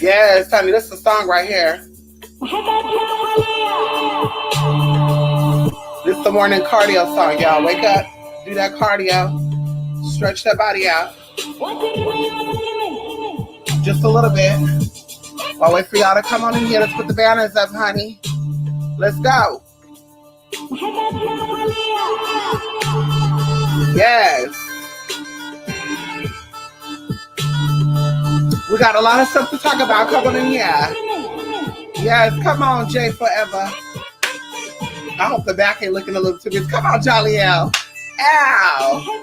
Yes, honey, this is a song right here. This is the morning cardio song, y'all. Wake up, do that cardio, stretch that body out. Just a little bit. I'll wait for y'all to come on in here. Let's put the banners up, honey. Let's go. Yes. We got a lot of stuff to talk about. Come on in here. Yes, come on, Jay Forever. I hope the back ain't looking a little too good. Come on, Jolly L. Ow.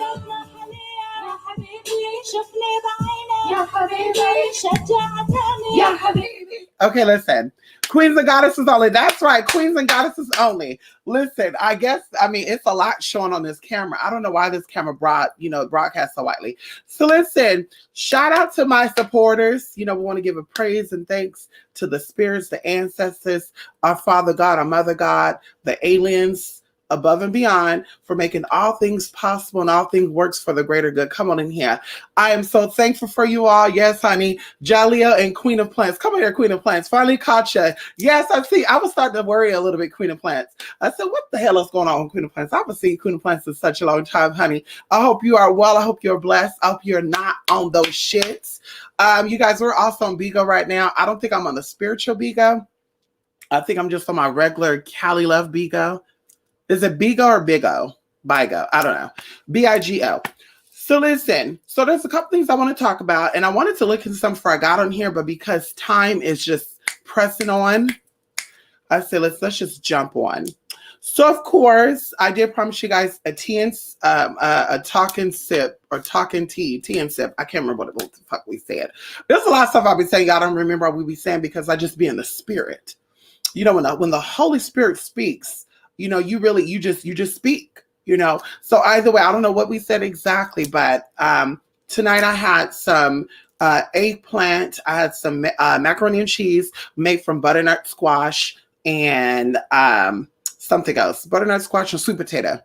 Okay, listen. Queens and goddesses only. That's right. Queens and goddesses only. Listen, it's a lot showing on this camera. I don't know why this camera broadcasts so widely. So listen, shout out to my supporters. We want to give a praise and thanks to the spirits, the ancestors, our Father God, our Mother God, the aliens, above and beyond, for making all things possible and all things works for the greater good. Come on in here. I am so thankful for you all. Yes, honey. Jalea and Queen of Plants. Come on here, Queen of Plants. Finally caught you. Yes, I was starting to worry a little bit, Queen of Plants. I said, what the hell is going on with Queen of Plants? I haven't seen Queen of Plants in such a long time, honey. I hope you are well. I hope you're blessed. I hope you're not on those shits. You guys, we're also on Bigo right now. I don't think I'm on the spiritual Bigo. I think I'm just on my regular Cali Love Bigo. Is it Bigo or Bigo? Bigo. I don't know. Bigo. So listen. So there's a couple things I want to talk about. And I wanted to look into some before I got on here. But because time is just pressing on, I said, let's just jump on. So, of course, I did promise you guys a talking sip or talking tea and sip. I can't remember what the fuck we said. There's a lot of stuff I've been saying. I don't remember what we be saying because I just be in the spirit. When the Holy Spirit speaks, you just speak, So either way, I don't know what we said exactly, but tonight I had some eggplant. I had some macaroni and cheese made from butternut squash and something else, butternut squash and sweet potato.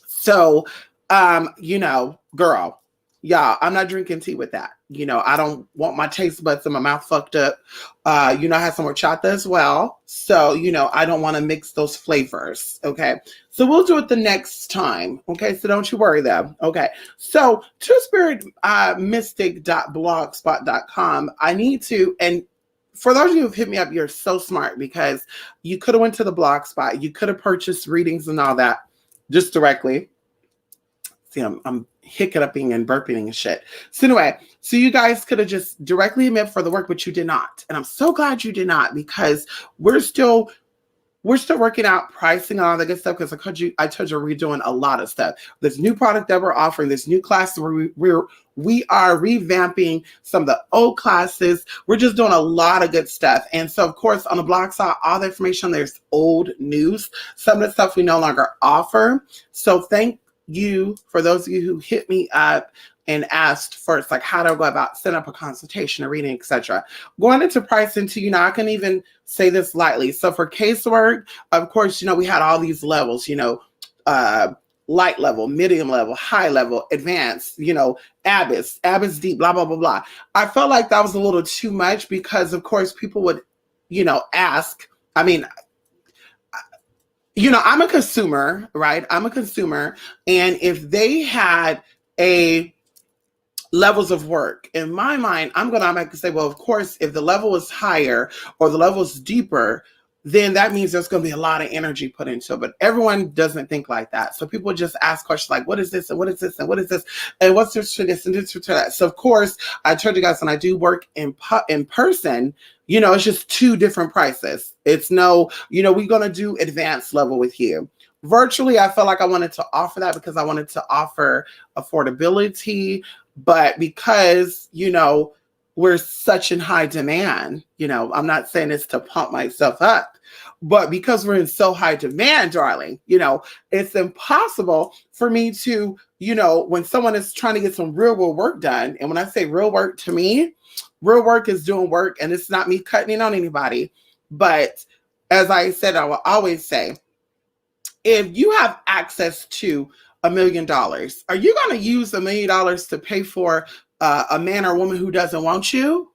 So, girl, y'all, I'm not drinking tea with that. I don't want my taste buds in my mouth fucked up. I had some horchata as well. So, I don't want to mix those flavors. Okay. So we'll do it the next time. Okay. So don't you worry though. Okay. So truespiritmystic.blogspot.com. I need to, and for those of you who've hit me up, you're so smart because you could have went to the blog spot. You could have purchased readings and all that just directly. See, I'm hiccuping and burping and shit. So anyway, so you guys could have just directly met for the work, but you did not. And I'm so glad you did not because we're still working out pricing and all that good stuff because I told you we're doing a lot of stuff. This new product that we're offering, this new class where we are revamping some of the old classes. We're just doing a lot of good stuff. And so, of course, on the blog site, all the information, there's old news. Some of the stuff we no longer offer. So thank you for those of you who hit me up and asked first, like, how do I go about setting up a consultation, a reading, etc. Going into pricing too, I can even say this lightly. So for casework, of course, we had all these levels, light level, medium level, high level, advanced, abyss deep, blah, blah, blah, blah. I felt like that was a little too much because, of course, people would, ask. I mean, I'm a consumer, right? I'm a consumer. And if they had a levels of work, in my mind, I'm going to automatically say, well, of course, if the level is higher or the level is deeper, then that means there's going to be a lot of energy put into it. But everyone doesn't think like that. So people just ask questions like, what is this? And what is this? And what is this? And what's this for this and this for that? So of course, I told you guys when I do work in person, it's just two different prices. It's no, we're going to do advanced level with you. Virtually, I felt like I wanted to offer that because I wanted to offer affordability. But because, we're such in high demand, I'm not saying this to pump myself up, but because we're in so high demand, darling, it's impossible for me to, when someone is trying to get some real world work done. And when I say real work, to me, real work is doing work, and it's not me cutting in on anybody. But as I said, I will always say, if you have access to $1 million. Are you going to use $1 million to pay for a man or woman who doesn't want you?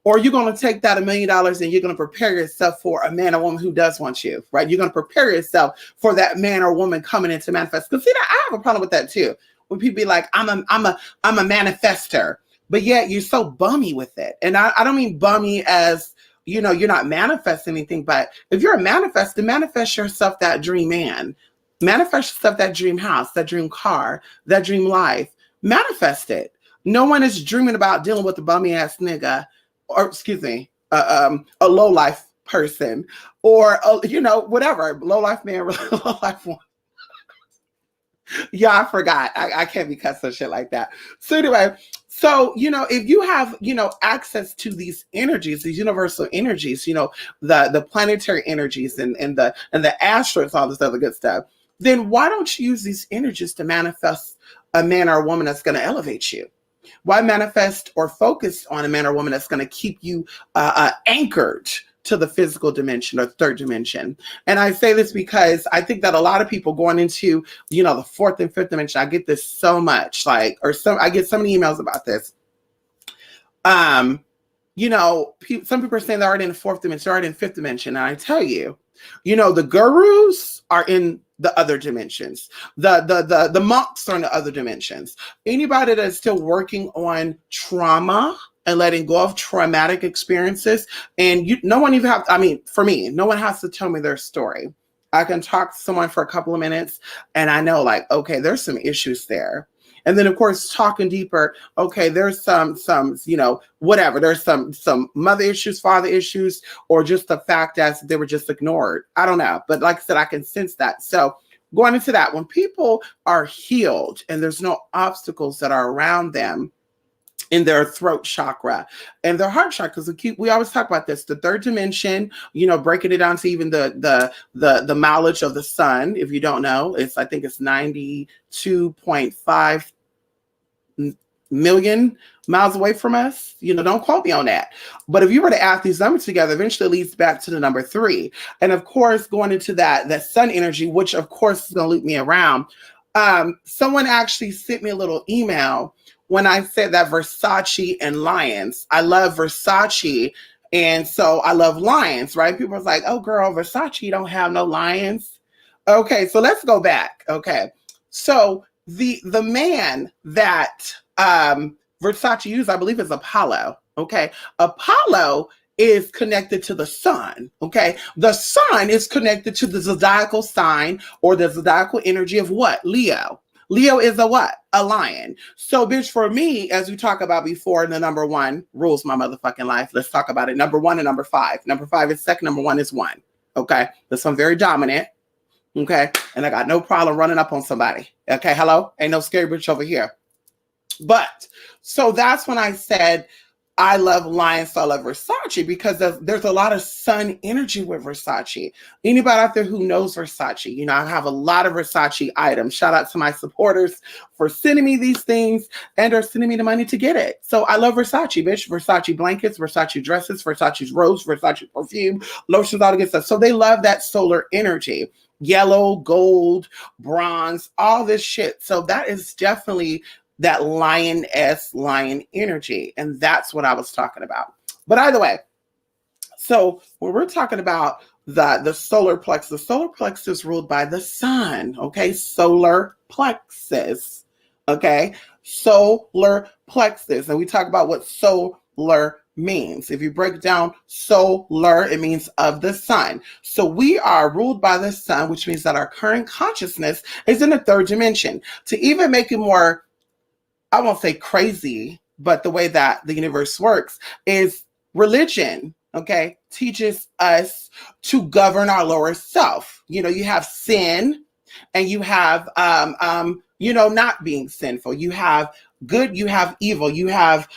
Or you're going to take that $1 million and you're going to prepare yourself for a man or woman who does want you, right? You're going to prepare yourself for that man or woman coming in to manifest. Because see, I have a problem with that too. When people be like, I'm a manifester, but yet you're so bummy with it. And I don't mean bummy as, you're not manifesting anything, but if you're a manifester, manifest yourself that dream man, manifest yourself that dream house, that dream car, that dream life, manifest it. No one is dreaming about dealing with a bummy ass nigga, or excuse me, a low life person, or whatever, low life man, low life woman. Yeah, I forgot. I can't be cussing shit like that. So anyway, if you have, access to these energies, these universal energies, the planetary energies and the asteroids, all this other good stuff, then why don't you use these energies to manifest a man or a woman that's going to elevate you? Why manifest or focus on a man or woman that's going to keep you anchored to the physical dimension or third dimension? And I say this because I think that a lot of people going into, the fourth and fifth dimension, I get this so much, I get so many emails about this. Some people are saying they're already in the fourth dimension, they're already in fifth dimension. And I tell you, the gurus are in the other dimensions. The monks are in the other dimensions. Anybody that's still working on trauma and letting go of traumatic experiences, and no one has to tell me their story. I can talk to someone for a couple of minutes and I know okay, there's some issues there. And then of course, talking deeper, okay, there's some, whatever. There's some mother issues, father issues, or just the fact that they were just ignored. I don't know. But like I said, I can sense that. So going into that, when people are healed and there's no obstacles that are around them in their throat chakra and their heart chakra, because we always talk about this, the third dimension, breaking it down to even the mileage of the sun. If you don't know, I think it's 92.5 million miles away from us. Don't quote me on that. But if you were to add these numbers together, eventually it leads back to the number 3. And of course, going into that sun energy, which of course is going to loop me around. Someone actually sent me a little email when I said that Versace and lions. I love Versace, and so I love lions, right? People are like, oh girl, Versace don't have no lions. Okay, so let's go back. Okay, so the man that Versace used, I believe, is Apollo. Okay, Apollo is connected to the sun. Okay, the sun is connected to the zodiacal sign or the zodiacal energy of what? Leo. Leo is a what? A lion. So, bitch, for me, as we talked about before, the number 1 rules my motherfucking life. Let's talk about it. Number 1 and number 5. Number 5 is second. Number 1 is 1. Okay, that's I'm very dominant. Okay, and I got no problem running up on somebody. Okay, hello? Ain't no scary bitch over here. But, so that's when I said, I love lions, so I love Versace, because there's a lot of sun energy with Versace. Anybody out there who knows Versace, I have a lot of Versace items. Shout out to my supporters for sending me these things and are sending me the money to get it. So I love Versace, bitch. Versace blankets, Versace dresses, Versace's robes, Versace perfume, lotions, all the good stuff. So they love that solar energy. Yellow, gold, bronze, all this shit. So that is definitely that lion energy. And that's what I was talking about. But either way, so when we're talking about the solar plexus, the solar plexus is ruled by the sun. Okay, solar plexus. Okay, solar plexus. And we talk about what solar means. If you break down solar, it means of the sun. So we are ruled by the sun, which means that our current consciousness is in the third dimension. To even make it more, I won't say crazy, but the way that the universe works is religion, okay, teaches us to govern our lower self. You have sin and you have, not being sinful. You have good, you have evil, you have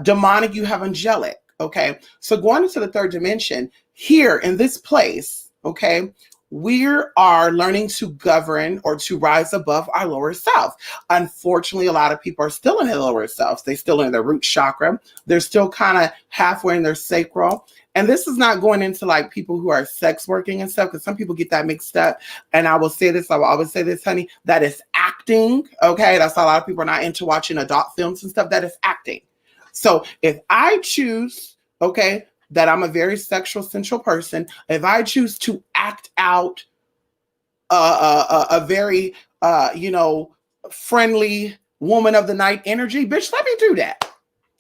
demonic, you have angelic, okay? So going into the third dimension, here in this place, okay, we are learning to govern or to rise above our lower self. Unfortunately, a lot of people are still in their lower selves. They still in their root chakra. They're still kind of halfway in their sacral. And this is not going into like people who are sex working and stuff, because some people get that mixed up. And I will say this, I will always say this, honey, that is acting. Okay. That's why a lot of people are not into watching adult films and stuff. That is acting. So if I choose, okay, that I'm a very sexual sensual person, if I choose to act out a very friendly woman of the night energy, bitch, let me do that.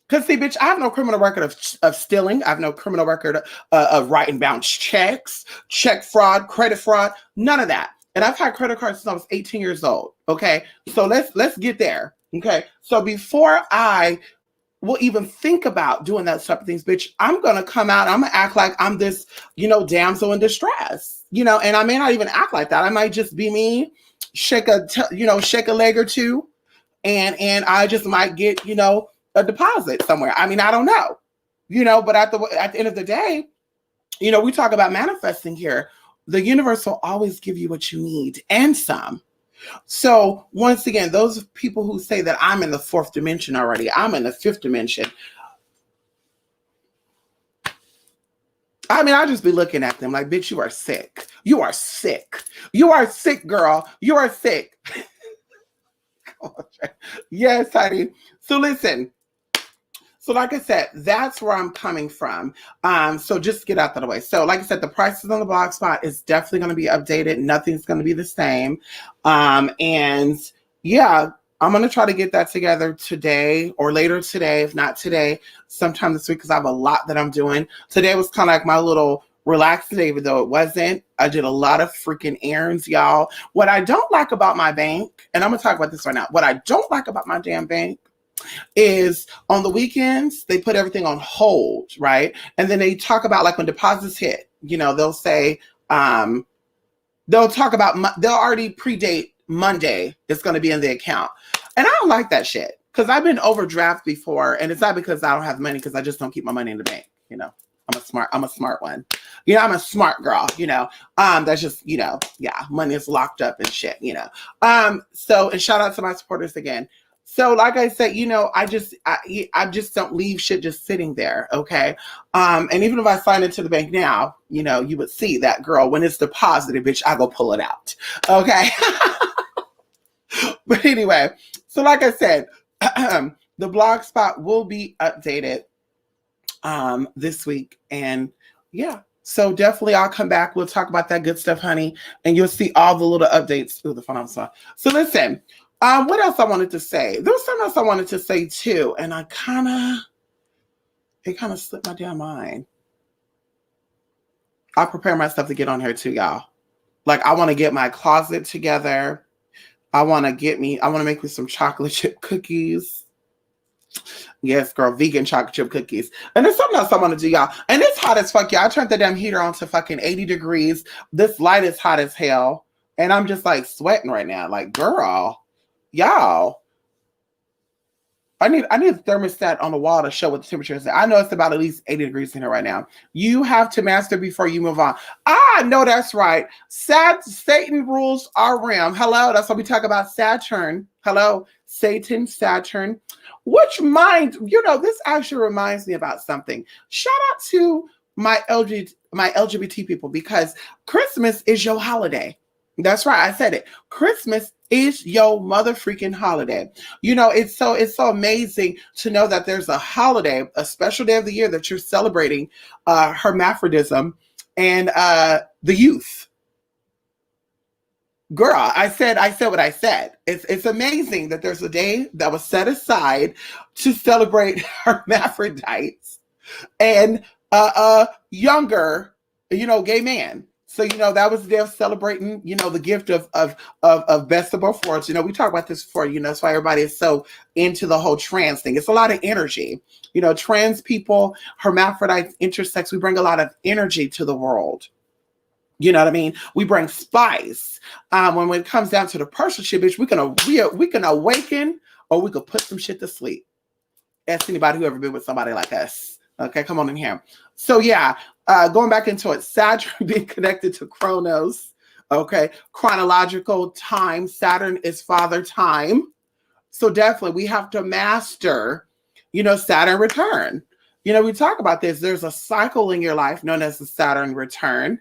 Because see, bitch, I have no criminal record of stealing. I have no criminal record of writing bounce checks, check fraud, credit fraud, none of that. And I've had credit cards since I was 18 years old. Okay, so let's get there. Okay, so before I will even think about doing that type of things, bitch, I'm gonna come out, I'm gonna act like I'm this, damsel in distress, and I may not even act like that. I might just be me, shake a leg or two, and I just might get, a deposit somewhere. I mean, I don't know, but at the end of the day, we talk about manifesting here. The universe will always give you what you need and some. So once again, those people who say that I'm in the fourth dimension already, I'm in the fifth dimension. I mean, I'll just be looking at them like, bitch, you are sick. You are sick. You are sick, girl. You are sick. Yes, honey. So listen. So like I said, that's where I'm coming from. So just get out of the way. So like I said, the prices on the blog spot is definitely going to be updated. Nothing's going to be the same. And yeah, I'm going to try to get that together today or later today. If not today, sometime this week, because I have a lot that I'm doing. Today was kind of like my little relaxed day, even though it wasn't. I did a lot of freaking errands, y'all. What I don't like about my bank, and I'm going to talk about this right now. What I don't like about my damn bank is on the weekends, they put everything on hold, right? And then they talk about like when deposits hit, they'll say, they'll talk about, they'll already predate Monday it's going to be in the account. And I don't like that shit because I've been overdraft before, and it's not because I don't have money, because I just don't keep my money in the bank, I'm a smart one. I'm a smart girl, that's just, yeah, money is locked up and shit, So, and shout out to my supporters again. So like I said, I just don't leave shit just sitting there. Okay. And even if I sign into the bank now, you would see that, girl, when it's deposited, bitch, I go pull it out. Okay. But anyway, so like I said, the blog spot will be updated this week. And yeah, so definitely I'll come back. We'll talk about that good stuff, honey. And you'll see all the little updates through the phone. So listen, what else I wanted to say? There was something else I wanted to say too. And it kind of slipped my damn mind. I prepare myself to get on here too, y'all. Like, I want to get my closet together. I want to make me some chocolate chip cookies. Yes, girl, vegan chocolate chip cookies. And there's something else I want to do, y'all. And it's hot as fuck, y'all. I turned the damn heater on to fucking 80 degrees. This light is hot as hell. And I'm just like sweating right now. Like, girl, y'all. I need a thermostat on the wall to show what the temperature is. I know it's about at least 80 degrees in here right now. You have to master before you move on. No, that's right. Satan rules our realm. Hello, that's what we talk about. Saturn. Hello, Satan, Saturn. Which mind, this actually reminds me about something. Shout out to my LGBT people, because Christmas is your holiday. That's right. I said it. Christmas is your mother freaking holiday. It's so amazing to know that there's a holiday, a special day of the year that you're celebrating hermaphrodism and the youth. Girl, I said what I said. It's amazing that there's a day that was set aside to celebrate hermaphrodites and younger, gay man. So, that was there celebrating, the gift of best of both worlds. We talk about this before, that's why everybody is so into the whole trans thing. It's a lot of energy. Trans people, hermaphrodites, intersex, we bring a lot of energy to the world. You know what I mean? We bring spice. When it comes down to the personal shit, bitch, we can awaken, or we could put some shit to sleep. Ask anybody who ever been with somebody like us. Okay, come on in here. So yeah, going back into it, Saturn being connected to Kronos. Okay. Chronological time. Saturn is father time. So definitely we have to master, Saturn return. We talk about this. There's a cycle in your life known as the Saturn return,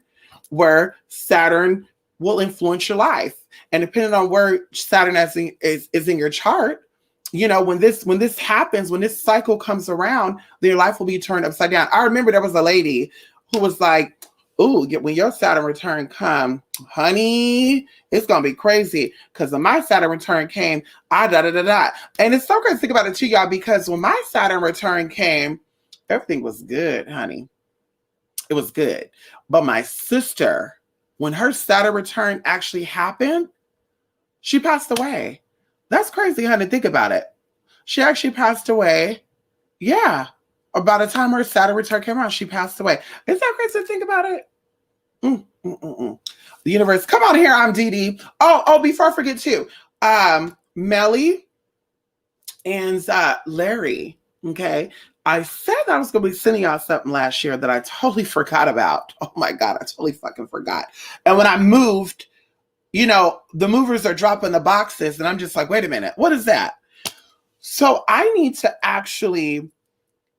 where Saturn will influence your life. And depending on where Saturn is in your chart, when this happens, when this cycle comes around, then your life will be turned upside down. I remember there was a lady who was like, "Ooh, when your Saturn return come, honey, it's gonna be crazy." Because when my Saturn return came, I da da da da. And it's so crazy to think about it too, y'all, because when my Saturn return came, everything was good, honey. It was good. But my sister, when her Saturn return actually happened, she passed away. That's crazy, honey. Think about it. She actually passed away. Yeah. Or by the time her Saturn return came out, she passed away. Isn't that crazy to think about it? The universe. Come on here. I'm Dee Dee. Oh, before I forget too. Melly and Larry. Okay. I said that I was going to be sending y'all something last year that I totally forgot about. Oh my God. I totally fucking forgot. And when I moved, the movers are dropping the boxes and I'm just like, wait a minute. What is that? So I need to actually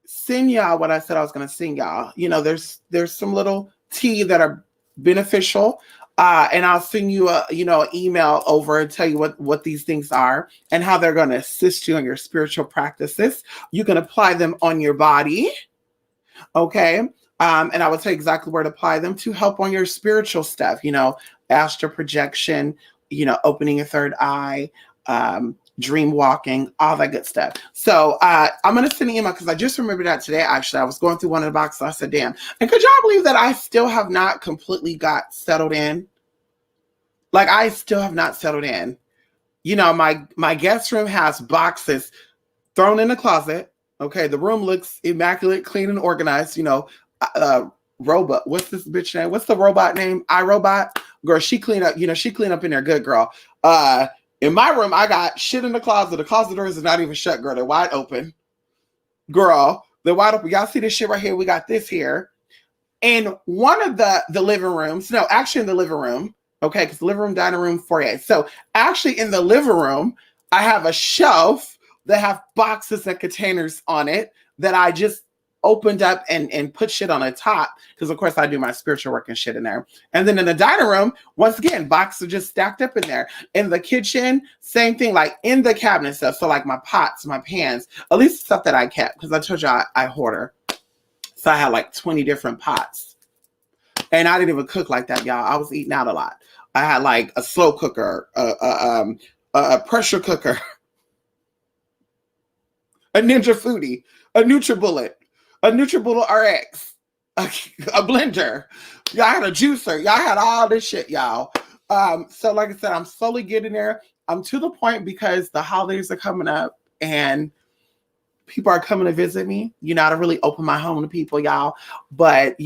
send y'all what I said I was going to send y'all. There's some little tea that are beneficial. And I'll send you an email over and tell you what these things are and how they're going to assist you in your spiritual practices. You can apply them on your body. Okay. And I will tell you exactly where to apply them to help on your spiritual stuff, astral projection, opening your third eye, dream walking, all that good stuff. So I'm going to send an email because I just remembered that today. Actually, I was going through one of the boxes. I said, damn. And could y'all believe that I still have not completely got settled in? Like, I still have not settled in. My guest room has boxes thrown in the closet. Okay. The room looks immaculate, clean, and organized. Robot. What's this bitch name? What's the robot name? iRobot. Girl, she clean up. She clean up in there good, girl. In my room, I got shit in the closet. The closet doors are not even shut, girl. They're wide open. Girl, they're wide open. Y'all see this shit right here? We got this here. In one of the living rooms, no, actually in the living room, okay, because the living room, dining room, foyer. So actually in the living room, I have a shelf that have boxes and containers on it that I just opened up and put shit on the top because of course I do my spiritual work and shit in there. And then in the dining room, once again, boxes are just stacked up in there. In the kitchen, same thing, like in the cabinet stuff. So like my pots, my pans, at least stuff that I kept because I told you I hoarder. So I had like 20 different pots. And I didn't even cook like that, y'all. I was eating out a lot. I had like a slow cooker, a pressure cooker, a Ninja Foodie, a NutriBullet, a NutriBullet RX, a blender. Y'all had a juicer. Y'all had all this shit, y'all. So like I said, I'm slowly getting there. I'm to the point because the holidays are coming up and people are coming to visit me. To really open my home to people, y'all. But,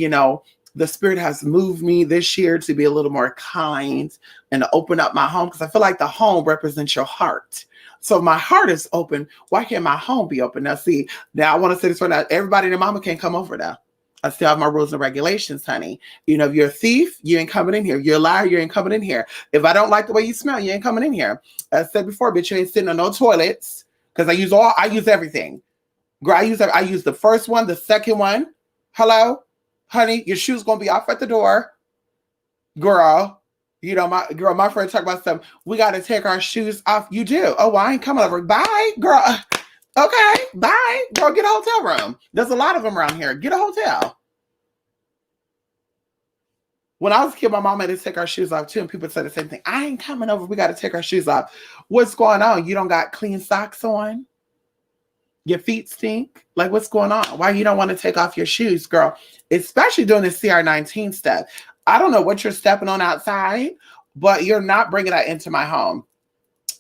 the spirit has moved me this year to be a little more kind and to open up my home because I feel like the home represents your heart. So if my heart is open, why can't my home be open? Now, see, I want to say this right now. Everybody and their mama can't come over now. I still have my rules and regulations, honey. If you're a thief, you ain't coming in here. You're a liar, you ain't coming in here. If I don't like the way you smell, you ain't coming in here. As I said before, bitch, you ain't sitting on no toilets because I use everything. Girl, I use the first one, the second one. Hello? Honey, your shoes gonna be off at the door. Girl, my friend talk about something. We gotta take our shoes off. You do. Oh, well, I ain't coming over. Bye, girl. Okay, bye. Girl, get a hotel room. There's a lot of them around here. Get a hotel. When I was a kid, my mom had to take our shoes off too, and people said the same thing. I ain't coming over. We gotta take our shoes off. What's going on? You don't got clean socks on? Your feet stink? Like, what's going on? Why you don't want to take off your shoes, girl? Especially doing this CR19 stuff. I don't know what you're stepping on outside, but you're not bringing that into my home.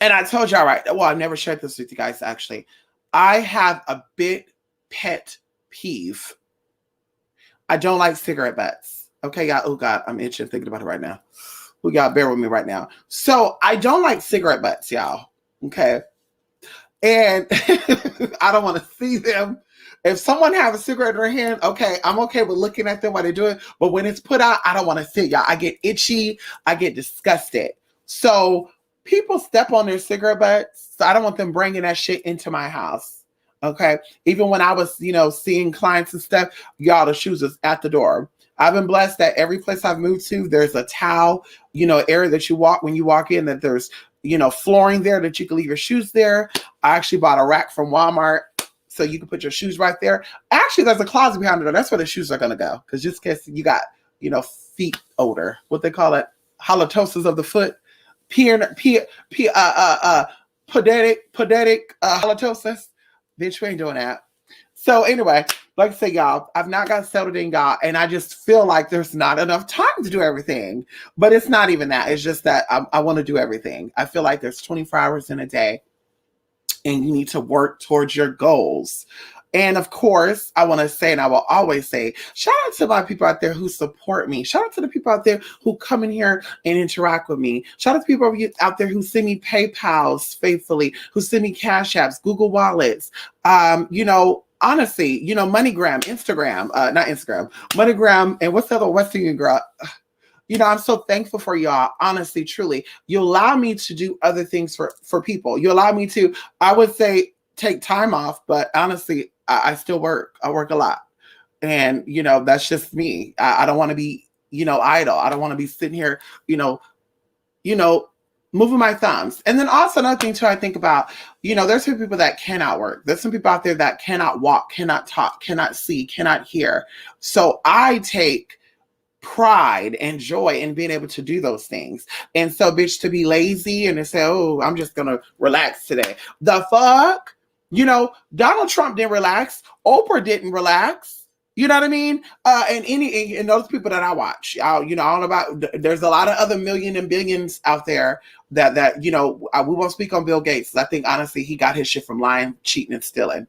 And I told y'all, right? Well, I've never shared this with you guys, actually. I have a big pet peeve. I don't like cigarette butts. Okay, y'all. Oh, God, I'm itching thinking about it right now. Oh, y'all, bear with me right now. So I don't like cigarette butts, y'all. Okay. And I don't want to see them. If someone have a cigarette in their hand, okay, I'm okay with looking at them while they do it. But when it's put out, I don't want to see y'all. I get itchy. I get disgusted. So people step on their cigarette butts. So I don't want them bringing that shit into my house. Okay. Even when I was, seeing clients and stuff, y'all, the shoes is at the door. I've been blessed that every place I've moved to, there's a towel, area that you walk when you walk in, that there's, flooring there that you can leave your shoes there. I actually bought a rack from Walmart so you can put your shoes right there. Actually, there's a closet behind the door. That's where the shoes are going to go. Because just in case you got, feet odor, what they call it, halitosis of the foot, pedetic halitosis. Bitch, we ain't doing that. So anyway, like I say, y'all, I've not got settled in, y'all, and I just feel like there's not enough time to do everything. But it's not even that. It's just that I want to do everything. I feel like there's 24 hours in a day, and you need to work towards your goals. And of course, I want to say, and I will always say, shout out to my people out there who support me. Shout out to the people out there who come in here and interact with me. Shout out to people out there who send me PayPals faithfully, who send me Cash Apps, Google Wallets, honestly, MoneyGram, Instagram, not Instagram, MoneyGram, and what's the other West Indian girl? I'm so thankful for y'all. Honestly, truly, you allow me to do other things for people. You allow me to, I would say, take time off, but honestly, I still work. I work a lot. And, that's just me. I don't want to be, idle. I don't want to be sitting here, moving my thumbs. And then also another thing too, I think about, there's some people that cannot work. There's some people out there that cannot walk, cannot talk, cannot see, cannot hear. So I take pride and joy in being able to do those things. And so, bitch, to be lazy and to say, oh, I'm just going to relax today. The fuck? Donald Trump didn't relax. Oprah didn't relax. You know what I mean? And those people that I watch, I don't know about, there's a lot of other million and billions out there that we won't speak on Bill Gates. I think honestly, he got his shit from lying, cheating, and stealing.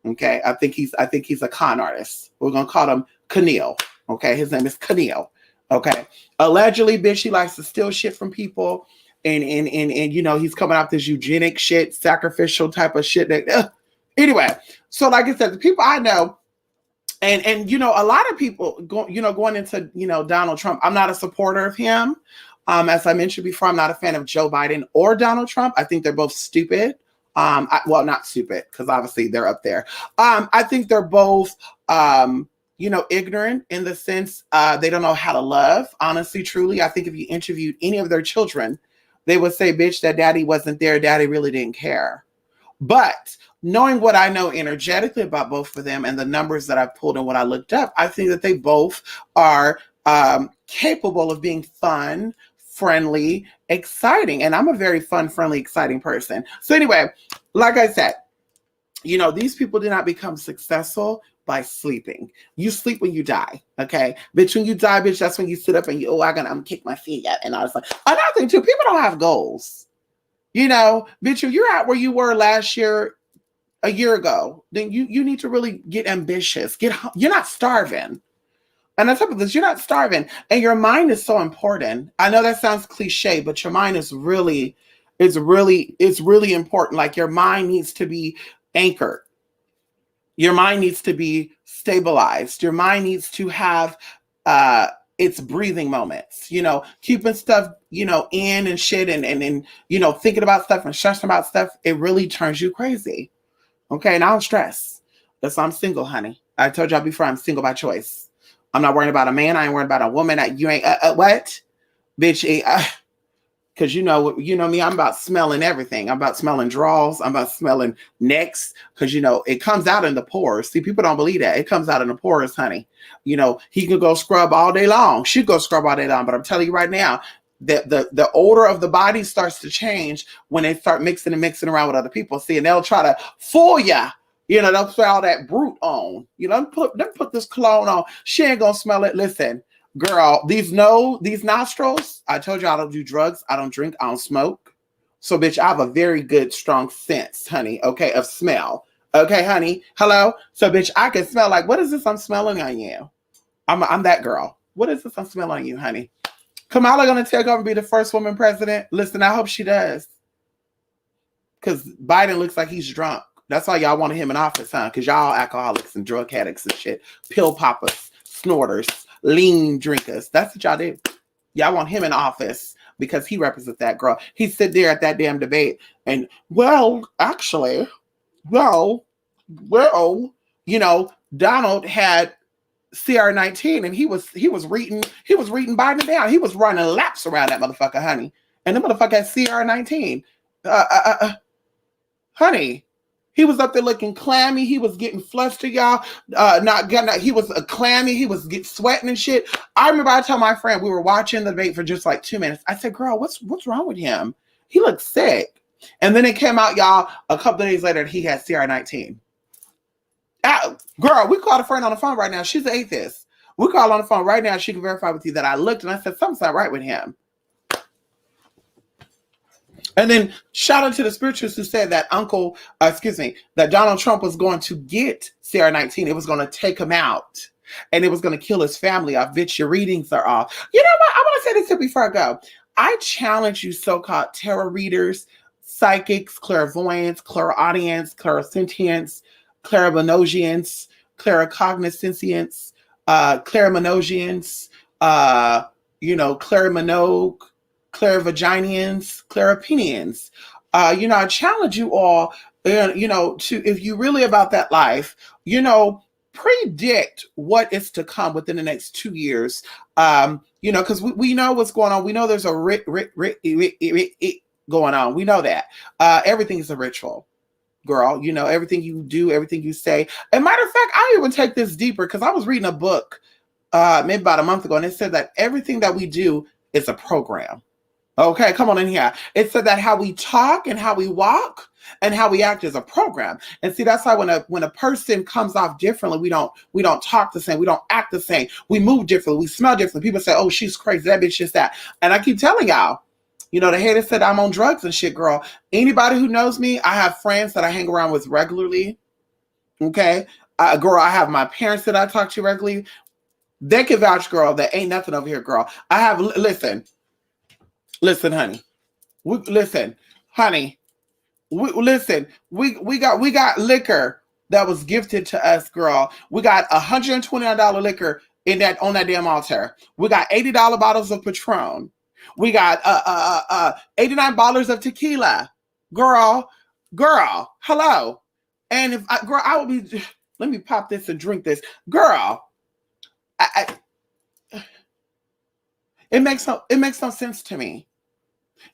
Okay. I think he's a con artist. We're going to call him Keneal. Okay. His name is Keneal. Okay. Allegedly, bitch, he likes to steal shit from people. And he's coming out this eugenic shit, sacrificial type of shit. Anyway. So like I said, the people I know, and a lot of people going into Donald Trump. I'm not a supporter of him. As I mentioned before, I'm not a fan of Joe Biden or Donald Trump. I think they're both stupid. Not stupid because obviously they're up there. I think they're both ignorant in the sense they don't know how to love. Honestly, truly, I think if you interviewed any of their children, they would say, "Bitch, that daddy wasn't there. Daddy really didn't care." But knowing what I know energetically about both of them and the numbers that I've pulled and what I looked up, I think that they both are capable of being fun, friendly, exciting. And I'm a very fun, friendly, exciting person. So anyway, like I said, these people did not become successful by sleeping. You sleep when you die, okay? Bitch, when you die, bitch, that's when you sit up and I'm gonna kick my feet up. And I was like, another thing too, people don't have goals. Bitch, if you're at where you were last year, a year ago, then you need to really get ambitious. You're not starving. And on top of this, you're not starving. And your mind is so important. I know that sounds cliche, but your mind is really important. Like your mind needs to be anchored. Your mind needs to be stabilized. Your mind needs to have its breathing moments, keeping stuff, in and shit and thinking about stuff and stressing about stuff. It really turns you crazy. Okay. And I don't stress. That's why I'm single, honey. I told y'all before, I'm single by choice. I'm not worrying about a man. I ain't worrying about a woman. You ain't, what? Bitch, because you know me, I'm about smelling everything. I'm about smelling draws. I'm about smelling necks. Because, it comes out in the pores. See, people don't believe that. It comes out in the pores, honey. He can go scrub all day long. She'd go scrub all day long. But I'm telling you right now, that the odor of the body starts to change when they start mixing around with other people. See, and they'll try to fool ya. They'll put all that brute on. Put this cologne on. She ain't gonna smell it. Listen, girl, these nostrils. I told you I don't do drugs. I don't drink. I don't smoke. So, bitch, I have a very good, strong sense, honey. Okay, of smell. Okay, honey. Hello. So, bitch, I can smell like, what is this I'm smelling on you? I'm that girl. What is this I'm smelling on you, honey? Kamala gonna take over and be the first woman president? Listen, I hope she does. Because Biden looks like he's drunk. That's why y'all wanted him in office, huh? Because y'all alcoholics and drug addicts and shit. Pill poppers, snorters, lean drinkers. That's what y'all do. Y'all want him in office because he represents that girl. He sit there at that damn debate and, well, actually, well, Donald had CR19 and he was reading Biden down. He was running laps around that motherfucker, honey. And the motherfucker had CR19. Honey, he was up there looking clammy. He was getting flustered, y'all. He was clammy. He was sweating and shit. I remember I told my friend, we were watching the debate for just like 2 minutes. I said, girl, what's wrong with him? He looks sick. And then it came out, y'all, a couple of days later, he had CR19. Girl, we called a friend on the phone right now. She's an atheist. We call on the phone right now. She can verify with you that I looked and I said, something's not right with him. And then shout out to the spiritualists who said that that Donald Trump was going to get CR19. It was going to take him out and it was going to kill his family off. Bitch, your readings are off. You know what? I want to say this here before I go. I challenge you so-called tarot readers, psychics, clairvoyants, clairaudience, clairsentience, clairvoyants, claircognoscience, clairmonosians, clairmonog, clairvaginians, clairopinions. I challenge you all, to, if you really about that life, predict what is to come within the next 2 years. Because we know what's going on. We know there's a going on. We know that. Everything is a ritual. Girl, everything you do, everything you say. And matter of fact, I even take this deeper because I was reading a book maybe about a month ago, and it said that everything that we do is a program. Okay, come on in here. It said that how we talk and how we walk and how we act is a program. And see, that's why when a person comes off differently, we don't talk the same, we don't act the same, we move differently, we smell differently. People say, oh, she's crazy, that bitch is that. And I keep telling y'all, the haters said I'm on drugs and shit, girl. Anybody who knows me, I have friends that I hang around with regularly. Okay, girl, I have my parents that I talk to regularly. They can vouch, girl, that ain't nothing over here, girl. I have, listen, honey. We got liquor that was gifted to us, girl. We got $129 liquor on that damn altar. We got $80 bottles of Patron. We got 89 bottles of tequila. Girl, hello. And I would be, let me pop this and drink this. Girl, it makes no sense to me.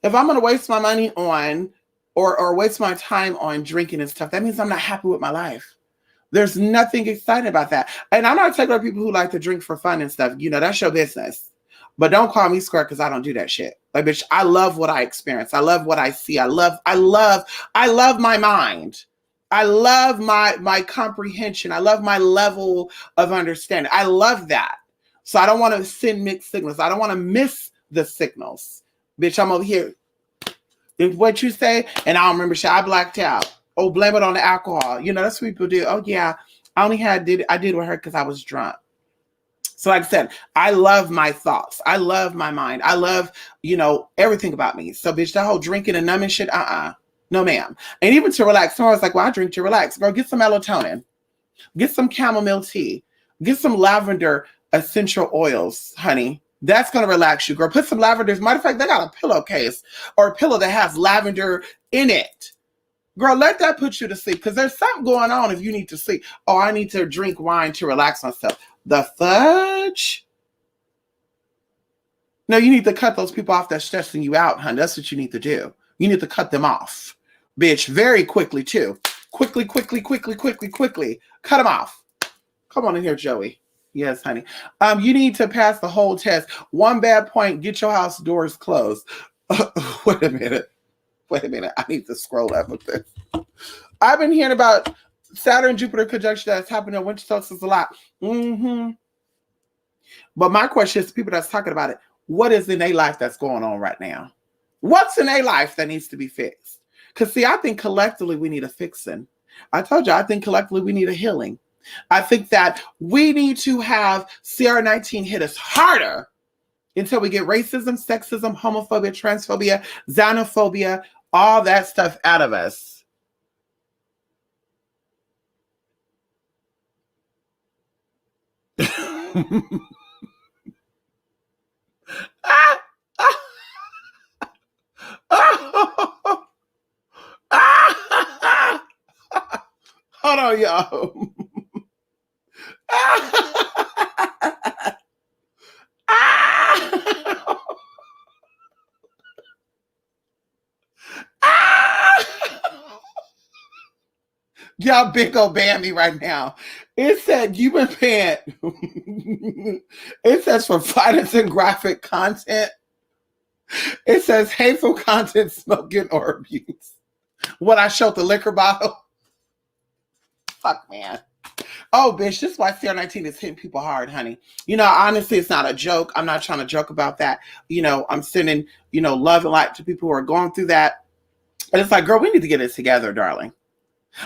If I'm gonna waste my money on or waste my time on drinking and stuff, that means I'm not happy with my life. There's nothing exciting about that. And I'm not taking on people who like to drink for fun and stuff. That's your business. But don't call me square because I don't do that shit. Like, bitch, I love what I experience. I love what I see. I love my mind. I love my comprehension. I love my level of understanding. I love that. So I don't want to send mixed signals. I don't want to miss the signals. Bitch, I'm over here. If what you say, and I don't remember shit, I blacked out. Oh, blame it on the alcohol. That's what people do. Oh yeah, I did with her because I was drunk. So like I said, I love my thoughts. I love my mind. I love, everything about me. So bitch, that whole drinking and numbing shit, no ma'am. And even to relax, someone's like, well, I drink to relax. Girl, get some melatonin. Get some chamomile tea. Get some lavender essential oils, honey. That's going to relax you, girl. Put some lavender. As a matter of fact, they got a pillowcase or a pillow that has lavender in it. Girl, let that put you to sleep because there's something going on if you need to sleep. Oh, I need to drink wine to relax myself. The fudge? No, you need to cut those people off that's stressing you out, honey. That's what you need to do. You need to cut them off. Bitch, very quickly, too. Quickly. Cut them off. Come on in here, Joey. Yes, honey. You need to pass the whole test. One bad point, get your house doors closed. Wait a minute. I need to scroll up with this. I've been hearing about Saturn-Jupiter conjunction that's happening in winter solstice a lot. But my question is to people that's talking about it, what is in their life that's going on right now? What's in their life that needs to be fixed? Because see, I think collectively we need a fixing. I told you, I think collectively we need a healing. I think that we need to have CR19 hit us harder until we get racism, sexism, homophobia, transphobia, xenophobia, all that stuff out of us. Ah, ah, ah, ah. Hold on, y'all. Y'all big old Bambi right now. It said you've been paying. It says for violence and graphic content. It says hateful content, smoking, or abuse. When I showed the liquor bottle. Fuck, man. Oh, bitch, this is why CR19 is hitting people hard, honey. Honestly, it's not a joke. I'm not trying to joke about that. I'm sending, love and light to people who are going through that. And it's like, girl, we need to get it together, darling.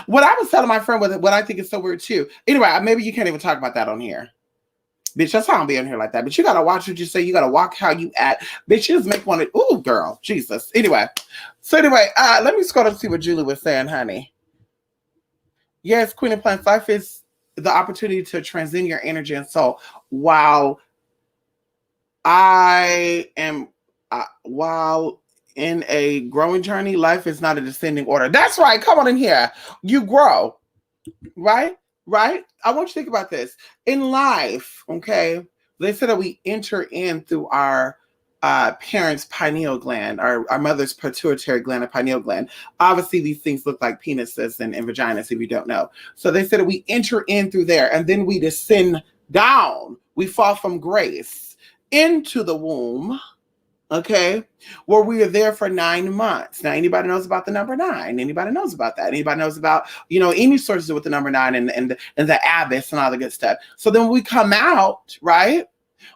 What I was telling my friend, what I think is so weird too. Anyway, maybe you can't even talk about that on here. Bitch, that's how I'm being here like that. But you got to watch what you say. You got to walk how you act. Bitch, you just make one. Ooh, girl. Jesus. Anyway. Let me scroll up and see what Julie was saying, honey. Yes, Queen of Plants, life is the opportunity to transcend your energy and soul. While in a growing journey, life is not a descending order. That's right. Come on in here. You grow. Right? Right? I want you to think about this. In life, okay, they said that we enter in through our parents' pineal gland, our mother's pituitary gland and pineal gland. Obviously, these things look like penises and vaginas if you don't know. So they said that we enter in through there and then we descend down. We fall from grace into the womb, okay, where we are there for 9 months. Now, anybody knows about the number 9? Anybody knows about that? Anybody knows about, any sources with the number 9 and the abyss and all the good stuff. So then when we come out, right,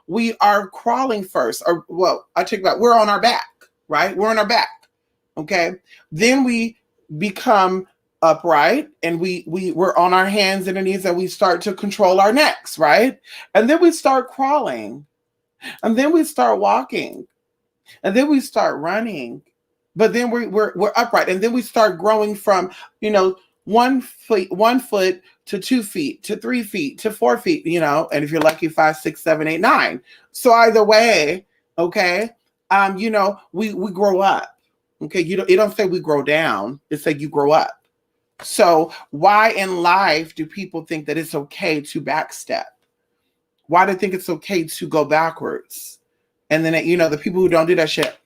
we are crawling first. Or, well, I take that. We're on our back, right? We're on our back, okay? Then we become upright and we're on our hands and our knees and we start to control our necks, right? And then we start crawling. And then we start walking. And then we start running, but then we're upright, and then we start growing from 1 foot to 2 feet to 3 feet to 4 feet, and if you're lucky, 5, 6, 7, 8, 9. So either way, okay, we grow up. Okay, you don't say we grow down; it say you grow up. So why in life do people think that it's okay to backstep? Why do they think it's okay to go backwards? And then, the people who don't do that shit,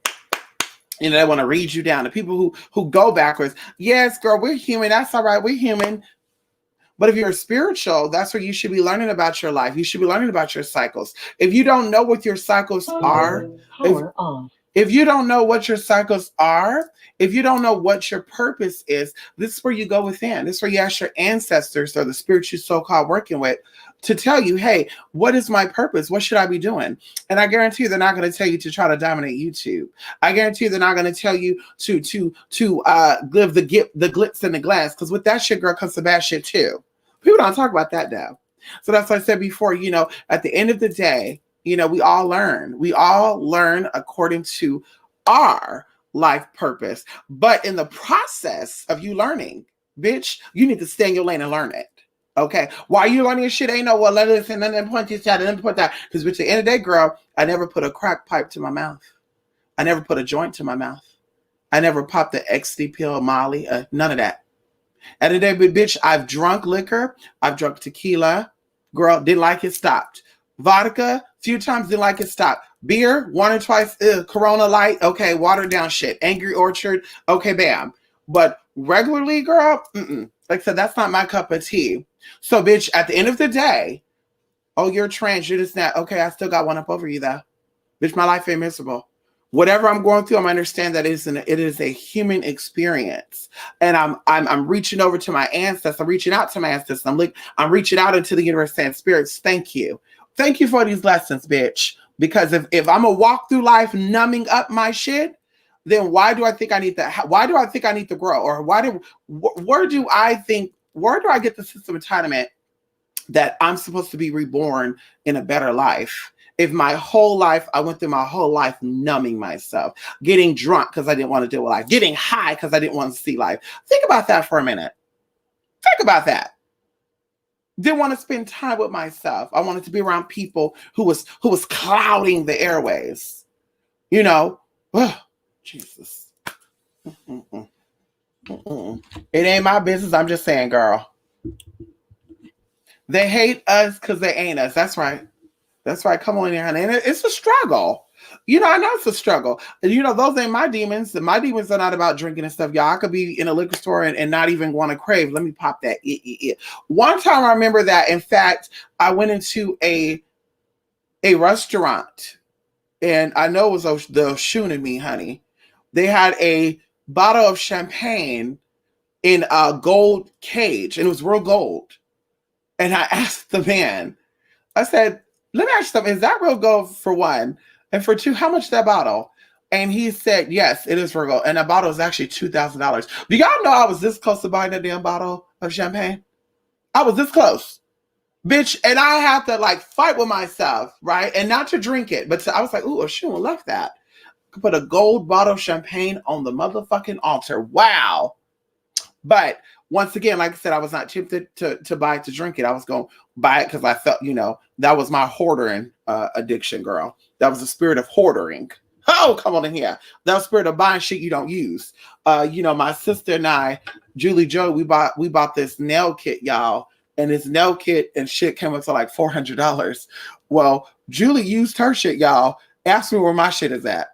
they want to read you down. The people who go backwards. Yes, girl, we're human. That's all right. We're human. But if you're spiritual, that's where you should be learning about your life. You should be learning about your cycles. If you don't know what your cycles are, if you don't know what your cycles are, if you don't know what your purpose is, this is where you go within. This is where you ask your ancestors or the spirits you so-called working with to tell you, hey, what is my purpose? What should I be doing? And I guarantee you they're not going to tell you to try to dominate YouTube. I guarantee you they're not going to tell you to live the glitz and the glass, because with that shit, girl, comes some bad shit too. People don't talk about that now. So that's what I said before, at the end of the day, we all learn. We all learn according to our life purpose. But in the process of you learning, bitch, you need to stay in your lane and learn it. Okay? While you learning your shit, ain't no, well, let us and then point this out and then put that. Because at the end of the day, girl, I never put a crack pipe to my mouth. I never put a joint to my mouth. I never popped the XD pill, Molly, none of that. At the end of the day, bitch, I've drunk liquor. I've drunk tequila. Girl, didn't like it, stopped. Vodka, few times, didn't like it, stopped. Beer, 1 or twice, Corona Light, okay, watered down shit. Angry Orchard, okay, bam. But regularly, girl, like I said, that's not my cup of tea. So, bitch, at the end of the day, oh, you're trans, you're just not, okay, I still got one up over you, though. Bitch, my life ain't miserable. Whatever I'm going through, I understand that it is a human experience. And I'm reaching over to my ancestors. I'm reaching out to my ancestors. I'm reaching out into the universe saying, spirits, thank you. Thank you for these lessons, bitch. Because if I'm gonna walk through life numbing up my shit, then why do I think I need that? Why do I think I need to grow? Or where do I get the system of entitlement that I'm supposed to be reborn in a better life? If my whole life, I went through my whole life numbing myself, getting drunk because I didn't want to deal with life, getting high because I didn't want to see life. Think about that for a minute. Think about that. Didn't want to spend time with myself. I wanted to be around people who was clouding the airways. You know, oh, Jesus. Mm-mm. Mm-mm. It ain't my business. I'm just saying, girl. They hate us because they ain't us. That's right. That's right. Come on in, honey. And it's a struggle. I know it's a struggle. Those ain't my demons. My demons are not about drinking and stuff, y'all. I could be in a liquor store and not even want to crave. Let me pop that. One time I remember that, in fact, I went into a restaurant, and I know it was the Shun and Me, honey. They had a bottle of champagne in a gold cage, and it was real gold. And I asked the man, I said, let me ask you something. Is that real gold, for one? And for two, how much is that bottle? And he said, yes, it is real gold. And the bottle is actually $2,000. Do y'all know I was this close to buying a damn bottle of champagne? I was this close. Bitch, and I have to fight with myself, right? And not to drink it, but I was like, ooh, I shouldn't have left that. Could put a gold bottle of champagne on the motherfucking altar. Wow. But once again, like I said, I was not tempted to buy it to drink it. I was going to buy it because I felt, that was my hoarding addiction, girl. That was the spirit of hoarding. Oh, come on in here. That was the spirit of buying shit you don't use. My sister and I, Julie Joe, we bought this nail kit, y'all. And this nail kit and shit came up to $400. Well, Julie used her shit, y'all. Ask me where my shit is at.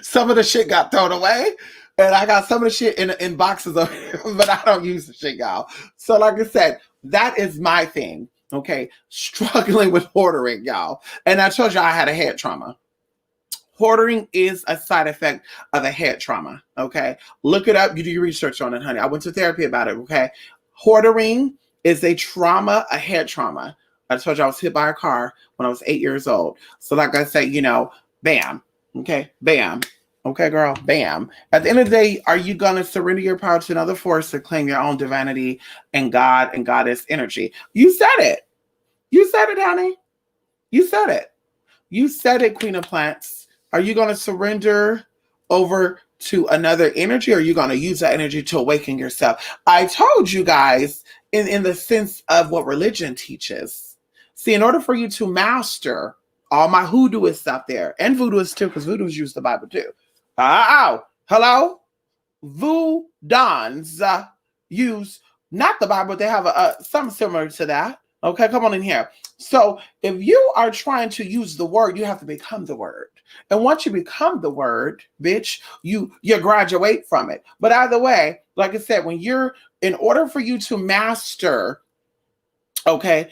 Some of the shit got thrown away. And I got some of the shit in boxes of it, but I don't use the shit, y'all. So like I said, that is my thing, okay? Struggling with hoarding, y'all. And I told you I had a head trauma. Hoarding is a side effect of a head trauma, okay? Look it up. You do your research on it, honey. I went to therapy about it, okay? Hoarding is a trauma, a head trauma. I told you I was hit by a car when I was 8 years old. So like I say, bam, okay? Bam. Okay, girl, bam. At the end of the day, are you going to surrender your power to another force to claim your own divinity and God and goddess energy? You said it. You said it, honey. You said it. You said it, Queen of Plants. Are you going to surrender over to another energy, or are you going to use that energy to awaken yourself? I told you guys in the sense of what religion teaches. See, in order for you to master all my hoodooists out there, and voodooists too, because voodooists use the Bible too. Hello? Voodons use not the Bible, but they have something similar to that. Okay, come on in here. So if you are trying to use the word, you have to become the word. And once you become the word, bitch, you graduate from it. But either way, like I said, in order for you to master the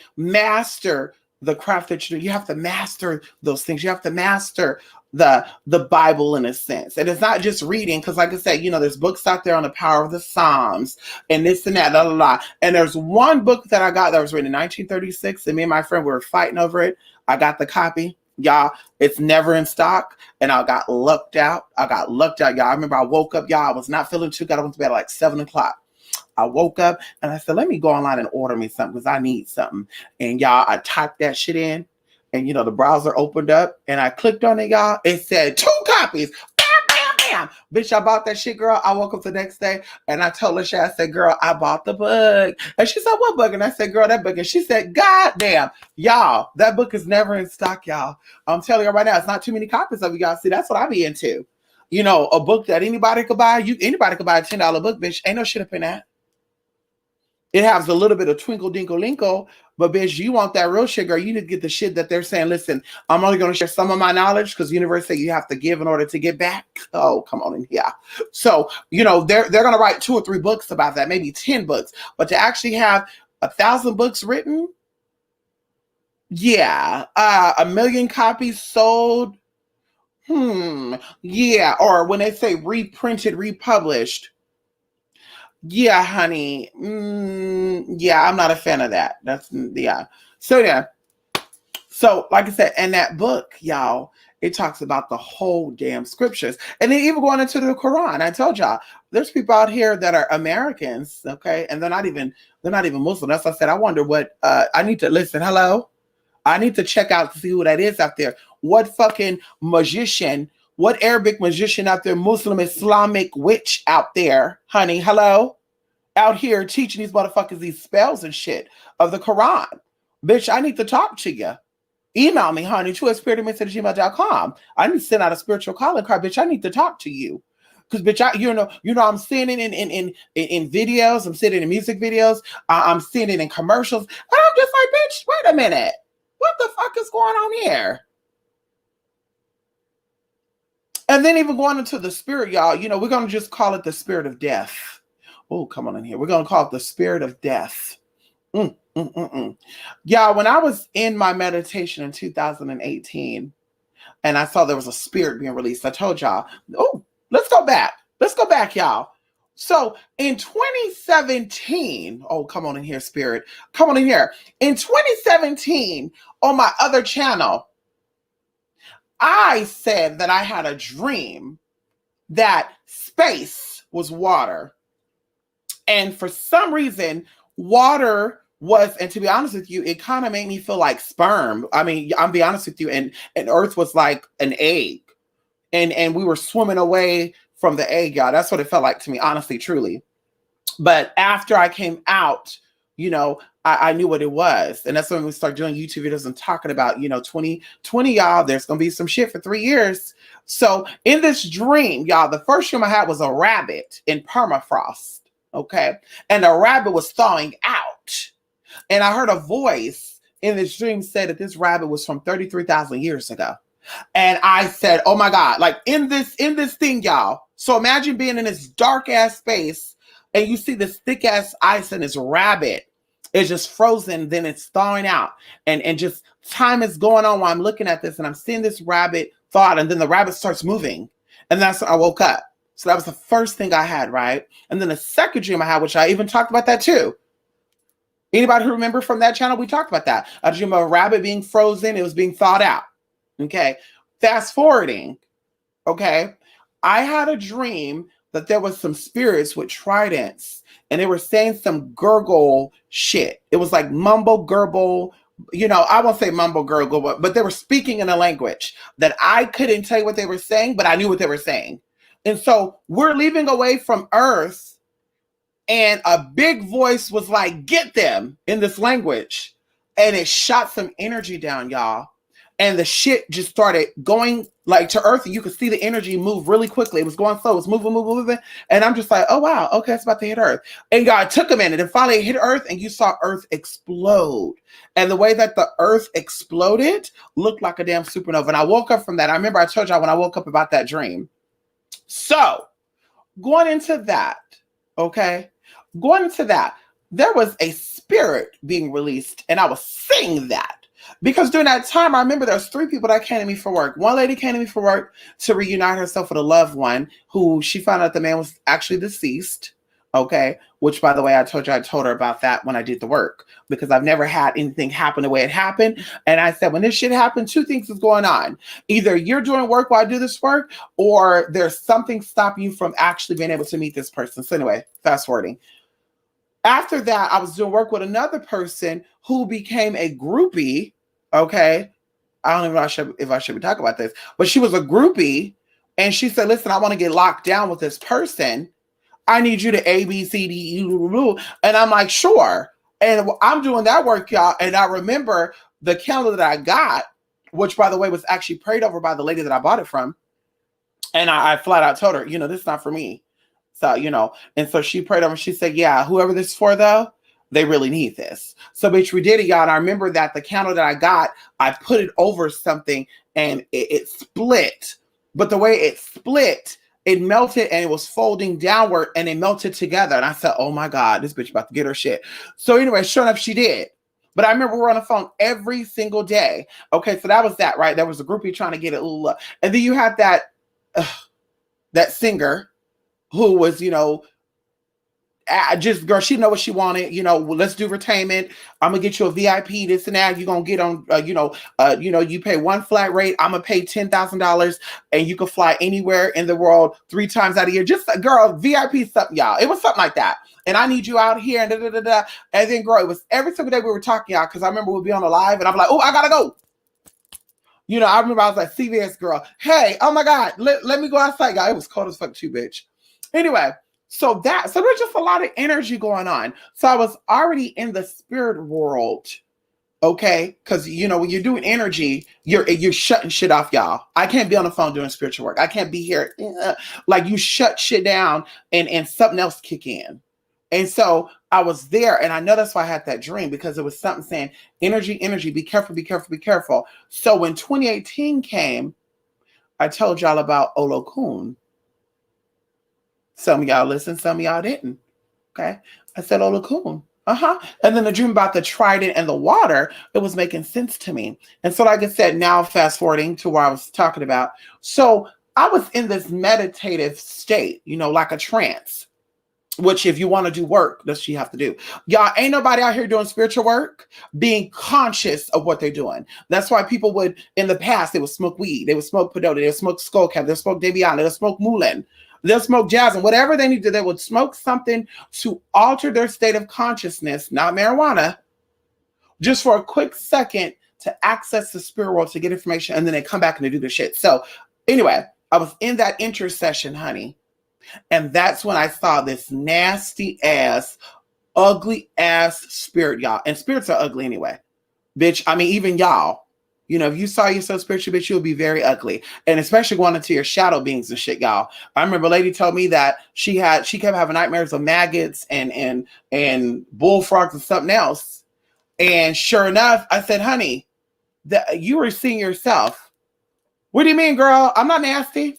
craft that you do, you have to master those things. You have to master the Bible in a sense. And it's not just reading, because like I said, there's books out there on the power of the Psalms and this and that, blah, blah, blah. And there's one book that I got that was written in 1936, and me and my friend were fighting over it. I got the copy. Y'all, it's never in stock, and I got lucked out. Y'all. I remember I woke up, y'all. I was not feeling too good. I went to bed at 7 o'clock. I woke up and I said, let me go online and order me something because I need something. And y'all, I typed that shit in, and the browser opened up and I clicked on it, y'all. It said 2 copies. Bam, bam, bam. Bitch, I bought that shit, girl. I woke up the next day and I told her, I said, girl, I bought the book. And she said, what book? And I said, girl, that book. And she said, God damn, y'all, that book is never in stock, y'all. I'm telling you right now, it's not too many copies of it, y'all. See, that's what I be into. A book that anybody could buy. Anybody could buy a $10 book, bitch. Ain't no shit up in that. It has a little bit of twinkle, dinkle, linkle, but bitch, you want that real shit, girl. You need to get the shit that they're saying. Listen, I'm only going to share some of my knowledge because the universe said you have to give in order to get back. Oh, come on in here. So, they're going to write 2 or 3 books about that, maybe 10 books, but to actually have 1,000 books written, yeah, 1 million copies sold. Yeah. Or when they say reprinted, republished. Yeah, honey. Yeah, I'm not a fan of that. Yeah. So, yeah. So, like I said, in that book, y'all, it talks about the whole damn scriptures. And then even going into the Quran. I told y'all, there's people out here that are Americans, okay? And they're not even Muslim. That's why I said, I wonder what, I need to listen. Hello? I need to check out to see who that is out there. What fucking magician, what Arabic magician out there, Muslim Islamic witch out there, honey, hello? out here teaching these motherfuckers these spells and shit of the Quran. Bitch, I need to talk to you. Email me, honey, to spiritmix@gmail.com. I need to send out a spiritual calling card, bitch. I need to talk to you. Because bitch, I'm seeing it in videos, I'm seeing it in music videos, I'm seeing it in commercials, and I'm just like, bitch, wait a minute. What the fuck is going on here? And then even going into the spirit, y'all, we're gonna just call it the spirit of death. Oh, come on in here. We're gonna call it the spirit of death. Yeah, when I was in my meditation in 2018 and I saw there was a spirit being released, I told y'all, oh, let's go back. Let's go back, y'all. So in 2017, oh, come on in here, spirit. Come on in here. In 2017, on my other channel, I said that I had a dream that space was water. And for some reason, water was, and to be honest with you, it kind of made me feel like sperm. I mean, I'll be honest with you, and Earth was like an egg. And we were swimming away from the egg, y'all. That's what it felt like to me, honestly, truly. But after I came out, I knew what it was. And that's when we started doing YouTube videos and talking about, 2020, y'all, there's going to be some shit for 3 years. So in this dream, y'all, the first dream I had was a rabbit in permafrost. Okay. And the rabbit was thawing out. And I heard a voice in this dream say that this rabbit was from 33,000 years ago. And I said, oh my God, like in this thing, y'all. So imagine being in this dark ass space and you see this thick ass ice and this rabbit is just frozen. Then it's thawing out and just time is going on while I'm looking at this and I'm seeing this rabbit thaw, and then the rabbit starts moving. And that's when I woke up. So that was the first thing I had, right? And then the second dream I had, which I even talked about that too. Anybody who remember from that channel, we talked about that. A dream of a rabbit being frozen. It was being thawed out. Okay. Fast forwarding. Okay. I had a dream that there was some spirits with tridents and they were saying some gurgle shit. It was like mumble gurgle. I won't say mumble gurgle, but they were speaking in a language that I couldn't tell you what they were saying, but I knew what they were saying. And so we're leaving away from Earth. And a big voice was like, get them in this language. And it shot some energy down, y'all. And the shit just started going like to Earth. And you could see the energy move really quickly. It was going slow. It was moving. And I'm just like, oh, wow. Okay, it's about to hit Earth. And God took a minute. And finally it hit Earth. And you saw Earth explode. And the way that the Earth exploded looked like a damn supernova. And I woke up from that. I remember I told y'all when I woke up about that dream. So going into that, okay? Going into that, there was a spirit being released, and I was seeing that. Because during that time, I remember there was 3 people that came to me for work. One lady came to me for work to reunite herself with a loved one who she found out the man was actually deceased, okay? Which, by the way, I told her about that when I did the work, because I've never had anything happen the way it happened. And I said, when this shit happened, 2 things is going on. Either you're doing work while I do this work, or there's something stopping you from actually being able to meet this person. So anyway, fast forwarding. After that, I was doing work with another person who became a groupie. Okay. I don't even know if I should be talking about this, but she was a groupie. And she said, listen, I want to get locked down with this person. I need you to A, B, C, D, E, and I'm like, sure. And I'm doing that work, y'all. And I remember the candle that I got, which by the way, was actually prayed over by the lady that I bought it from. And I flat out told her, this is not for me. So, and so she prayed over, she said, yeah, whoever this is for though, they really need this. So bitch, we did it, y'all. And I remember that the candle that I got, I put it over something and it split. But the way it split, it melted and it was folding downward and it melted together. And I said, oh my God, this bitch about to get her shit. So anyway, sure enough, she did. But I remember we were on the phone every single day. Okay, so that was that, right? There was a groupie trying to get it. And then you have that singer who was, just girl, she know what she wanted. Let's do retainment. I'm gonna get you a VIP, this and that. You're gonna get on, you pay one flat rate. I'm gonna pay $10,000, and you can fly anywhere in the world 3 times out of the year. Just girl, VIP something, y'all. It was something like that. And I need you out here, and da da da da. And then, girl, it was every single day we were talking, y'all, because I remember we'd be on a live, and I'm like, oh, I gotta go. I remember I was like, CVS girl, hey, oh my God, let me go outside, y'all. It was cold as fuck too, bitch. Anyway, So there's just a lot of energy going on. So I was already in the spirit world. Okay, because when you're doing energy, you're shutting shit off, y'all. I can't be on the phone doing spiritual work. I can't be here. Like you shut shit down and something else kick in. And so I was there, and I know that's why I had that dream, because it was something saying, energy, energy, be careful, be careful, be careful. So when 2018 came, I told y'all about Olokun. Some of y'all listened, some of y'all didn't. Okay. I said Olokun. And then the dream about the trident and the water, it was making sense to me. And so, like I said, now fast forwarding to where I was talking about. So I was in this meditative state, like a trance, which if you want to do work, that's what you have to do. Y'all, ain't nobody out here doing spiritual work being conscious of what they're doing. That's why people would, in the past, they would smoke weed, they would smoke peyote, they would smoke skullcap, they would smoke Daviana, they would smoke Moulin, they'll smoke jasmine, whatever they need to, they would smoke something to alter their state of consciousness, not marijuana, just for a quick second to access the spirit world to get information, and then they come back and they do the shit. So anyway, I was in that intercession, honey. And that's when I saw this nasty ass, ugly ass spirit, y'all. And spirits are ugly anyway. Bitch, I mean, even y'all, if you saw yourself spiritual, bitch, you'll be very ugly. And especially going into your shadow beings and shit, y'all. I remember a lady told me that she kept having nightmares of maggots and bullfrogs and something else. And sure enough, I said, honey, you were seeing yourself. What do you mean, girl? I'm not nasty.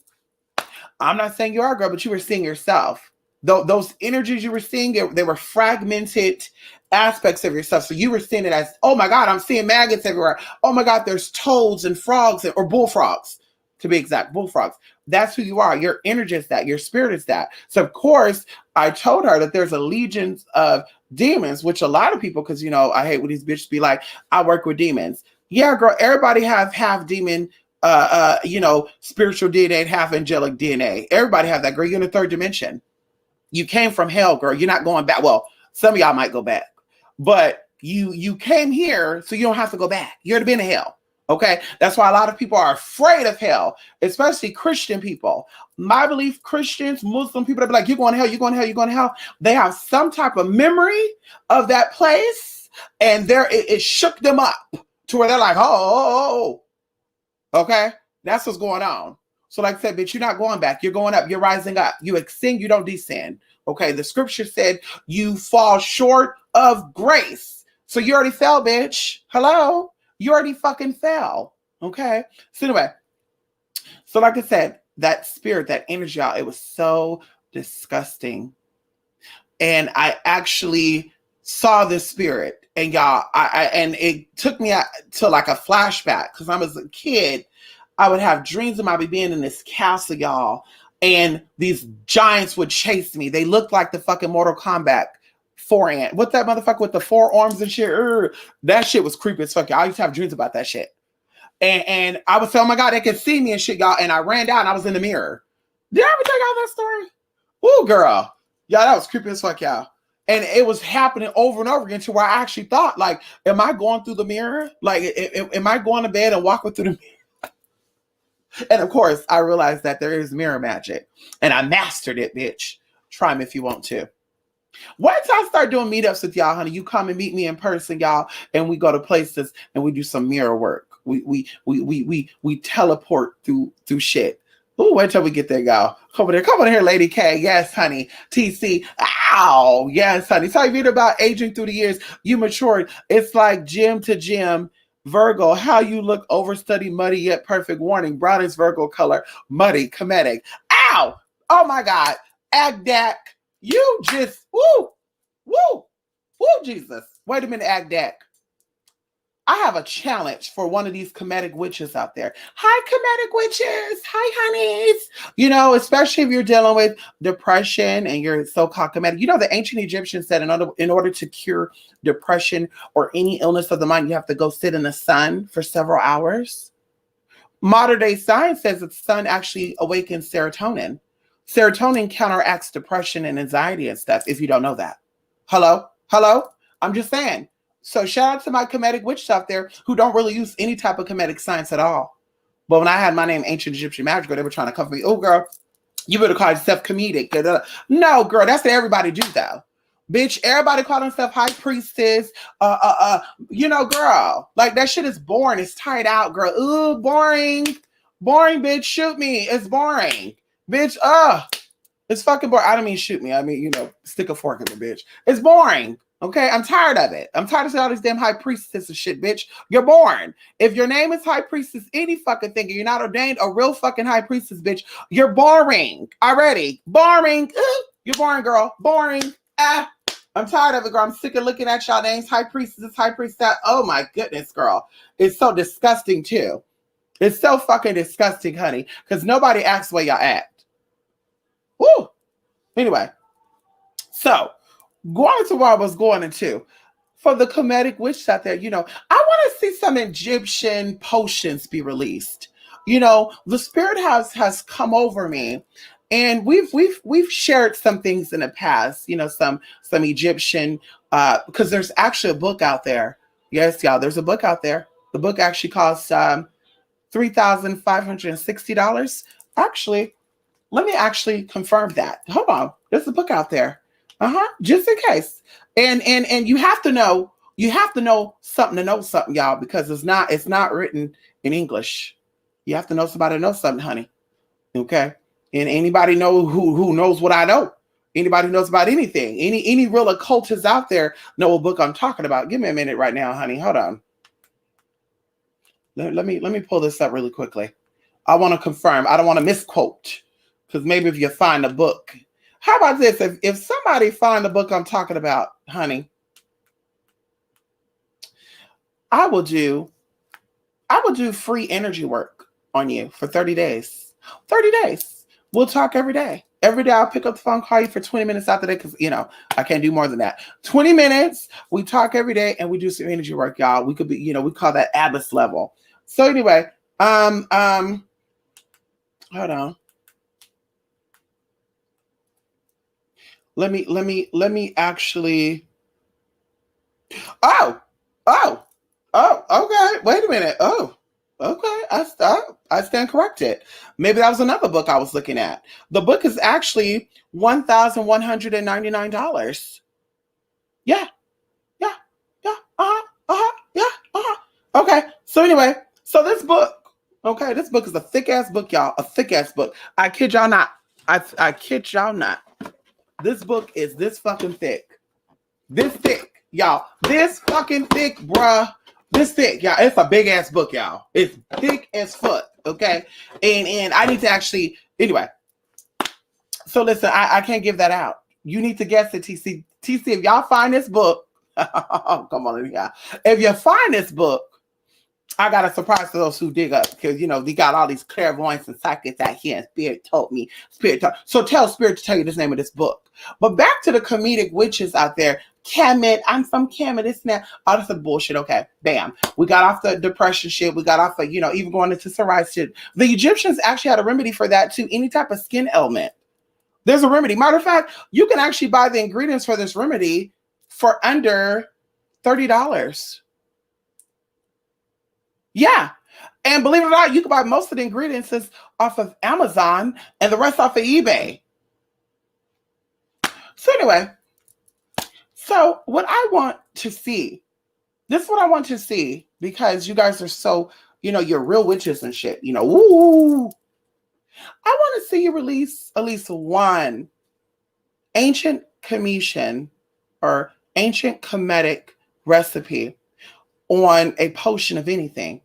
I'm not saying you are, girl, but you were seeing yourself. Those energies you were seeing, they were fragmented aspects of yourself. So you were seeing it as, oh my God, I'm seeing maggots everywhere. Oh my God, there's toads and frogs, or bullfrogs, to be exact, bullfrogs. That's who you are. Your energy is that. Your spirit is that. So of course, I told her that there's a legion of demons, which a lot of people, because I hate when these bitches be like, I work with demons. Yeah, girl, everybody have half demon spiritual DNA and half angelic DNA. Everybody have that, girl. You're in the third dimension. You came from hell, girl. You're not going back. Well, some of y'all might go back, but you came here, so you don't have to go back. You already been to hell. Okay. That's why a lot of people are afraid of hell, especially Christian people. My belief, Christians, Muslim people, they be like, you're going to hell, you're going to hell, you're going to hell. They have some type of memory of that place, and it shook them up to where they're like, oh. Okay, that's what's going on. So like I said, bitch, you're not going back. You're going up. You're rising up. You ascend, you don't descend. Okay, the scripture said you fall short of grace. So you already fell, bitch. Hello? You already fucking fell. Okay? So anyway, so like I said, that spirit, that energy, y'all, it was so disgusting. And I actually saw this spirit. And y'all, and it took me to like a flashback, because I was a kid. I would have dreams of my being in this castle, y'all, and these giants would chase me. They looked like the fucking Mortal Kombat what's that motherfucker with the 4 arms and shit? That shit was creepy as fuck, y'all. I used to have dreams about that shit. And I would say, oh my God, they could see me and shit, y'all. And I ran down and I was in the mirror. Did I ever tell y'all that story? Ooh, girl. Y'all, that was creepy as fuck, y'all. And it was happening over and over again to where I actually thought, like, am I going through the mirror? Like, am I going to bed and walking through the mirror? And of course, I realized that there is mirror magic. And I mastered it, bitch. Try me if you want to. Once I start doing meetups with y'all, honey, you come and meet me in person, y'all, and we go to places and we do some mirror work. We teleport through shit. Ooh, wait till we get there, y'all. Come over here, Lady K. Yes, honey. TC. Ow. Yes, honey. So you read about aging through the years. You matured. It's like gym to gym. Virgo, how you look overstudied, muddy, yet perfect. Warning, brownish Virgo color. Muddy, comedic. Ow. Oh, my God. Agdak. You just, woo, Jesus. Wait a minute, Agdak. I have a challenge for one of these comedic witches out there. Hi, comedic witches. Hi, honeys. Especially if you're dealing with depression and you're so-called comedic. The ancient Egyptians said in order to cure depression or any illness of the mind, you have to go sit in the sun for several hours. Modern day science says that the sun actually awakens serotonin. Serotonin counteracts depression and anxiety and stuff, if you don't know that. Hello? I'm just saying. So shout out to my comedic witches out there who don't really use any type of comedic science at all. But when I had my name Ancient Egyptian Magic, they were trying to cover me. Oh, girl, You better call yourself comedic. No, girl, that's what everybody do though. Bitch, everybody call themselves high priestess. You know, girl, like that shit is boring. It's tired out, girl. Ooh, boring. Boring, bitch. Shoot me. It's boring. Bitch, it's fucking boring. I don't mean shoot me. I mean, you know, stick a fork in the bitch. It's boring. Okay, I'm tired of it. I'm tired of seeing all these damn high priestess and shit, bitch. You're born. If your name is high priestess, any fucking thing, and you're not ordained a real fucking high priestess, bitch, you're boring already. Boring. You're boring, girl. Boring. I'm tired of it, girl. I'm sick of looking at y'all names. High priestess, high priestess. Oh my goodness, girl. It's so disgusting too. It's so fucking disgusting, honey, because nobody acts the way y'all act. Woo. Anyway, so going to where I was going into, for the comedic witches out there, you know, I want to see some Egyptian potions be released. You know, the spirit has come over me, and we've shared some things in the past. You know, some Egyptian because there's actually a book out there. Yes, y'all, there's a book out there. The book actually costs $3,560. Actually, let me actually confirm that. Hold on, there's a book out there. Just in case. And you have to know something to know something, y'all, because it's not written in English. You have to know somebody to know something, honey. Okay. And anybody know who knows what I know? Anybody who knows about anything? Any real occultists out there know what book I'm talking about? Give me a minute right now, honey. Hold on. Let me pull this up really quickly. I want to confirm. I don't want to misquote, because maybe if you find a book. How about this? If somebody find the book I'm talking about, honey, I will do free energy work on you for 30 days. 30 days. We'll talk every day. Every day I'll pick up the phone, call you for 20 minutes after that, because, you know, I can't do more than that. 20 minutes, we talk every day, and we do some energy work, y'all. We could be, you know, we call that abyss level. So anyway, hold on. Let me actually. Oh, okay. Wait a minute. Oh, okay. I stand corrected. Maybe that was another book I was looking at. The book is actually $1,199. Yeah. Okay. So anyway, so this book, okay, this book is a thick ass book, y'all. A thick ass book. I kid y'all not. I kid y'all not. This book is this fucking thick. This thick, y'all. This fucking thick, bruh. This thick, y'all. It's a big ass book, y'all. It's thick as fuck, okay? And I need to actually, anyway. So listen, I can't give that out. You need to guess it, TC. TC, if y'all find this book, come on, y'all. If you find this book, I got a surprise for those who dig up, because, you know, they got all these clairvoyants and psychics out here, and Spirit told me. So tell Spirit to tell you this name of this book. But back to the comedic witches out there. Kemet, I'm from Kemet, this and that. All this is bullshit. Okay, bam. We got off the depression shit. We got off of, you know, even going into psoriasis shit. The Egyptians actually had a remedy for that too. Any type of skin ailment. There's a remedy. Matter of fact, you can actually buy the ingredients for this remedy for under $30. Yeah. And believe it or not, you can buy most of the ingredients off of Amazon and the rest off of eBay. So anyway, so what I want to see, this is what I want to see, because you guys are so, you know, you're real witches and shit, you know, woo. I want to see you release at least one ancient Cometian or ancient Kemetic recipe on a potion of anything.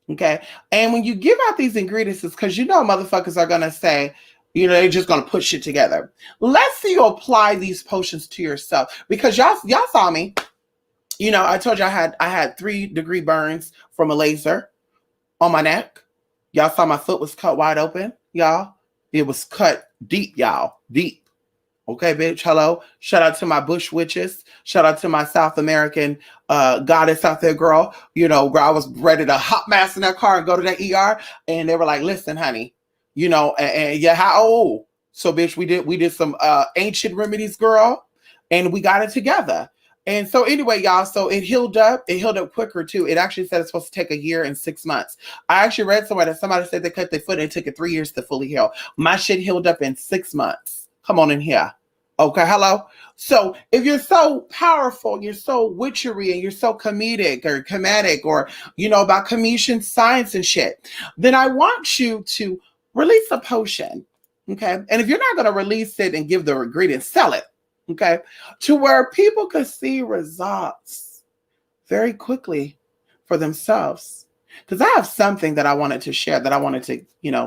Okay. And when you give out these ingredients, it's because you know motherfuckers are gonna say, you know, they're just gonna put shit together. Let's see you apply these potions to yourself, because y'all saw me. You know, I told you I had 3-degree burns from a laser on my neck. Y'all saw my foot was cut wide open, y'all. It was cut deep, y'all. Deep. Okay, bitch. Hello. Shout out to my bush witches. Shout out to my South American goddess out there, girl. You know, girl, I was ready to hop mass in that car and go to that ER. And they were like, listen, honey, you know, and yeah, how old? So, bitch, we did some ancient remedies, girl, and we got it together. And so anyway, y'all, so it healed up. It healed up quicker too. It actually said it's supposed to take a year and 6 months. I actually read somewhere that somebody said they cut their foot and it took it 3 years to fully heal. My shit healed up in 6 months. Come on in here. Okay, hello. So if you're so powerful, you're so witchery, and you're so comedic or comedic, or about comedian science and shit, then I want you to release a potion. Okay. And if you're not going to release it and give the ingredients, sell it. Okay. To where people could see results very quickly for themselves. Because I have something that I wanted to share, that I wanted to,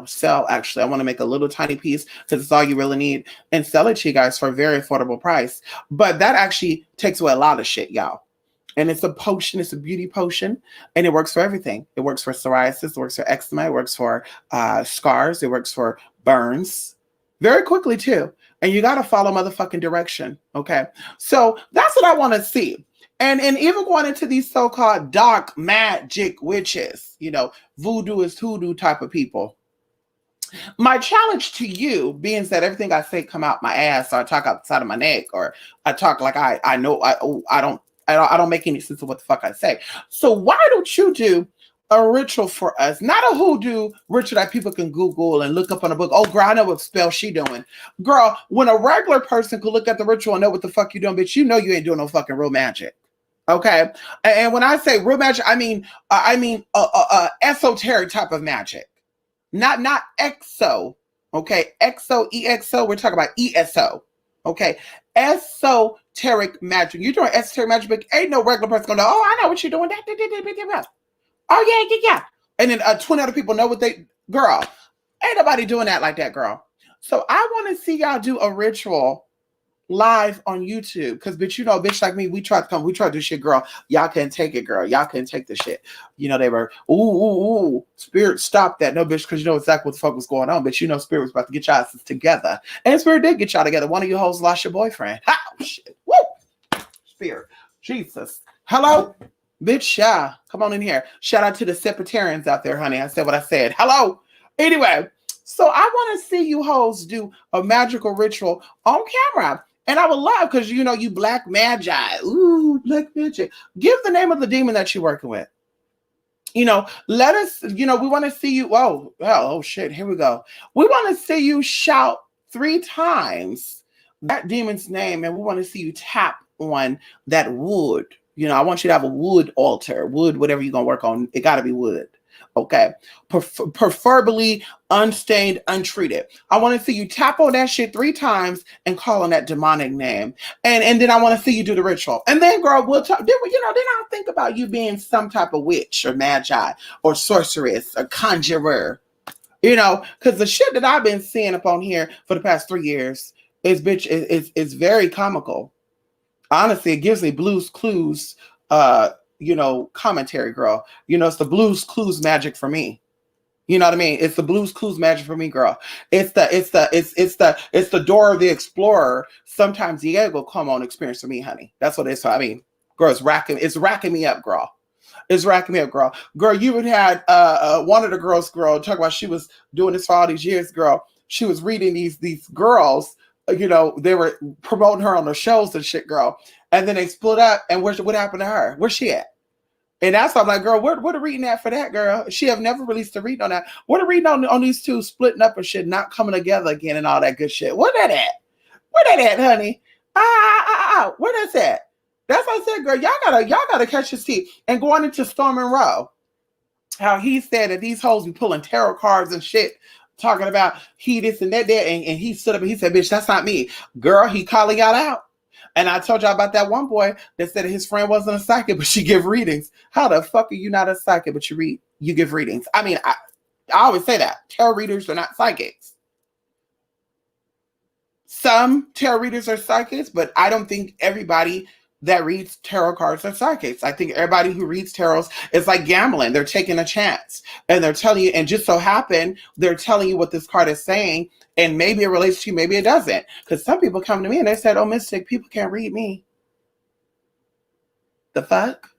sell. Actually, I want to make a little tiny piece, because it's all you really need, and sell it to you guys for a very affordable price. But that actually takes away a lot of shit, y'all. And it's a potion. It's a beauty potion, and it works for everything. It works for psoriasis. It works for eczema. It works for scars. It works for burns very quickly too. And you got to follow motherfucking direction. Okay. So that's what I want to see. And even going into these so-called dark magic witches, voodoo is hoodoo type of people. My challenge to you, being that everything I say come out my ass, or I talk outside of my neck, or I talk like I know I don't make any sense of what the fuck I say. So why don't you do a ritual for us? Not a hoodoo ritual that people can Google and look up on a book. Oh, girl, I know what spell she doing. Girl, when a regular person could look at the ritual and know what the fuck you doing, bitch, you ain't doing no fucking real magic. Okay. And when I say real magic, I mean esoteric type of magic. Not exo. Okay. EXO. We're talking about ESO. Okay. Esoteric magic. You're doing esoteric magic, but ain't no regular person gonna know, oh, I know what you're doing. Oh, yeah. And then 20 other people know what girl, ain't nobody doing that like that, girl. So I want to see y'all do a ritual live on YouTube. Because, bitch like me, we tried to do shit, girl. Y'all couldn't take it, girl. Y'all couldn't take the shit. They were, ooh, spirit, stop that. No, bitch, because you know exactly what the fuck was going on. But spirit was about to get y'all asses together. And spirit did get y'all together. One of you hoes lost your boyfriend. How? Shit. Woo! Spirit. Jesus. Hello? Bitch, yeah. Come on in here. Shout out to the Sepatarians out there, honey. I said what I said. Hello? Anyway, so I want to see you hoes do a magical ritual on camera. And I would love, because you black magi. Ooh, black magic. Give the name of the demon that you're working with. Let us, we want to see you. Oh shit, here we go. We want to see you shout 3 times that demon's name, and we want to see you tap on that wood. I want you to have a wood altar, wood, whatever you're going to work on. It got to be wood. Okay. Preferably unstained, untreated. I want to see you tap on that shit 3 times and call on that demonic name. And then I want to see you do the ritual. And then, girl, we'll talk. Then I'll think about you being some type of witch or magi or sorceress or conjurer. Because the shit that I've been seeing up on here for the past 3 years is very comical. Honestly, it gives me Blue's Clues, commentary, girl. It's the Blue's Clues magic for me. You know what I mean? It's the Blue's Clues magic for me, girl. It's the Dora the Explorer. Sometimes Diego come on experience for me, honey. That's what it's. I mean, girl, it's racking me up, girl. It's racking me up, girl. Girl, you would had one of the girls, girl, talk about she was doing this for all these years, girl. She was reading these girls. They were promoting her on the shows and shit, girl. And then they split up. And what happened to her? Where's she at? And that's why I'm like, girl, what the reading at for that, girl? She have never released a reading on that. What the reading on these two splitting up and shit, not coming together again and all that good shit? Where that at? Where that at, honey? Where that's at? That's what I said, girl. Y'all gotta catch your teeth. And going into Storm and Row, how he said that these hoes be pulling tarot cards and shit, talking about he this and that there, and he stood up and he said, bitch, that's not me. Girl, he calling y'all out. And I told y'all about that one boy that said his friend wasn't a psychic, but she give readings. How the fuck are you not a psychic, but you give readings? I mean, I always say that. Tarot readers are not psychics. Some tarot readers are psychics, but I don't think everybody that reads tarot cards are psychics. I think everybody who reads tarots is like gambling. They're taking a chance and they're telling you, and just so happen, they're telling you what this card is saying, and maybe it relates to you, maybe it doesn't. Because some people come to me and they said, oh, Mystic, people can't read me. The fuck?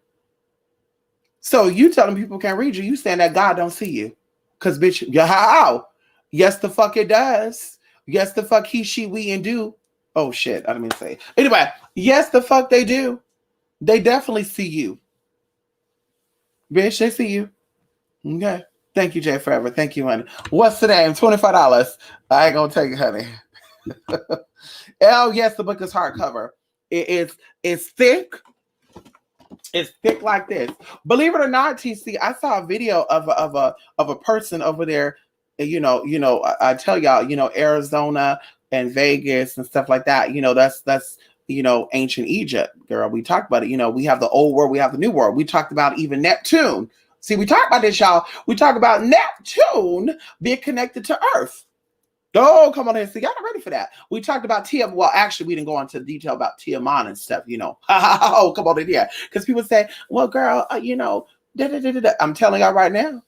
So you telling people can't read you, you saying that God don't see you. Because bitch, how? Yes, the fuck it does. Yes, the fuck he, she, we, and do. Oh shit, I didn't mean to say it. Anyway, yes, the fuck they do. They definitely see you. Bitch, they see you. Okay. Thank you, Jay Forever. Thank you, honey. What's the name? $25. I ain't gonna take it, honey. Oh, yes, the book is hardcover. It's thick. It's thick like this. Believe it or not, TC, I saw a video of a person over there. I tell y'all, Arizona and Vegas and stuff like that. That's ancient Egypt, girl. We talked about it. We have the old world, we have the new world. We talked about even Neptune. See, we talked about this, y'all. We talked about Neptune being connected to Earth. Oh, come on in. See, y'all not ready for that. We talked about Tiamat. Well, actually, we didn't go into detail about Tiamat and stuff, Oh, come on in here. Because people say, well, girl, I'm telling y'all right now.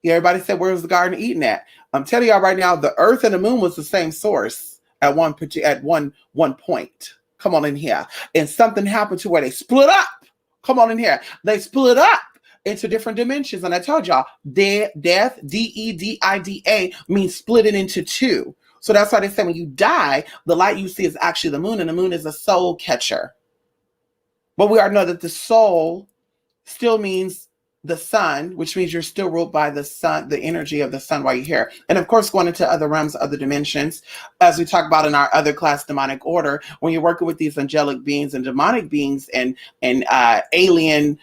Everybody said, where's the Garden of Eden at? I'm telling y'all right now, the Earth and the Moon was the same source at one point. Come on in here. And something happened to where they split up. Come on in here. They split up into different dimensions. And I told y'all, death, Dedida, means split it into two. So that's why they say when you die, the light you see is actually the moon, and the moon is a soul catcher. But we already know that the soul still means the sun, which means you're still ruled by the sun, the energy of the sun while you're here. And of course, going into other realms, other dimensions, as we talk about in our other class, demonic order, when you're working with these angelic beings and demonic beings and alien,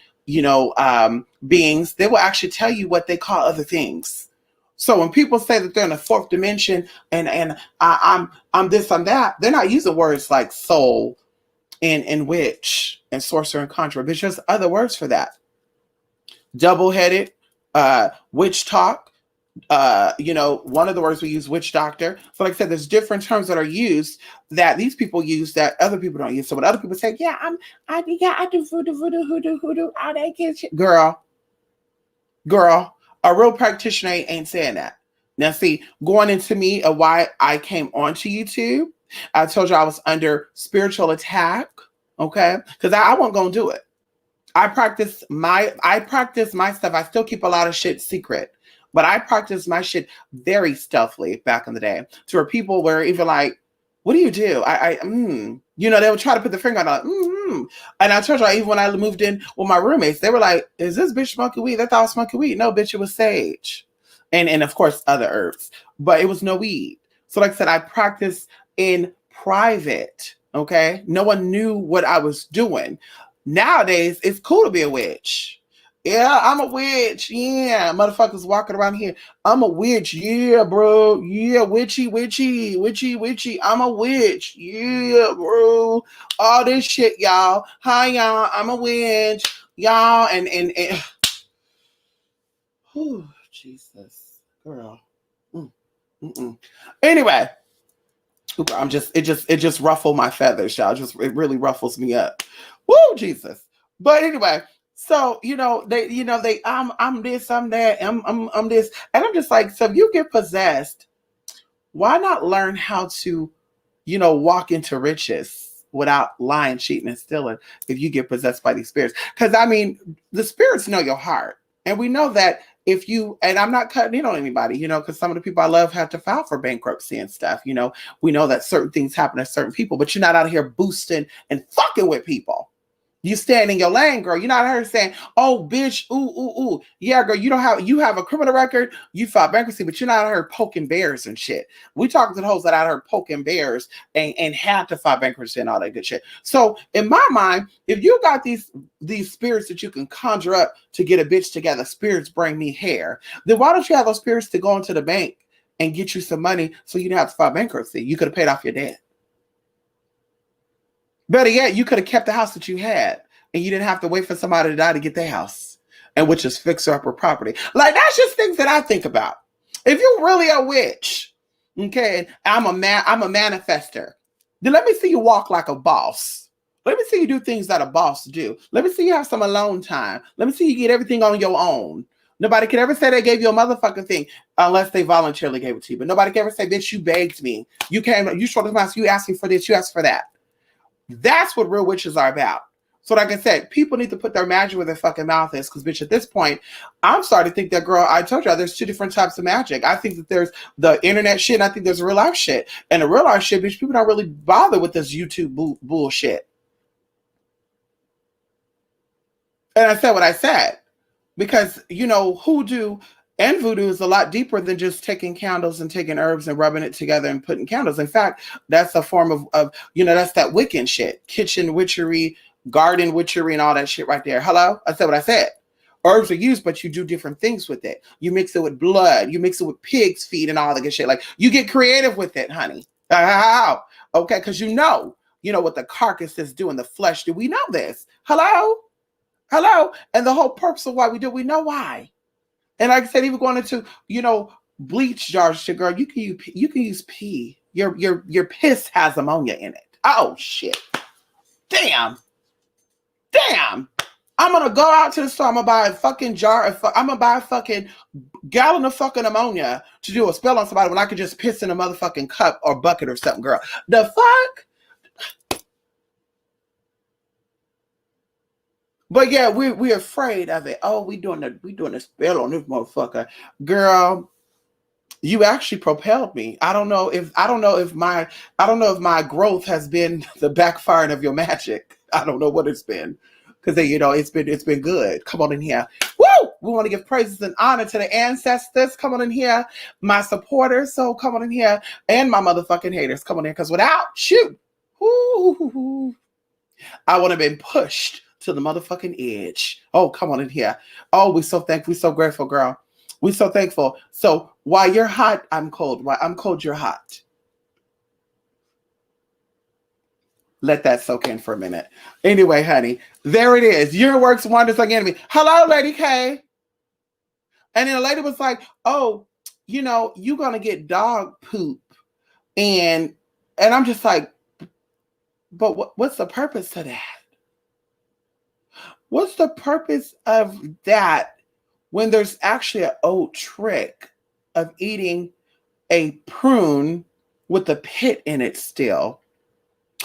beings, they will actually tell you what they call other things. So when people say that they're in a fourth dimension and I'm this, I'm that, they're not using words like soul and witch and sorcerer and conjurer. There's just other words for that. Double-headed, witch talk, one of the words we use, witch doctor. So like I said, there's different terms that are used that these people use that other people don't use. So when other people say, I do voodoo, all that good shit. Girl, a real practitioner ain't saying that. Now see, going into me of why I came onto YouTube, I told you I was under spiritual attack, okay? Because I wasn't gonna do it. I practice my stuff. I still keep a lot of shit secret, but I practice my shit very stealthily back in the day to where people were even like, what do you do? They would try to put the finger on it. And I told you, even when I moved in with my roommates, they were like, is this bitch smoking weed? They thought I was smoking weed. No, bitch, it was sage. And of course, other herbs, but it was no weed. So like I said, I practiced in private, okay? No one knew what I was doing. Nowadays, it's cool to be a witch. Yeah, I'm a witch. Yeah, motherfuckers walking around here. I'm a witch. Yeah, bro. Yeah, witchy. I'm a witch. Yeah, bro. All this shit, y'all. Hi, y'all. I'm a witch. Y'all, and whew, Jesus, girl. Anyway, it just ruffled my feathers, y'all. It really ruffles me up. Woo, Jesus. But anyway, so I'm this, I'm that, I'm this, and I'm just like, so if you get possessed, why not learn how to, walk into riches without lying, cheating, and stealing if you get possessed by these spirits? Because the spirits know your heart, and we know that if you, and I'm not cutting in on anybody, because some of the people I love have to file for bankruptcy and stuff. We know that certain things happen to certain people, but you're not out here boosting and fucking with people. You stand in your lane, girl. You're not out here saying, oh, bitch, ooh. Yeah, girl, you have a criminal record, you filed bankruptcy, but you're not out here poking bears and shit. We talking to the hoes that out here poking bears and had to file bankruptcy and all that good shit. So in my mind, if you got these spirits that you can conjure up to get a bitch together, spirits bring me hair, then why don't you have those spirits to go into the bank and get you some money so you didn't have to file bankruptcy? You could have paid off your debt. Better yet, you could have kept the house that you had and you didn't have to wait for somebody to die to get their house, and which is fixer-upper property. Like, that's just things that I think about. If you're really a witch, okay, I'm a manifester, then let me see you walk like a boss. Let me see you do things that a boss do. Let me see you have some alone time. Let me see you get everything on your own. Nobody can ever say they gave you a motherfucking thing unless they voluntarily gave it to you. But nobody can ever say, bitch, you begged me. You came, you showed the mouse, you asked me for this, you asked for that. That's what real witches are about. So like I said, people need to put their magic where their fucking mouth is, because bitch, at this point, I'm starting to think that, girl, I told you, there's two different types of magic. I think that there's the internet shit, and I think there's real life shit. And the real life shit, bitch, people don't really bother with this YouTube bullshit. And I said what I said because, you know, hoodoo and voodoo is a lot deeper than just taking candles and taking herbs and rubbing it together and putting candles. In fact, that's a form of you know, that's that Wiccan shit, kitchen witchery, garden witchery, and all that shit right there. Hello? I said what I said. Herbs are used, but you do different things with it. You mix it with blood. You mix it with pig's feet and all that good shit. Like, you get creative with it, honey. Okay, because you know what the carcass is doing, the flesh. Do we know this? Hello? Hello? And the whole purpose of why we do, we know why. And like I said, even going into, bleach jars, girl, you can use pee. Your piss has ammonia in it. Oh shit. Damn. I'm gonna go out to the store. I'm gonna buy a fucking jar. I'm gonna buy a fucking gallon of fucking ammonia to do a spell on somebody when I could just piss in a motherfucking cup or bucket or something, girl. The fuck? But yeah, we're afraid of it. Oh, we doing a spell on this motherfucker, girl. You actually propelled me. I don't know if my growth has been the backfiring of your magic. I don't know what it's been. Because it's been good. Come on in here. Woo! We want to give praises and honor to the ancestors. Come on in here. My supporters. So come on in here. And my motherfucking haters. Come on in. Because without you, I would have been pushed to the motherfucking edge. Oh, come on in here. Oh, we're so thankful. We're so grateful, girl. We're so thankful. So while you're hot, I'm cold. While I'm cold, you're hot. Let that soak in for a minute. Anyway, honey, there it is. Your works wonders again me. Hello, Lady K. And then the lady was like, oh, you're going to get dog poop. And I'm just like, but what's the purpose of that? What's the purpose of that when there's actually an old trick of eating a prune with a pit in it still?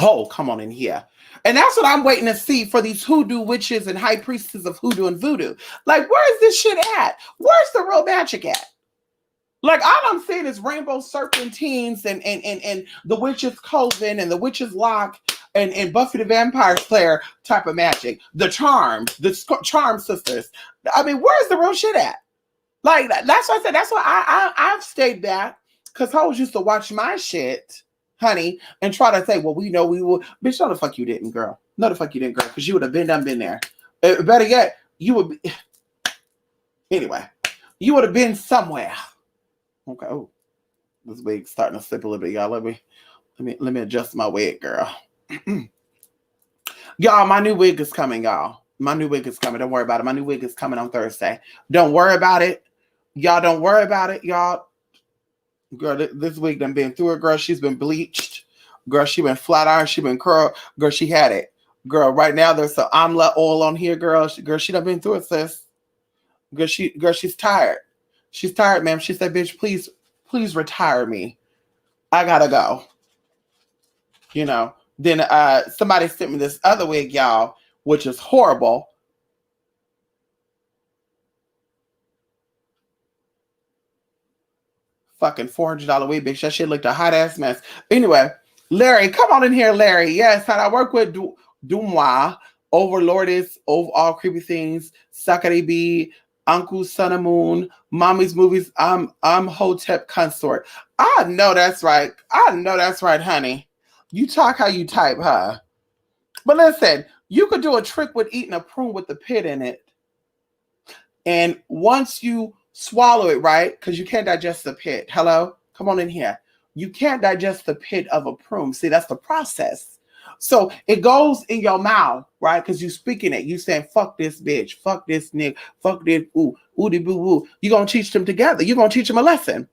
Oh, come on in here. And that's what I'm waiting to see for these hoodoo witches and high priestesses of hoodoo and voodoo. Like, where is this shit at? Where's the real magic at? Like, all I'm seeing is rainbow serpentines and the witch's coven and the witch's lock and Buffy the Vampire Slayer type of magic. The charm sisters. I mean, where's the real shit at? Like, that's what I said. That's why I've stayed back, because hoes used to watch my shit, honey, and try to say, well, we know we will. Bitch, no the fuck you didn't, girl. No the fuck you didn't, girl, because you would have been there. Better yet, you would be. Anyway, you would have been somewhere. Okay. Oh, this wig's starting to slip a little bit, y'all. Let me adjust my wig, girl. Y'all, my new wig is coming, y'all. My new wig is coming. Don't worry about it. My new wig is coming on Thursday. Don't worry about it. Y'all, don't worry about it, y'all. Girl, this wig done been through it, girl. She's been bleached. Girl, she been flat iron. She been curled. Girl, she had it. Girl, right now there's some amla oil on here, girl. She done been through it, sis. Girl, she's tired. She's tired, ma'am. She said, bitch, please retire me. I gotta go. Then somebody sent me this other wig, y'all, which is horrible. Fucking $400 wig, bitch. That shit looked a hot ass mess. Anyway, Larry, come on in here, Larry. Yes, and I work with Dumois, Overlordess, over all creepy things, Sakari B, Uncle Sun and Moon, Mommy's Movies. I'm Hotep Consort. I know that's right. Honey. You talk how you type, huh? But listen, you could do a trick with eating a prune with the pit in it. And once you swallow it, right? Because you can't digest the pit. Hello? Come on in here. You can't digest the pit of a prune. See, that's the process. So it goes in your mouth, right? Because you speaking it. You saying, fuck this bitch, fuck this nigga, fuck this, ooh, ooty boo woo. You're going to teach them together. You're going to teach them a lesson.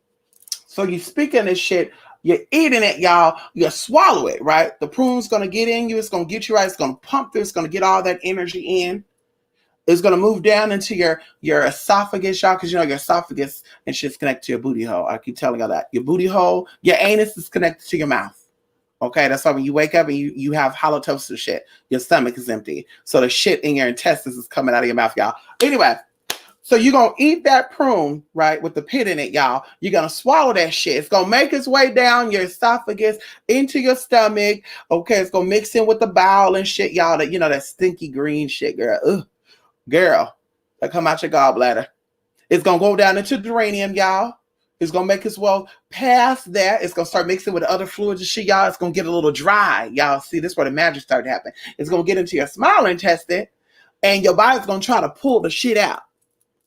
So you speaking this shit. You're eating it, y'all. You swallow it, right? The prune's going to get in you. It's going to get you right. It's going to pump through. It's going to get all that energy in. It's going to move down into your esophagus, y'all, because your esophagus and shit's connected to your booty hole. I keep telling y'all that. Your booty hole, your anus is connected to your mouth. Okay, that's why when you wake up and you have halitosis shit, your stomach is empty. So the shit in your intestines is coming out of your mouth, y'all. Anyway, so you're going to eat that prune, right, with the pit in it, y'all. You're going to swallow that shit. It's going to make its way down your esophagus into your stomach. Okay, it's going to mix in with the bowel and shit, y'all. That, that stinky green shit, girl. Ugh. girl, that come out your gallbladder. It's going to go down into the uranium, y'all. It's going to make its well past that. It's going to start mixing with other fluids and shit, y'all. It's going to get a little dry. Y'all see, this is where the magic started happening. It's going to get into your small intestine, and your body's going to try to pull the shit out.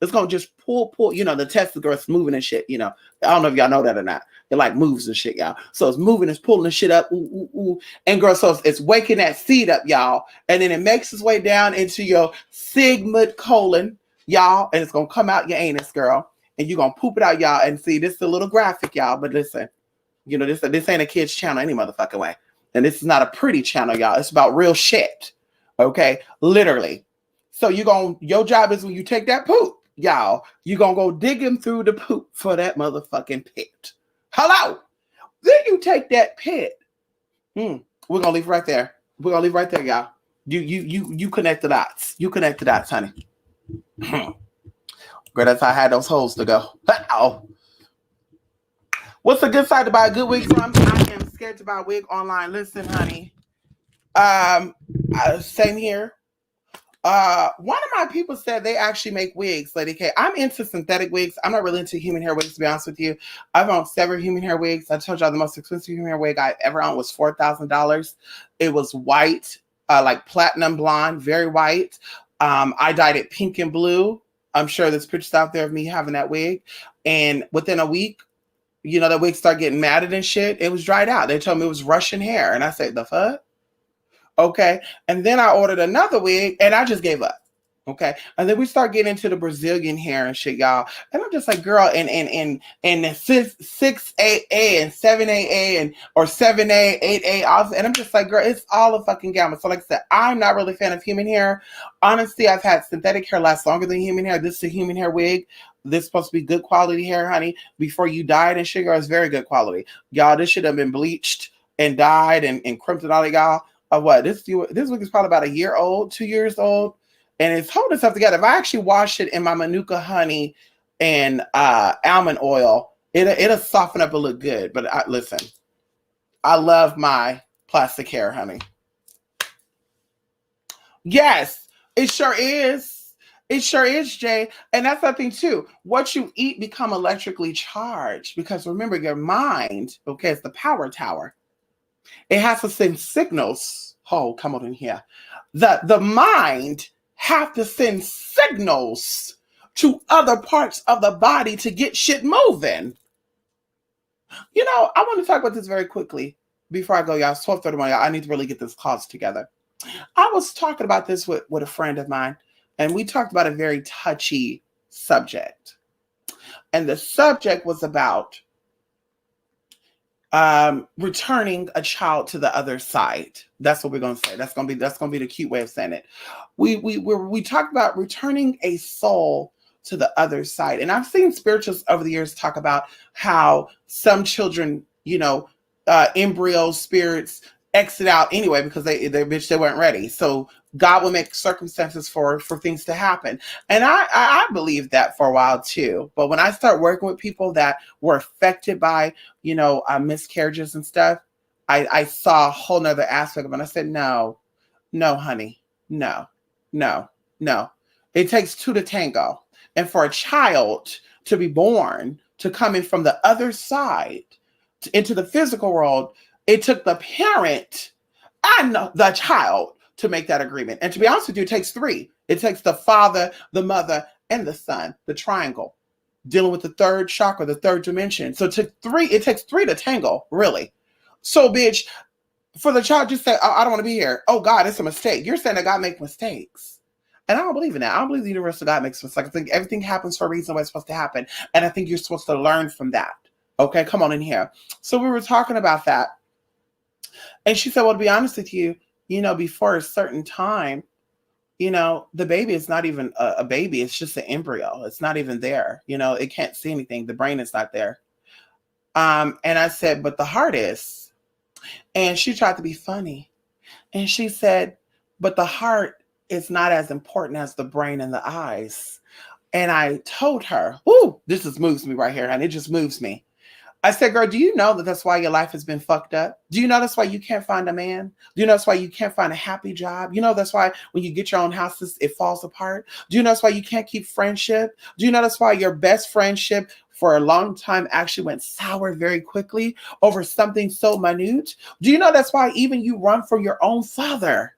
It's going to just pull. You know, the testicles moving and shit, you know. I don't know if y'all know that or not. It like moves and shit, y'all. So it's moving, it's pulling the shit up. Ooh, ooh, ooh. And girl, so it's waking that seed up, y'all. And then it makes its way down into your sigmoid colon, y'all. And it's going to come out your anus, girl. And you're going to poop it out, y'all. And see, this is a little graphic, y'all. But listen, you know, this ain't a kid's channel any motherfucking way. And this is not a pretty channel, y'all. It's about real shit. Okay? Literally. So your job is when you take that poop, y'all, you're going to go digging through the poop for that motherfucking pit. Hello? Then you take that pit. We're going to leave right there. We're going to leave right there, y'all. You connect the dots. You connect the dots, honey. Girl, that's how I had those holes to go. Ow. What's a good site to buy a good wig from? I am scared to buy a wig online. Listen, honey. Same here. One of my people said they actually make wigs, Lady K. I'm into synthetic wigs. I'm not really into human hair wigs, to be honest with you. I've owned several human hair wigs. I told y'all the most expensive human hair wig I ever owned was $4,000. It was white, like platinum blonde, very white. I dyed it pink and blue. I'm sure there's pictures out there of me having that wig. And within a week, you know, that wig started getting matted and shit. It was dried out. They told me it was Russian hair. And I said, the fuck? Okay. And then I ordered another wig and I just gave up. Okay. And then we start getting into the Brazilian hair and shit, y'all. And I'm just like, girl, and 6AA and 7AA and or 7A, 8A. And I'm just like, girl, it's all a fucking gamut. So like I said, I'm not really a fan of human hair. Honestly, I've had synthetic hair last longer than human hair. This is a human hair wig. This is supposed to be good quality hair, honey. Before you dyed and shit, girl, it's very good quality. Y'all, this should have been bleached and dyed and crimped and all that, y'all. What? This wig is probably about a year old, 2 years old. And it's holding itself together. If I actually wash it in my Manuka honey and almond oil, it'll soften up and look good. But listen, I love my plastic hair, honey. Yes, it sure is. It sure is, Jay. And that's something too. What you eat become electrically charged. Because remember, your mind, okay, it's the power tower. It has to send signals. Oh, come on in here. The mind have to send signals to other parts of the body to get shit moving. You know, I want to talk about this very quickly before I go, y'all. 12:31, y'all. I need to really get this clause together. I was talking about this with a friend of mine, and we talked about a very touchy subject. And the subject was about returning a child to the other side. That's what we're going to say. That's going to be the cute way of saying it. We talked about returning a soul to the other side. And I've seen spiritualists over the years talk about how some children, you know, embryos, spirits exit out anyway because they weren't ready. So God will make circumstances for things to happen. And I believed that for a while too. But when I start working with people that were affected by, you know, miscarriages and stuff, I saw a whole nother aspect of it. And I said, no, honey, no. It takes two to tango. And for a child to be born, to come in from the other side into the physical world, it took the parent and the child to make that agreement. And to be honest with you, it takes three. It takes the father, the mother, and the son, the triangle, dealing with the third chakra, the third dimension. So it takes three to tango, really. So, bitch, for the child just say, oh, I don't want to be here. Oh, God, it's a mistake. You're saying that God makes mistakes. And I don't believe in that. I don't believe the universal God makes mistakes. I think everything happens for a reason why it's supposed to happen. And I think you're supposed to learn from that. Okay, come on in here. So we were talking about that. And she said, well, to be honest with you, you know, before a certain time, you know, the baby is not even a baby. It's just an embryo. It's not even there. You know, it can't see anything. The brain is not there. And I said, but the heart is. And she tried to be funny. And she said, but the heart is not as important as the brain and the eyes. And I told her, ooh, this just moves me right here. And it just moves me. I said, girl, do you know that that's why your life has been fucked up? Do you know that's why you can't find a man? Do you know that's why you can't find a happy job? You know that's why when you get your own houses, it falls apart? Do you know that's why you can't keep friendship? Do you know that's why your best friendship for a long time actually went sour very quickly over something so minute? Do you know that's why even you run from your own father?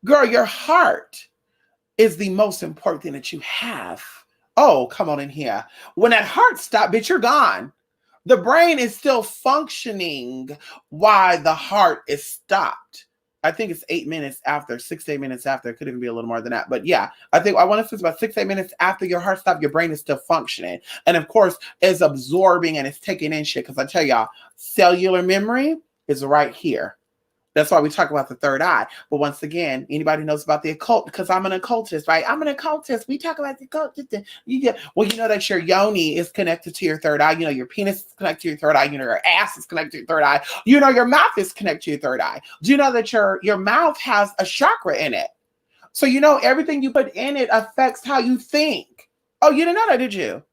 Girl, your heart is the most important thing that you have. Oh, come on in here. When that heart stops, bitch, you're gone. The brain is still functioning while the heart is stopped. I think it's 8 minutes after, 6 to 8 minutes after. It could even be a little more than that. But yeah, I want to say it's about 6 to 8 minutes after your heart stops, your brain is still functioning. And of course, it's absorbing and it's taking in shit. Because I tell y'all, cellular memory is right here. That's why we talk about the third eye. But once again, anybody knows about the occult, because I'm an occultist, right? I'm an occultist. We talk about the occultist. You know that your yoni is connected to your third eye. You know your penis is connected to your third eye. You know your ass is connected to your third eye. You know your mouth is connected to your third eye. Do you know that your mouth has a chakra in it? So you know everything you put in it affects how you think. Oh, you didn't know that, did you?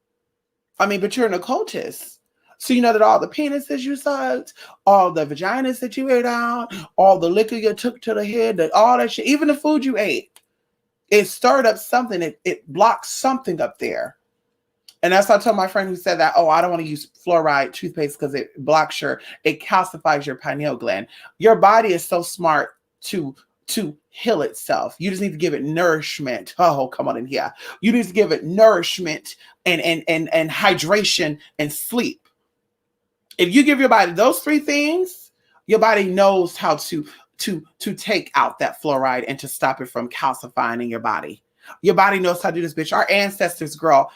I mean, but you're an occultist. So you know that all the penises you sucked, all the vaginas that you ate out, all the liquor you took to the head, that all that shit, even the food you ate, it stirred up something. It blocked something up there. And that's what I told my friend who said that, oh, I don't want to use fluoride toothpaste because it calcifies your pineal gland. Your body is so smart to heal itself. You just need to give it nourishment. Oh, come on in here. You need to give it nourishment and hydration and sleep. If you give your body those three things, your body knows how to take out that fluoride and to stop it from calcifying in your body. Your body knows how to do this, bitch. Our ancestors, girl,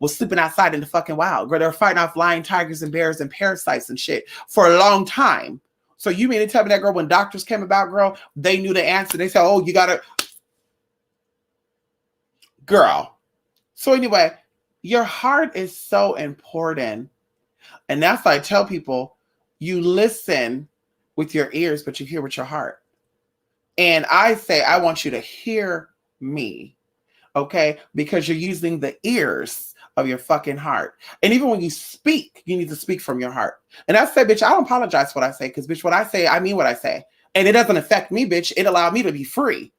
was sleeping outside in the fucking wild. Girl, they were fighting off lion, tigers, and bears and parasites and shit for a long time. So you mean to tell me that, girl, when doctors came about, girl, they knew the answer. They said, oh, you gotta, girl. So anyway, your heart is so important. And that's why I tell people, you listen with your ears, but you hear with your heart. And I say, I want you to hear me, okay? Because you're using the ears of your fucking heart. And even when you speak, you need to speak from your heart. And I say, bitch, I don't apologize for what I say, because, bitch, what I say, I mean what I say. And it doesn't affect me, bitch. It allowed me to be free.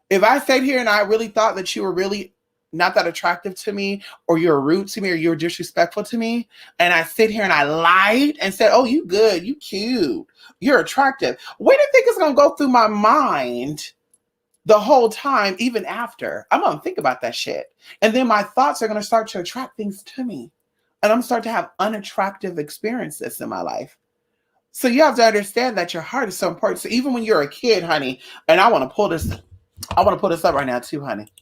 If I stayed here and I really thought that you were really not that attractive to me, or you're rude to me, or you're disrespectful to me, and I sit here and I lied and said, oh, you good, you cute, you're attractive, what do you think is going to go through my mind the whole time, even after? I'm going to think about that shit. And then my thoughts are going to start to attract things to me. And I'm going to start to have unattractive experiences in my life. So you have to understand that your heart is so important. So even when you're a kid, honey, and I want to pull this up right now too, honey.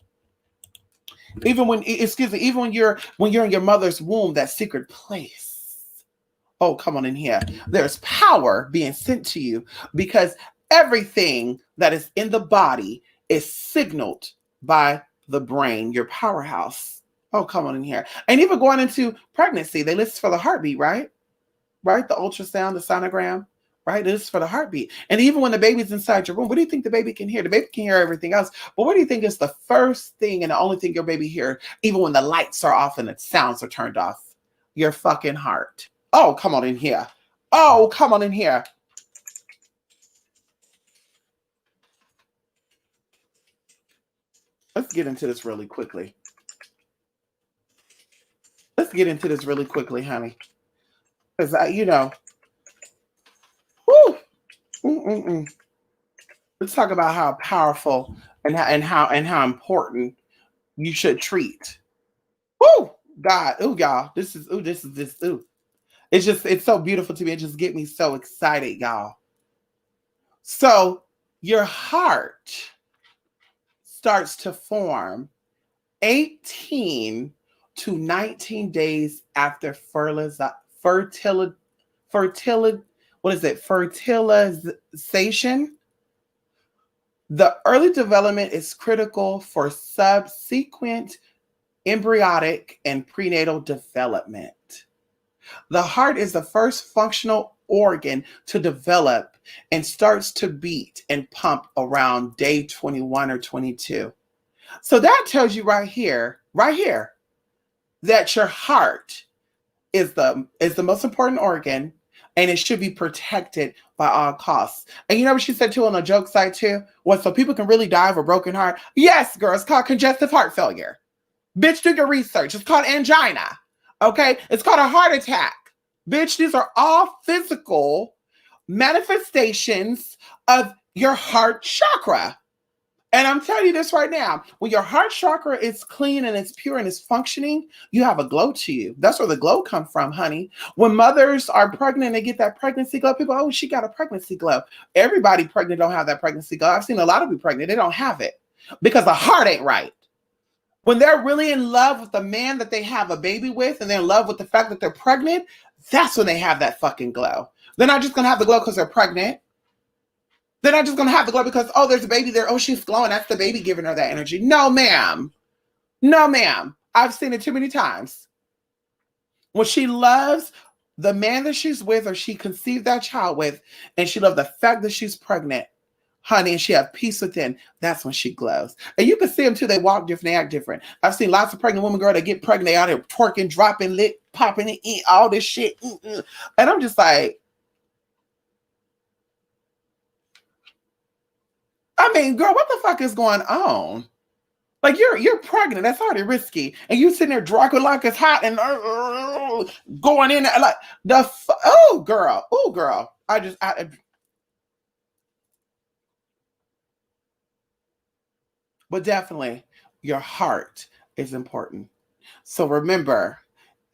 Even when you're in your mother's womb, that secret place. Oh, come on in here. There's power being sent to you because everything that is in the body is signaled by the brain, your powerhouse. Oh, come on in here. And even going into pregnancy, they listen for the heartbeat, right? Right? The ultrasound, the sonogram. Right? This is for the heartbeat. And even when the baby's inside your room, what do you think the baby can hear? The baby can hear everything else. But what do you think is the first thing and the only thing your baby hears, even when the lights are off and the sounds are turned off? Your fucking heart. Oh, come on in here. Oh, come on in here. Let's get into this really quickly. Honey. Because, whoo. Mm-mm-mm. Let's talk about how powerful and how important you should treat. Woo! God, ooh, y'all. This. Ooh. It's so beautiful to me. It just gets me so excited, y'all. So your heart starts to form 18 to 19 days after fertilization. The early development is critical for subsequent embryonic and prenatal development. The heart is the first functional organ to develop and starts to beat and pump around day 21 or 22. So that tells you right here, that your heart is the most important organ, and it should be protected by all costs. And you know what she said too on a joke side too? What, so people can really die of a broken heart? Yes, girl, it's called congestive heart failure. Bitch, do your research. It's called angina. Okay? It's called a heart attack. Bitch, these are all physical manifestations of your heart chakra. And I'm telling you this right now, when your heart chakra is clean and it's pure and it's functioning, you have a glow to you. That's where the glow comes from, honey. When mothers are pregnant, they get that pregnancy glow. People, oh, she got a pregnancy glow. Everybody pregnant don't have that pregnancy glow. I've seen a lot of people pregnant. They don't have it because the heart ain't right. When they're really in love with the man that they have a baby with, and they're in love with the fact that they're pregnant, that's when they have that fucking glow. They're not just going to have the glow because they're pregnant. They're not just going to have the glow because, oh, there's a baby there. Oh, she's glowing. That's the baby giving her that energy. No, ma'am. No, ma'am. I've seen it too many times. When she loves the man that she's with or she conceived that child with, and she loves the fact that she's pregnant, honey, and she have peace within, that's when she glows. And you can see them too. They walk different. They act different. I've seen lots of pregnant women, girl, that get pregnant. They out here twerking, dropping, lit, popping, and eat all this shit. And I'm just like, I mean, girl, what the fuck is going on? Like, you're pregnant. That's already risky. And you sitting there drunk like it's hot and going in there, like oh girl. But definitely your heart is important. So remember,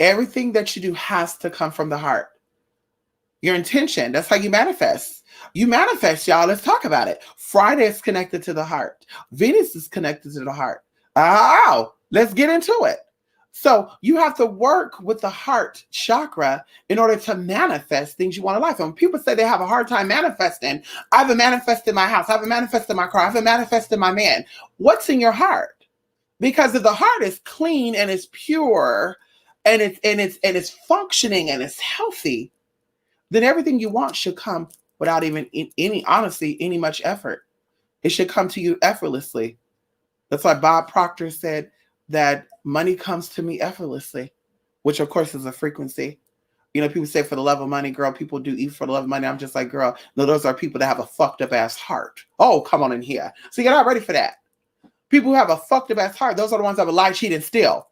everything that you do has to come from the heart. Your intention, that's how you manifest. You manifest, y'all. Let's talk about it. Friday is connected to the heart. Venus is connected to the heart. Oh, let's get into it. So you have to work with the heart chakra in order to manifest things you want in life. And when people say they have a hard time manifesting, I haven't manifested my house, I haven't manifested my car, I haven't manifested my man. What's in your heart? Because if the heart is clean and it's pure and it's functioning and it's healthy, then everything you want should come without even any much effort. It should come to you effortlessly. That's why Bob Proctor said that money comes to me effortlessly, which of course is a frequency. You know, people say for the love of money, girl, people do eat for the love of money. I'm just like, girl, no, those are people that have a fucked up ass heart. Oh, come on in here. So you're not ready for that. People who have a fucked up ass heart, those are the ones that will lie, cheat, and steal.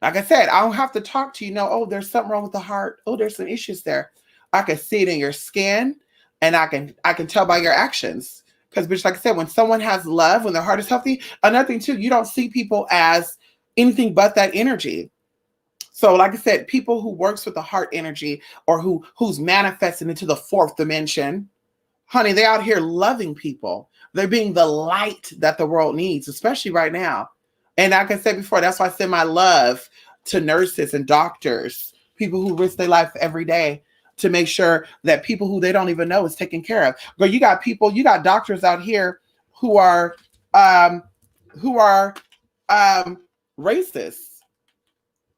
Like I said, I don't have to talk to you. No, oh, there's something wrong with the heart. Oh, there's some issues there. I can see it in your skin, and I can tell by your actions. Because, bitch, like I said, when someone has love, when their heart is healthy, another thing too, you don't see people as anything but that energy. So, like I said, people who works with the heart energy or who's manifesting into the fourth dimension, honey, they out here loving people. They're being the light that the world needs, especially right now. And like I said before, that's why I send my love to nurses and doctors, people who risk their life every day to make sure that people who they don't even know is taken care of. But you got doctors out here who are racist,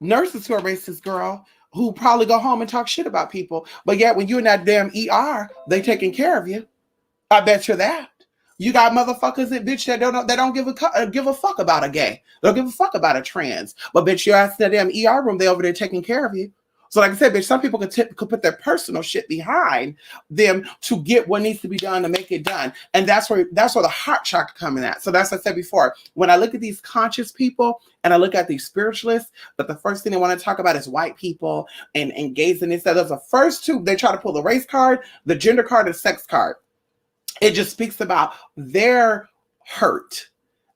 nurses who are racist, girl, who probably go home and talk shit about people. But yet when you're in that damn ER, they taking care of you. I bet you that. You got motherfuckers that bitch that don't give a fuck about a gay. They don't give a fuck about a trans. But bitch, you're at that damn ER room, they over there taking care of you. So like I said, bitch, some people could put their personal shit behind them to get what needs to be done to make it done. And that's where the heart chakra coming at. So that's what I said before. When I look at these conscious people and I look at these spiritualists, but the first thing they want to talk about is white people and gays and this. Those are the first two. They try to pull the race card, the gender card, and sex card. It just speaks about their hurt.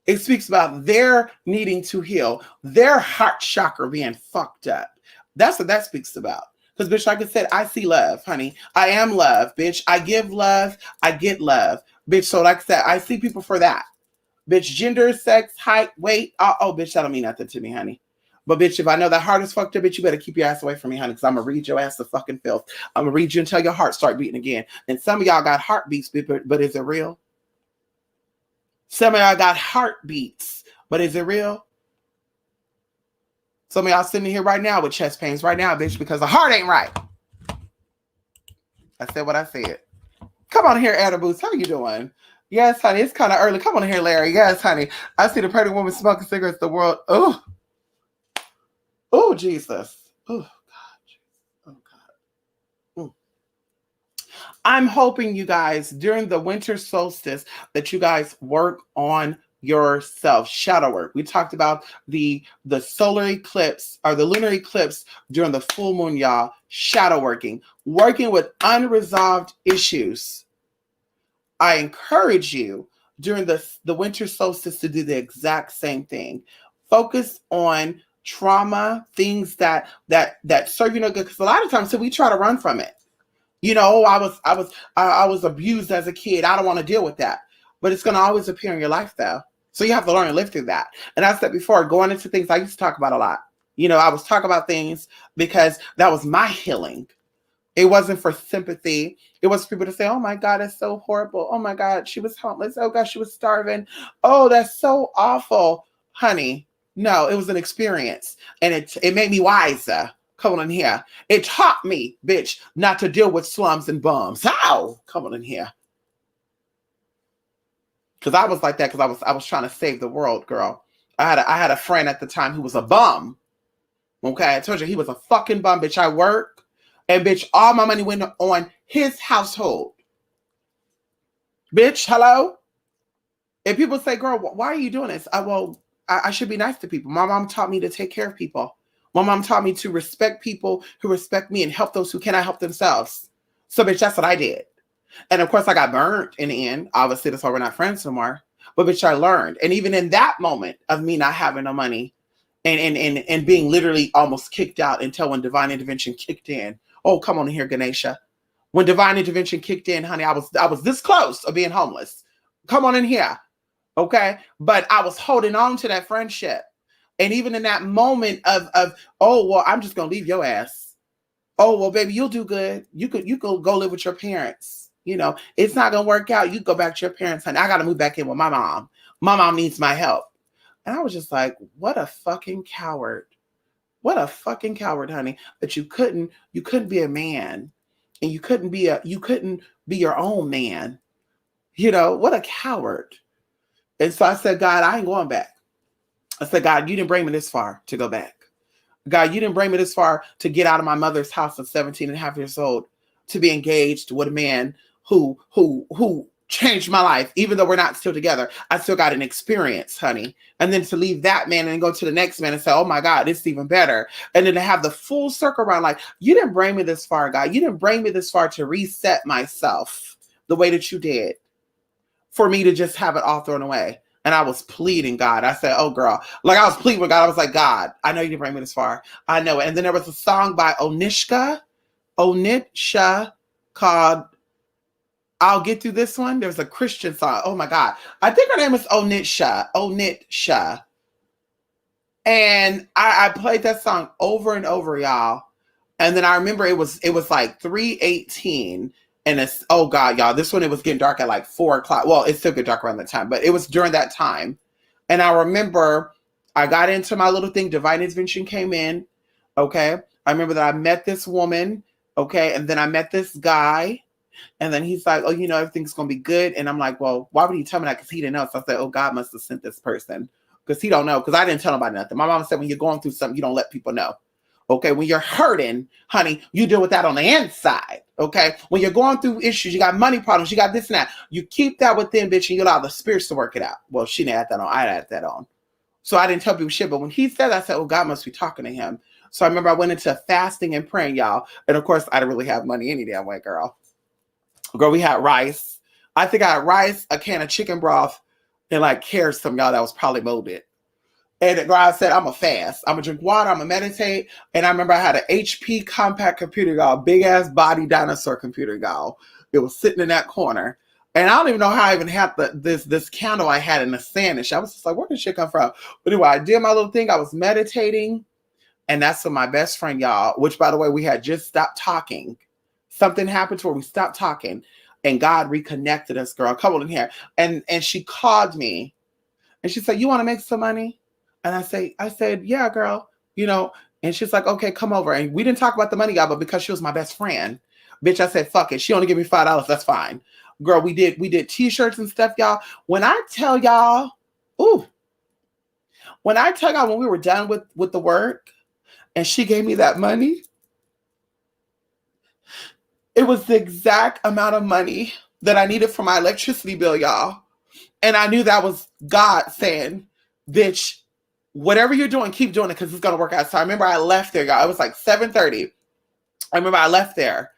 It speaks about their needing to heal, their heart chakra being fucked up. That's what that speaks about. Because, bitch, like I said, I see love, honey. I am love, bitch. I give love. I get love, bitch. So, like I said, I see people for that. Bitch, gender, sex, height, weight. Oh, bitch, that don't mean nothing to me, honey. But, bitch, if I know that heart is fucked up, bitch, you better keep your ass away from me, honey, because I'm going to read your ass to fucking filth. I'm going to read you until your heart start beating again. And some of y'all got heartbeats, but is it real? Some of y'all got heartbeats, but is it real? Some of y'all sitting here right now with chest pains right now, bitch, because the heart ain't right. I said what I said. Come on here, Ada Boots. How you doing? Yes, honey. It's kind of early. Come on here, Larry. Yes, honey. I see the pregnant woman smoking cigarettes. The world. Oh, Jesus. Oh, God. I'm hoping you guys during the winter solstice that you guys work on yourself. Shadow work. We talked about the solar eclipse or the lunar eclipse during the full moon, y'all. Shadow working, working with unresolved issues. I encourage you during the winter solstice to do the exact same thing. Focus on trauma, things that serve you no good. Because a lot of times, so we try to run from it. You know, oh, I was abused as a kid. I don't want to deal with that. But it's going to always appear in your life, though. So you have to learn to live through that. And I said before, going into things I used to talk about a lot. You know, I was talking about things because that was my healing. It wasn't for sympathy. It was for people to say, oh my God, it's so horrible. Oh my God, she was homeless. Oh God, she was starving. Oh, that's so awful. Honey, no, it was an experience. And it made me wiser. Come on in here. It taught me, bitch, not to deal with slums and bums. How? Come on in here. Because I was like that because I was trying to save the world, girl. I had a friend at the time who was a bum. Okay, I told you he was a fucking bum, bitch. I work. And bitch, all my money went on his household. Bitch, hello? And people say, girl, why are you doing this? I should be nice to people. My mom taught me to take care of people. My mom taught me to respect people who respect me and help those who cannot help themselves. So bitch, that's what I did. And of course I got burnt in the end. Obviously, that's why we're not friends anymore. But bitch, I learned. And even in that moment of me not having no money and being literally almost kicked out until when divine intervention kicked in. Oh, come on here, Ganesha. When divine intervention kicked in, honey, I was this close of being homeless. Come on in here. Okay. But I was holding on to that friendship. And even in that moment of oh, well, I'm just gonna leave your ass. Oh, well, baby, you'll do good. You could go live with your parents. You know, it's not gonna work out. You go back to your parents, honey. I gotta move back in with my mom. My mom needs my help. And I was just like, what a fucking coward. What a fucking coward, honey, that you couldn't be a man and you couldn't be your own man. You know, what a coward. And so I said, God, I ain't going back. I said, God, you didn't bring me this far to go back. God, you didn't bring me this far to get out of my mother's house at 17 and a half years old, to be engaged with a man who changed my life. Even though we're not still together, I still got an experience, honey. And then to leave that man and go to the next man and say, oh my God, it's even better. And then to have the full circle around, like, you didn't bring me this far, God. You didn't bring me this far to reset myself the way that you did for me to just have it all thrown away. And I was pleading, God. I said, oh, girl. Like, I was pleading with God. I was like, God, I know you didn't bring me this far. I know it. And then there was a song by Onitsha called I'll Get Through This One. There's a Christian song. Oh, my God. I think her name is Onitsha. And I played that song over and over, y'all. And then I remember it was like 3:18. And it's, oh God, y'all, this one, it was getting dark at like 4:00. Well, it still get dark around that time, but it was during that time. And I remember I got into my little thing. Divine intervention came in. Okay. I remember that I met this woman. Okay. And then I met this guy. And then he's like, oh, you know, everything's going to be good. And I'm like, well, why would he tell me that? Because he didn't know. So I said, oh, God must have sent this person. Because he don't know. Because I didn't tell nobody nothing. My mom said, when you're going through something, you don't let people know. Okay, when you're hurting, honey, you deal with that on the inside. Okay, when you're going through issues, you got money problems, you got this and that. You keep that within, bitch, and you allow the spirits to work it out. Well, she didn't have that on. I had that on. So I didn't tell people shit. But when he said that, I said, oh, God must be talking to him. So I remember I went into fasting and praying, y'all. And of course, I didn't really have money any damn way, girl. Girl, we had rice. I think I had rice, a can of chicken broth, and like carrots from y'all that was probably molded. And God said, I'm going to fast. I'm going to drink water. I'm going to meditate. And I remember I had an HP compact computer, y'all, big ass body dinosaur computer, y'all. It was sitting in that corner. And I don't even know how I even had this candle I had in the sand. I was just like, where did shit come from? But anyway, I did my little thing. I was meditating. And that's when my best friend, y'all, which by the way, we had just stopped talking. Something happened to where we stopped talking. And God reconnected us, girl. Come on in here. And she called me. And she said, you want to make some money? And I said, yeah, girl, you know, and she's like, okay, come over. And we didn't talk about the money, y'all, but because she was my best friend, bitch, I said, fuck it. She only gave me $5. That's fine. Girl, we did t-shirts and stuff, y'all. When I tell y'all, when we were done with the work and she gave me that money, It was the exact amount of money that I needed for my electricity bill, y'all. And I knew that was God saying, bitch, whatever you're doing, keep doing it because it's going to work out. So I remember I left there, y'all. It was like 7:30. I remember I left there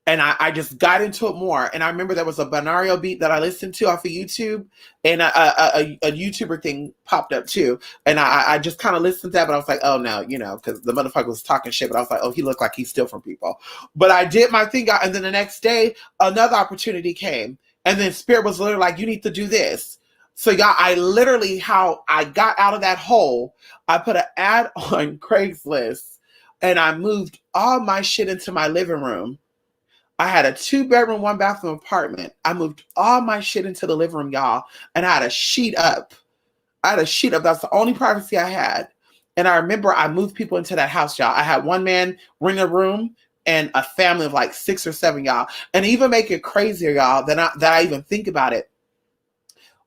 and I just got into it more. And I remember there was a Bonario beat that I listened to off of YouTube, and a YouTuber thing popped up too. And I just kind of listened to that, but I was like, oh no, because the motherfucker was talking shit, but I was like, oh, he looked like he steal from people. But I did my thing, and then the next day, another opportunity came. And then Spirit was literally like, you need to do this. So y'all, I literally, how I got out of that hole, I put an ad on Craigslist and I moved all my shit into my living room. I had a 2-bedroom, 1-bathroom apartment. I moved all my shit into the living room, y'all. And I had a sheet up. That's the only privacy I had. And I remember I moved people into that house, y'all. I had one man rent a room and a family of like 6 or 7, y'all. And even make it crazier, y'all, that I even think about it.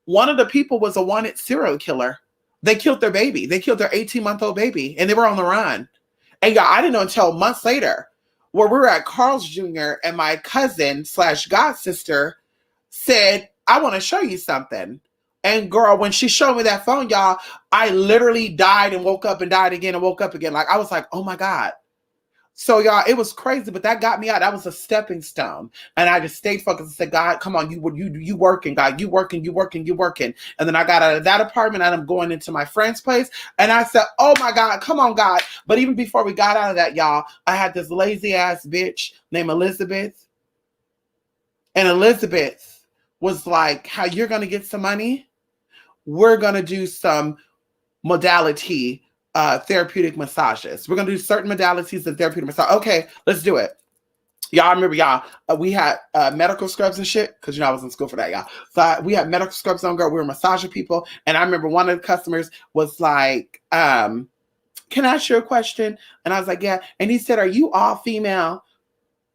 One of the people was a wanted serial killer. They killed their baby. They killed their 18-month-old baby, and they were on the run. And y'all, I didn't know until months later, where we were at Carl's Jr., and my cousin / god sister said, I want to show you something. And girl, when she showed me that phone, y'all, I literally died and woke up and died again and woke up again. Like, I was like, oh my God. So y'all, it was crazy, but that got me out. That was a stepping stone. And I just stayed focused and said, God, come on, you working, God, you working. And then I got out of that apartment and I'm going into my friend's place. And I said, oh my God, come on, God. But even before we got out of that, y'all, I had this lazy ass bitch named Elizabeth. And Elizabeth was like, how you're going to get some money? We're going to do some modality therapeutic massages. We're going to do certain modalities of therapeutic massage. Okay, let's do it. Y'all remember, y'all, we had medical scrubs and shit, because, I was in school for that, y'all. So we had medical scrubs on, girl. We were massaging people. And I remember one of the customers was like, can I ask you a question? And I was like, yeah. And he said, are you all female?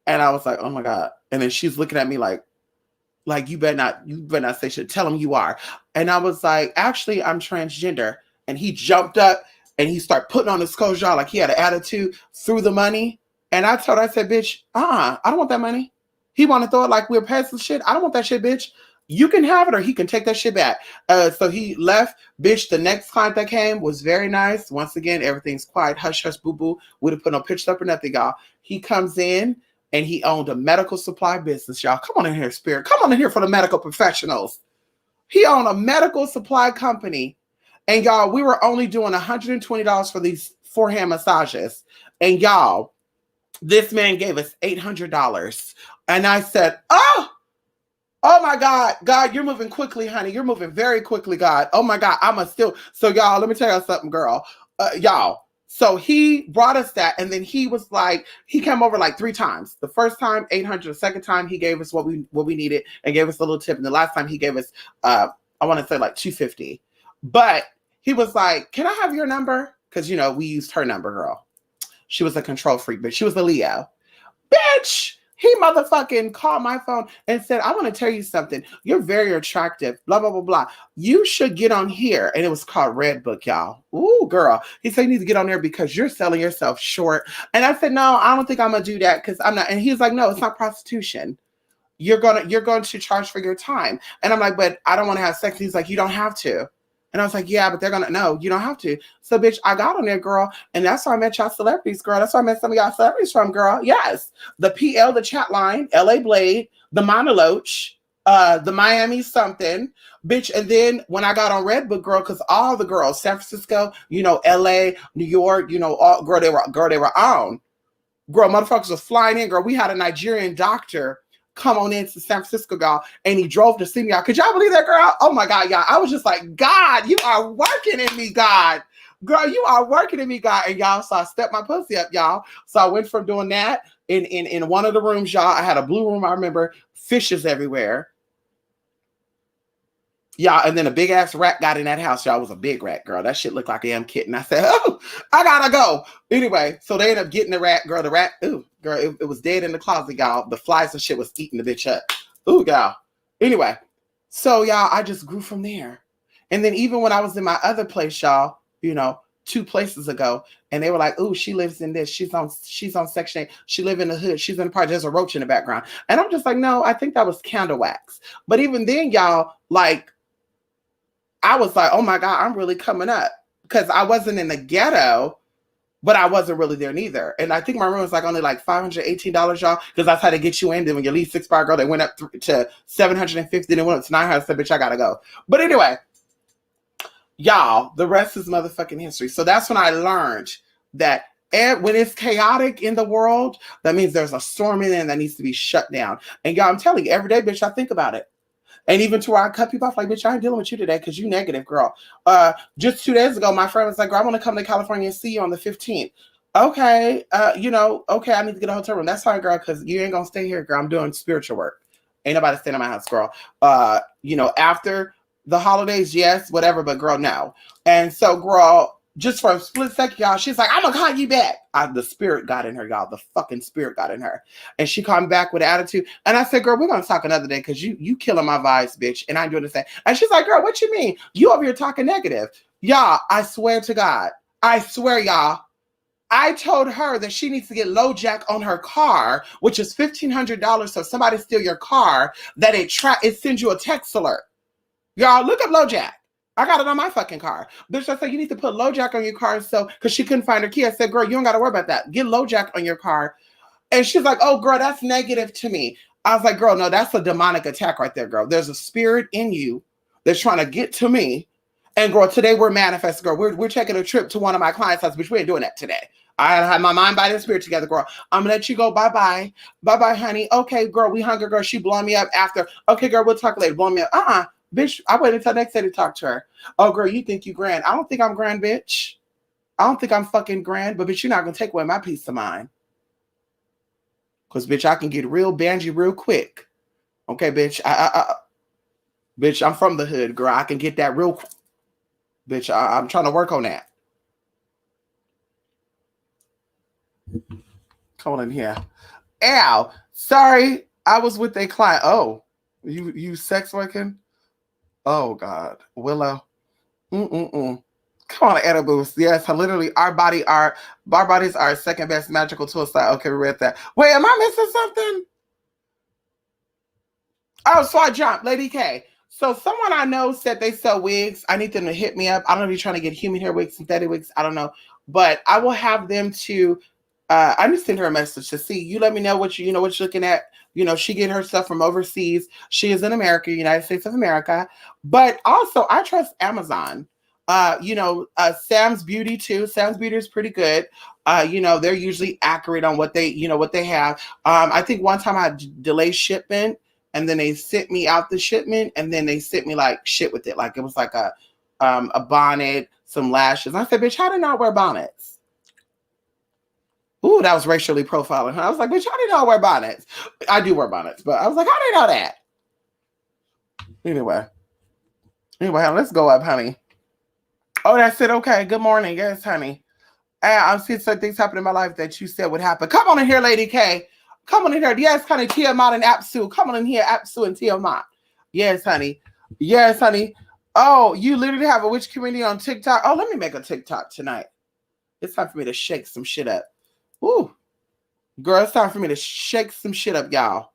And I was like, oh my God. And then she's looking at me like you better not say shit. Tell him you are. And I was like, actually, I'm transgender. And he jumped up and he started putting on his clothes, y'all, like he had an attitude, threw the money. And I told her, I said, bitch, I don't want that money. He want to throw it like we're past the shit. I don't want that shit, bitch. You can have it or he can take that shit back. So he left. Bitch, the next client that came was very nice. Once again, everything's quiet. Hush, hush, boo, boo. We didn't put no pictures up or nothing, y'all. He comes in and he owned a medical supply business, y'all. Come on in here, Spirit. Come on in here for the medical professionals. He owned a medical supply company. And y'all, we were only doing $120 for these 4-hand massages. And y'all, this man gave us $800. And I said, oh my God, God, you're moving quickly, honey. You're moving very quickly, God. Oh my God, so y'all, let me tell you something, girl. Y'all, so he brought us that. And then he was like, he came over like 3 times. The first time, $800. The second time, he gave us what we needed and gave us a little tip. And the last time he gave us, I want to say like $250. But he was like, can I have your number? Because, we used her number, girl. She was a control freak, but she was a Leo. Bitch, he motherfucking called my phone and said, I want to tell you something. You're very attractive, blah, blah, blah, blah. You should get on here. And it was called Red Book, y'all. Ooh, girl. He said, you need to get on there because you're selling yourself short. And I said, no, I don't think I'm going to do that because I'm not. And he was like, no, it's not prostitution. You're going to charge for your time. And I'm like, but I don't want to have sex. He's like, you don't have to. And I was like, yeah, but they're going to, no, you don't have to. So, bitch, I got on there, girl. And that's why I met y'all celebrities, girl. That's why I met some of y'all celebrities from, girl. Yes. The PL, the chat line, LA Blade, the Monoloach, the Miami something, bitch. And then when I got on Red Book, girl, because all the girls, San Francisco, LA, New York, all, girl, they were on. Girl, motherfuckers was flying in, girl. We had a Nigerian doctor come on into San Francisco, y'all, and he drove to see me, y'all. Could y'all believe that, girl? Oh my God, y'all. I was just like, God, you are working in me, God. Girl, you are working in me, God. And y'all, so I stepped my pussy up, y'all. So I went from doing that in one of the rooms, y'all. I had a blue room, I remember, fishes everywhere. Y'all, and then a big ass rat got in that house, y'all. It was a big rat, girl. That shit looked like a damn kitten. I said, oh, I gotta go. Anyway, so they ended up getting the rat, girl. The rat, ooh, girl, it was dead in the closet, y'all. The flies and shit was eating the bitch up. Ooh, y'all. Anyway, so y'all, I just grew from there. And then even when I was in my other place, y'all, 2 places ago, and they were like, "Ooh, she lives in this. She's on Section 8. She live in the hood. She's in the park. There's a roach in the background." And I'm just like, no, I think that was candle wax. But even then, y'all, like, I was like, oh my God, I'm really coming up because I wasn't in the ghetto, but I wasn't really there neither. And I think my room was like only like $518, y'all, because that's how they get you in. Then when you leave 6 bar girl, they went up to 750, then went up to 900. I said, bitch, I gotta go. But anyway, y'all, the rest is motherfucking history. So that's when I learned that when it's chaotic in the world, that means there's a storm in there that needs to be shut down. And y'all, I'm telling you, every day, bitch, I think about it. And even to where I cut people off, like, bitch, I ain't dealing with you today because you negative, girl. Just 2 days ago, my friend was like, girl, I want to come to California and see you on the 15th. Okay, okay, I need to get a hotel room. That's fine, girl, because you ain't going to stay here, girl. I'm doing spiritual work. Ain't nobody staying in my house, girl. After the holidays, yes, whatever, but girl, no. And so, girl, just for a split second, y'all, she's like, I'm gonna call you back. The spirit got in her, y'all. The fucking spirit got in her. And she called me back with attitude. And I said, girl, we're gonna talk another day because you killing my vibes, bitch. And I'm doing the same. And she's like, girl, what you mean? You over here talking negative. Y'all, I swear to God. I swear, y'all. I told her that she needs to get LoJack on her car, which is $1,500. So if somebody steal your car, that it sends you a text alert. Y'all, look up LoJack. I got it on my fucking car. Bitch, I said, you need to put LoJack on your car. So, because she couldn't find her key. I said, girl, you don't got to worry about that. Get LoJack on your car. And she's like, oh, girl, that's negative to me. I was like, girl, no, that's a demonic attack right there, girl. There's a spirit in you that's trying to get to me. And girl, today we're manifesting, girl. We're taking a trip to one of my clients' house, which we ain't doing that today. I had my mind, body, and spirit together, girl. I'm gonna let you go. Bye-bye. Bye-bye, honey. Okay, girl, we hungry, girl. She blowing me up after. Okay, girl, we'll talk later. Blow me up. Bitch, I waited until next day to talk to her. Oh, girl, you think you grand. I don't think I'm grand, bitch. I don't think I'm fucking grand, but bitch, you're not going to take away my peace of mind. Because, bitch, I can get real bangy real quick. Okay, bitch. Bitch, I'm from the hood, girl. I can get that real quick. Bitch, I'm trying to work on that. Come on in here. Ow. Sorry, I was with a client. Oh, you sex working? Oh God, Willow. Come on, edibles. Yes, literally, our bodies are our second best magical tool site. Okay, we read that. Wait, am I missing something? Oh, so I jumped, Lady K. So someone I know said they sell wigs. I need them to hit me up. I don't know if you're trying to get human hair wigs, synthetic wigs. I don't know, but I will have them to. I just send her a message to see. You let me know what you're looking at. She get her stuff from overseas. She is in America, United States of America. But also, I trust Amazon. Sam's Beauty too. Sam's Beauty is pretty good. They're usually accurate on what they have. I think one time I delayed shipment, and then they sent me out the shipment, and then they sent me like shit with it. Like it was like a bonnet, some lashes. I said, bitch, how did I wear bonnets? Ooh, that was racially profiling. I was like, bitch, how did I wear bonnets? I do wear bonnets, but I was like, how did I know that? Anyway, let's go up, honey. Oh, that's it. Okay. Good morning. Yes, honey. I'm seeing some things happen in my life that you said would happen. Come on in here, Lady K. Come on in here. Yes, honey. Tiamat and Apsu. Come on in here, Apsu and Tiamat. Yes, honey. Yes, honey. Oh, you literally have a witch community on TikTok. Oh, let me make a TikTok tonight. It's time for me to shake some shit up. Ooh, girl, it's time for me to shake some shit up, y'all.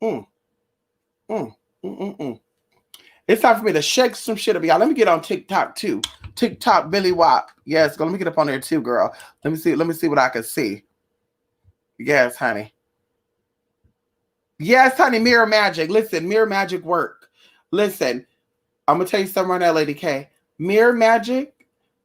It's time for me to shake some shit up, y'all. Let me get on TikTok too. TikTok Billy Wop. Yes, go. Let me get up on there too, girl. Let me see what I can see. Yes, honey. Yes, honey. Mirror magic. Listen, mirror magic work. Listen, I'm gonna tell you something right now, Lady K. Mirror magic,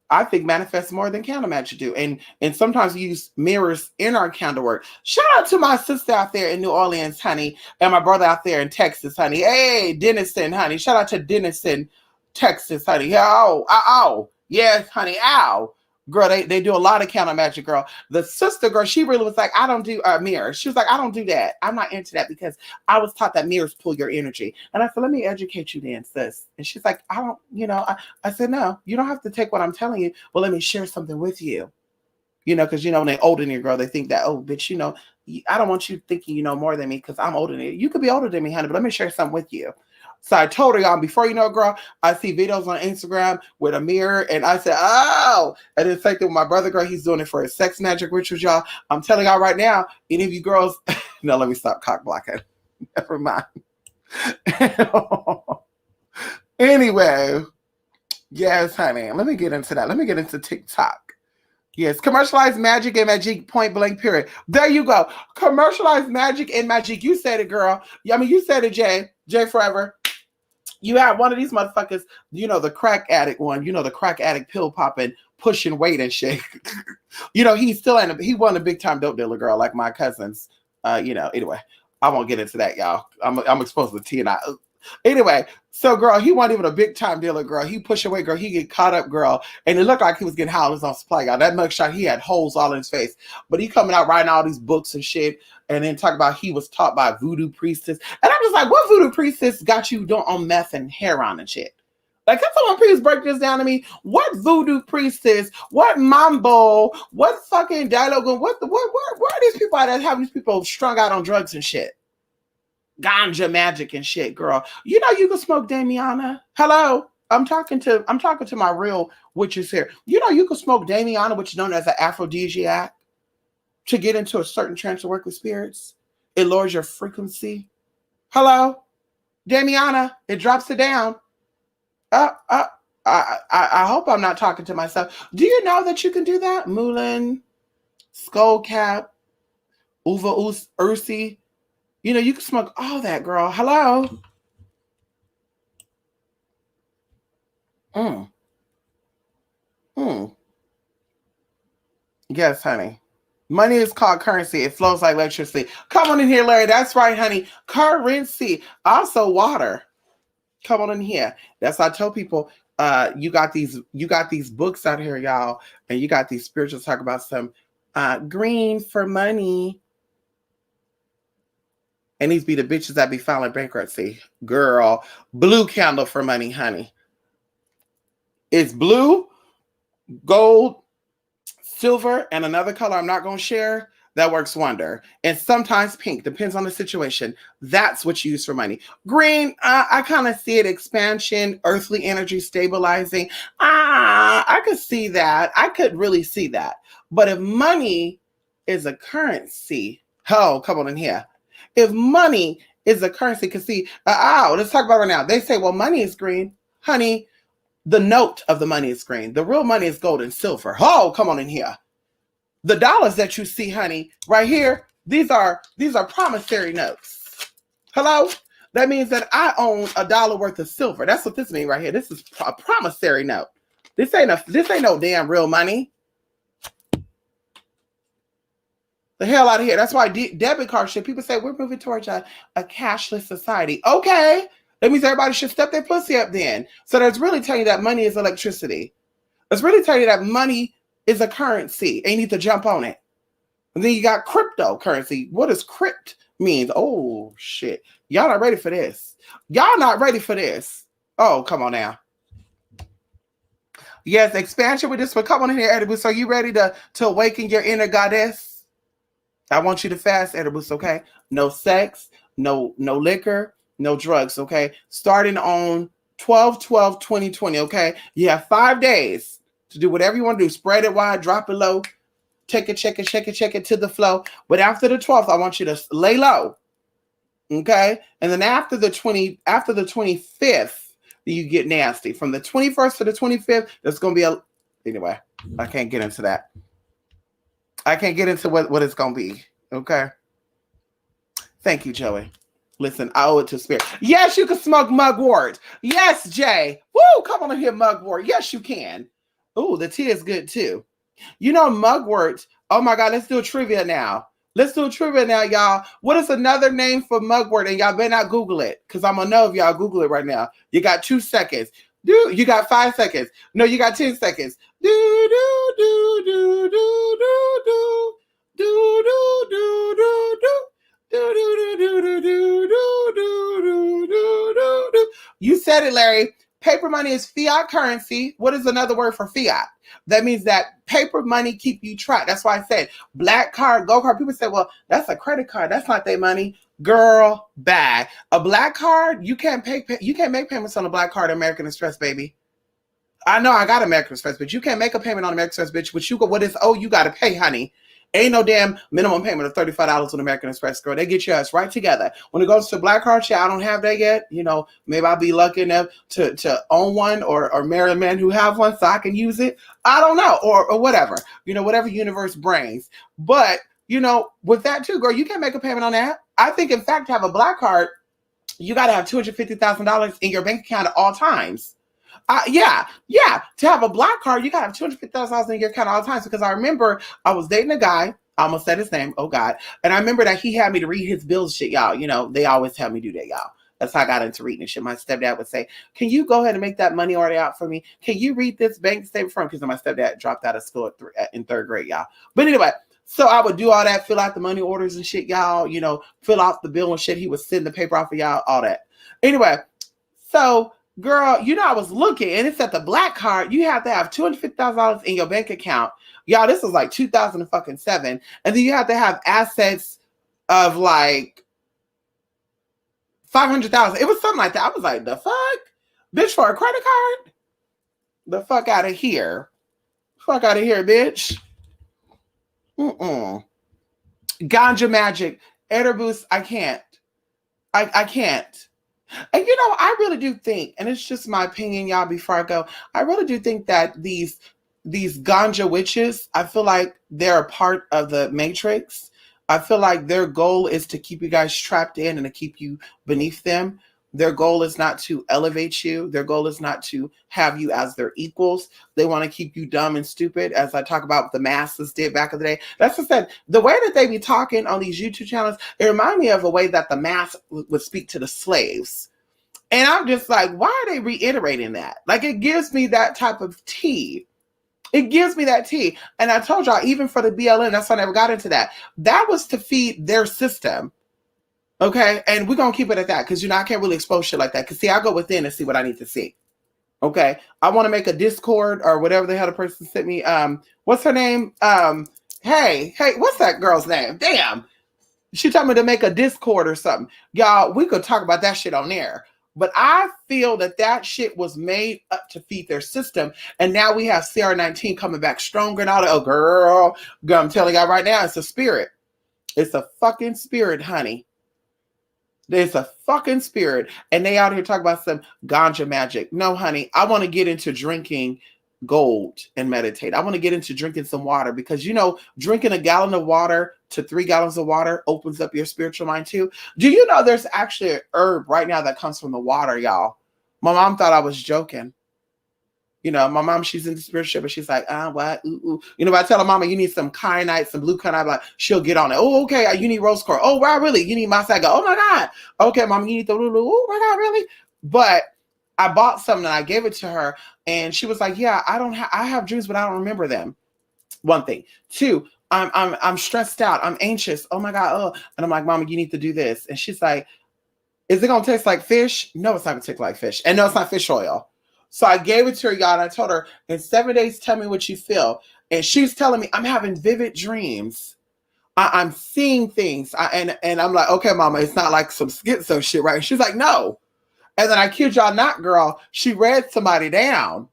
I think, manifests more than candle magic do. And sometimes we use mirrors in our candle work. Shout out to my sister out there in New Orleans, honey, and my brother out there in Texas, honey. Hey, Denison, honey. Shout out to Denison, Texas, honey. Ow. Yes, honey. Ow. Girl, they do a lot of candle magic, girl. The sister, girl, she really was like, I don't do mirrors. She was like, I don't do that. I'm not into that because I was taught that mirrors pull your energy. And I said, let me educate you then, sis. And she's like, I don't, I said, no, you don't have to take what I'm telling you. Well, let me share something with you. Because, when they're older than you, girl, they think that, oh, bitch, I don't want you thinking you know more than me because I'm older than you. You could be older than me, honey, but let me share something with you. So I told her, y'all, before you know, girl, I see videos on Instagram with a mirror, and I said, oh, and it's like that with my brother, girl, he's doing it for his sex magic rituals, y'all. I'm telling y'all right now, any of you girls, no, let me stop cock blocking. Never mind. Anyway, yes, honey, let me get into that. Let me get into TikTok. Yes, commercialized magic and magic point blank period. There you go. Commercialized magic and magic. You said it, girl. I mean, you said it, Jay. Jay Forever. You have one of these motherfuckers, you know, the crack addict one, you know, the crack addict pill popping, pushing weight and shit. You know, he still ain't, he wasn't a big time dope dealer, girl, like my cousins. You know, anyway, I won't get into that, y'all. I'm exposed to T and I. Anyway, so girl, he wasn't even a big time dealer, girl. He pushed away, girl. He get caught up, girl. And it looked like he was getting howlers on supply, y'all. That mugshot, he had holes all in his face. But he coming out writing all these books and shit. And then talk about he was taught by voodoo priestess. And I'm just like, what voodoo priestess got you doing on meth and heroin and shit? Like, can someone please break this down to me? What voodoo priestess, what mambo, what fucking dialogue, where are these people that have these people strung out on drugs and shit? Ganja magic and shit, girl. You know you can smoke Damiana. Hello, I'm talking to my real witches here. You know you can smoke Damiana, which is known as an aphrodisiac, to get into a certain trance to work with spirits. It lowers your frequency. Hello, Damiana. It drops it down. I hope I'm not talking to myself. Do you know that you can do that? Mulin, skullcap, uva ursi. You know, you can smoke all that, girl. Hello. Yes, honey. Money is called currency. It flows like electricity. Come on in here, Larry. That's right, honey. Currency. Also water. Come on in here. That's why I tell people, you got these books out here, y'all, and you got these spirituals talk about some green for money. And these be the bitches that be filing bankruptcy. Girl, blue candle for money, honey. It's blue, gold, silver, and another color I'm not going to share. That works wonder. And sometimes pink. Depends on the situation. That's what you use for money. Green, I kind of see it. Expansion, earthly energy, stabilizing. I could see that. I could really see that. But if money is a currency, oh, come on in here. If money is a currency, because see, let's talk about it right now. They say, well, money is green. Honey, the note of the money is green. The real money is gold and silver. Oh, come on in here. The dollars that you see, honey, right here, these are promissory notes. Hello? That means that I own $1 worth of silver. That's what this means right here. This is a promissory note. This ain't no damn real money. The hell out of here. That's why debit card shit. People say we're moving towards a cashless society. Okay. That means everybody should step their pussy up then. So that's really telling you that money is electricity. It's really telling you that money is a currency and you need to jump on it. And then you got cryptocurrency. What does crypt mean? Oh, shit. Y'all not ready for this. Y'all not ready for this. Oh, come on now. Yes, expansion with this one. Come on in here, Edibus. Are you ready to awaken your inner goddess? I want you to fast, Edibus, okay? No sex, no liquor, no drugs, okay? Starting on 12/12/2020, okay? You have 5 days to do whatever you want to do. Spread it wide, drop it low, take it, check it to the flow. But after the 12th, I want you to lay low, okay? And then after the 25th, you get nasty. From the 21st to the 25th, there's going to be anyway, I can't get into that. I can't get into what it's going to be. Okay. Thank you, Joey. Listen, I owe it to spirit. Yes, you can smoke mugwort. Yes, Jay. Woo, come on in here, mugwort. Yes, you can. Ooh, the tea is good too. You know, mugwort. Oh my God, let's do a trivia now. Let's do a trivia now, y'all. What is another name for mugwort? And y'all better not Google it, because I'm going to know if y'all Google it right now. You got 2 seconds. You got 5 seconds. No, you got 10 seconds. You said it, Larry. Paper money is fiat currency. What is another word for fiat? That means that paper money keep you tracked. That's why I said black card, gold card. People say, well, that's a credit card. That's not their money. Girl, bad. A black card, you can't make payments on a black card, American Express, baby. I know I got American Express, but you can't make a payment on American Express, bitch. What is you gotta pay, honey. Ain't no damn minimum payment of $35 on American Express, girl. They get your ass right together. When it goes to black card shit, I don't have that yet. You know, maybe I'll be lucky enough to own one or marry a man who have one so I can use it. I don't know. Or whatever. You know, whatever universe brings. But, you know, with that too, girl, you can't make a payment on that. I think in fact to have a black card, you gotta have $250,000 in your bank account at all times. Yeah. To have a black card, you gotta have $250,000 in your account at all times. Because I remember I was dating a guy. I almost said his name. Oh God! And I remember that he had me to read his bills shit, y'all. You know, they always have me do that, y'all. That's how I got into reading shit. My stepdad would say, "Can you go ahead and make that money order out for me? Can you read this bank statement for him?" Because my stepdad dropped out of school in third grade, y'all. But anyway, so I would do all that, fill out the money orders and shit, y'all. You know, fill out the bill and shit. He would send the paper off for y'all, all that. Anyway, so. Girl, you know, I was looking and it said the black card, you have to have $250,000 in your bank account. Y'all, this was like 2007. And then you have to have assets of like 500,000. It was something like that. I was like, the fuck? Bitch, for a credit card? The fuck out of here. Fuck out of here, bitch. Ganja magic. Boost, I can't. I can't. And you know, I really do think, and it's just my opinion, y'all, before I go, I really do think that these ganja witches, I feel like they're a part of the matrix. I feel like their goal is to keep you guys trapped in and to keep you beneath them. Their goal is not to elevate you. Their goal is not to have you as their equals. They want to keep you dumb and stupid, as I talk about what the masses did back in the day. That's what I said. The way that they be talking on these YouTube channels, it reminds me of a way that the mass would speak to the slaves. And I'm just like, why are they reiterating that? Like, it gives me that type of tea. It gives me that tea. And I told y'all, even for the BLM, that's why I never got into that. That was to feed their system. Okay, and we're gonna keep it at that because you know I can't really expose shit like that. Cause see, I go within and see what I need to see. Okay, I want to make a Discord or whatever the hell the person sent me. What's her name? Hey, what's that girl's name? Damn, she told me to make a Discord or something. Y'all, we could talk about that shit on there. But I feel that shit was made up to feed their system, and now we have CR19 coming back stronger and all that. Oh, girl, I'm telling y'all right now, it's a spirit. It's a fucking spirit, honey. There's a fucking spirit, and they out here talking about some ganja magic. No, honey, I want to get into drinking gold and meditate. I want to get into drinking some water because, you know, drinking a gallon of water to 3 gallons of water opens up your spiritual mind too. Do you know there's actually an herb right now that comes from the water, y'all? My mom thought I was joking. You know, my mom, she's into spiritual, but she's like, what? Ooh. You know, if I tell her, mama, you need some kyanite, some blue kyanite, like, she'll get on it. Oh, okay, you need rose quartz. Oh, wow, really? You need my saga. Oh, my God. Okay, mom, you need the lulu. Oh, my God, really? But I bought something and I gave it to her, and she was like, yeah, I have dreams, but I don't remember them. One thing. Two, I'm stressed out. I'm anxious. Oh, my God. Oh, and I'm like, mama, you need to do this. And she's like, is it going to taste like fish? No, it's not going to taste like fish. And no, it's not fish oil. So I gave it to her, y'all, and I told her, in 7 days, tell me what you feel. And she's telling me, I'm having vivid dreams. I'm seeing things. And I'm like, okay, mama, it's not like some schizo shit, right? And she's like, no. And then I kid y'all not, girl, she read somebody down.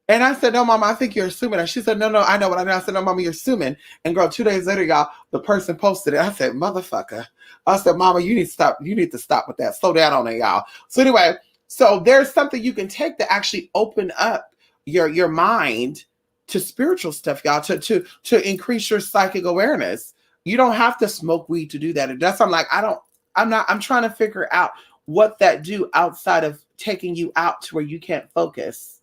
And I said, no, mama, I think you're assuming. And she said, no, I know what I know. I said, no, mama, you're assuming. And girl, 2 days later, y'all, the person posted it. I said, motherfucker. I said, mama, you need to stop. You need to stop with that. Slow down on it, y'all. So anyway, so there's something you can take to actually open up your mind to spiritual stuff, y'all, to increase your psychic awareness. You don't have to smoke weed to do that. And that's, I'm trying to figure out what that do outside of taking you out to where you can't focus.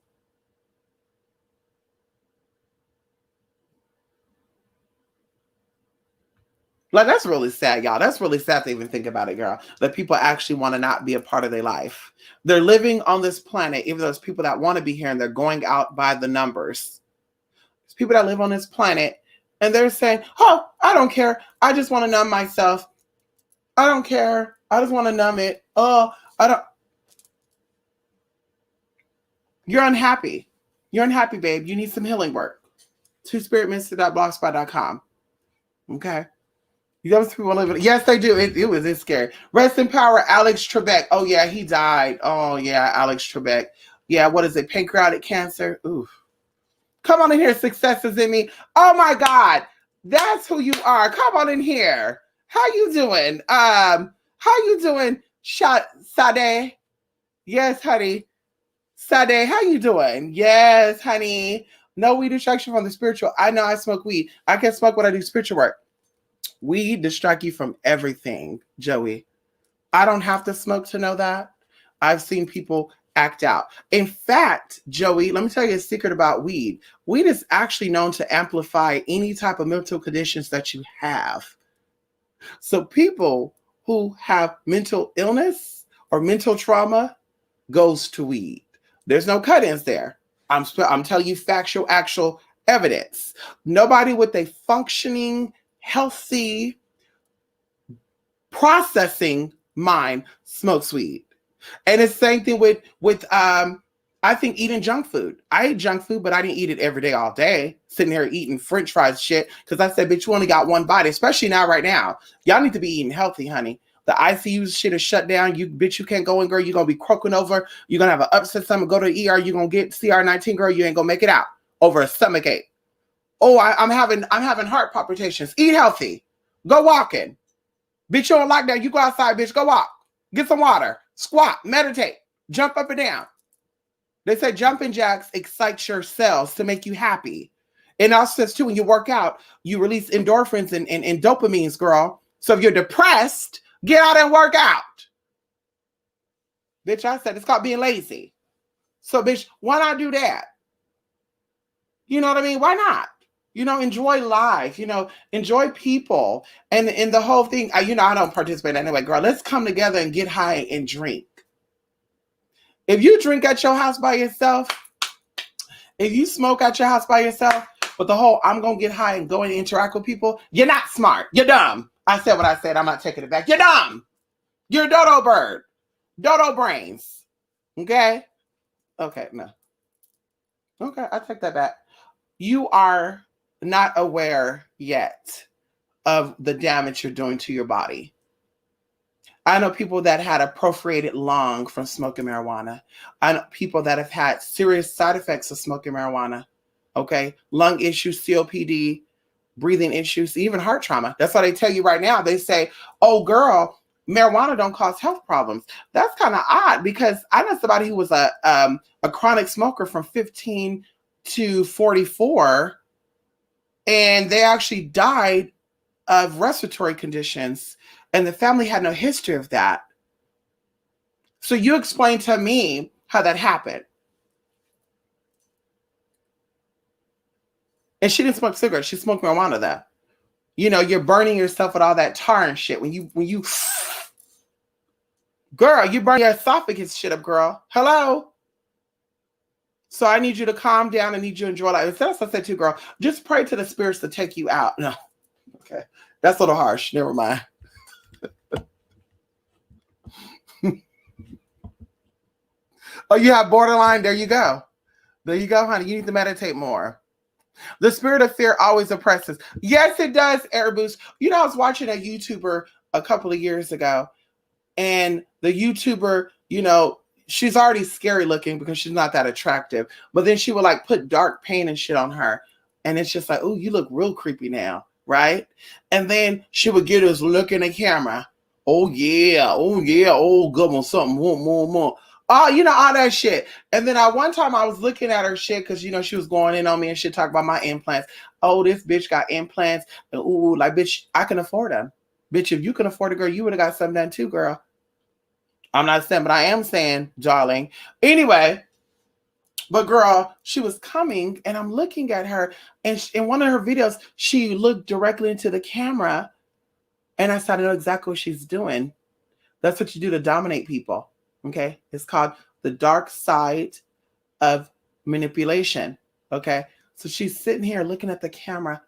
Like, that's really sad, y'all. That's really sad to even think about it, girl. That people actually want to not be a part of their life. They're living on this planet, even though there's people that want to be here and they're going out by the numbers. There's people that live on this planet and they're saying, oh, I don't care. I just want to numb myself. I don't care. I just want to numb it. Oh, I don't. You're unhappy. You're unhappy, babe. You need some healing work. twospiritminister.blogspot.com. Okay. Those people live. Yes, they do. It's scary. Rest in power, Alex Trebek. Oh yeah, he died. Oh yeah, Alex Trebek. Yeah, what is it? Pancreatic cancer. Ooh. Come on in here, successes in me. Oh my God, that's who you are. Come on in here. How you doing? How you doing, Sade? Yes, honey. Sade, how you doing? Yes, honey. No weed distraction from the spiritual. I know I smoke weed. I can smoke when I do spiritual work. Weed distract you from everything, Joey. I don't have to smoke to know that. I've seen people act out. In fact, Joey, let me tell you a secret about weed. Weed is actually known to amplify any type of mental conditions that you have. So people who have mental illness or mental trauma goes to weed. There's no cut-ins there. I'm telling you factual, actual evidence. Nobody with a functioning, healthy, processing mind smokes weed. And it's the same thing with I think eating junk food. I ate junk food, but I didn't eat it every day, all day, sitting here eating French fries shit. Because I said, bitch, you only got one body, especially now, right now. Y'all need to be eating healthy, honey. The ICU shit is shut down. You bitch, you can't go in, girl. You're gonna be croaking over. You're gonna have an upset stomach. Go to the ER. You're gonna get CR19, girl. You ain't gonna make it out over a stomach ache. Oh, I'm having heart palpitations. Eat healthy. Go walking. Bitch, you on lockdown. You go outside, bitch. Go walk. Get some water. Squat. Meditate. Jump up and down. They say jumping jacks excite your cells to make you happy. And also says too, when you work out, you release endorphins and dopamines, girl. So if you're depressed, get out and work out. Bitch, I said it's called being lazy. So bitch, why not do that? You know what I mean? Why not? Enjoy life, enjoy people. And the whole thing, I don't participate anyway, girl. Let's come together and get high and drink. If you drink at your house by yourself, if you smoke at your house by yourself, but the whole I'm going to get high and go and interact with people, you're not smart. You're dumb. I said what I said. I'm not taking it back. You're dumb. You're a dodo bird. Dodo brains. Okay? Okay, no. Okay, I take that back. You are not aware yet of the damage you're doing to your body. I know people that had a perforated lung from smoking marijuana. I know people that have had serious side effects of smoking marijuana. Okay? Lung issues, COPD, breathing issues, even heart trauma. That's why they tell you right now. They say, oh, girl, marijuana don't cause health problems. That's kind of odd because I know somebody who was a chronic smoker from 15 to 44, and they actually died of respiratory conditions, and the family had no history of that. So you explain to me how that happened. And she didn't smoke cigarettes. She smoked marijuana though. You're burning yourself with all that tar and shit. When you girl, you burn your esophagus shit up, girl. Hello? So I need you to calm down. I need you to enjoy life. That's what I said too, girl. Just pray to the spirits to take you out. No. Okay. That's a little harsh. Never mind. Oh, you have borderline? There you go. There you go, honey. You need to meditate more. The spirit of fear always oppresses. Yes, it does, Air Boost. I was watching a YouTuber a couple of years ago, and the YouTuber, she's already scary looking because she's not that attractive. But then she would like put dark paint and shit on her. And it's just like, oh, you look real creepy now, right? And then she would get us look in the camera. Oh, yeah. Oh, good one. Something more. Oh, all that shit. And then one time I was looking at her shit because, she was going in on me and shit, talking about my implants. Oh, this bitch got implants. And, ooh, like, bitch, I can afford them. Bitch, if you can afford it, girl, you would have got something done too, girl. I'm not saying, but I am saying, darling. Anyway, but girl, she was coming and I'm looking at her, and in one of her videos, she looked directly into the camera, and I started to know exactly what she's doing. That's what you do to dominate people. Okay. It's called the dark side of manipulation. Okay. So she's sitting here looking at the camera.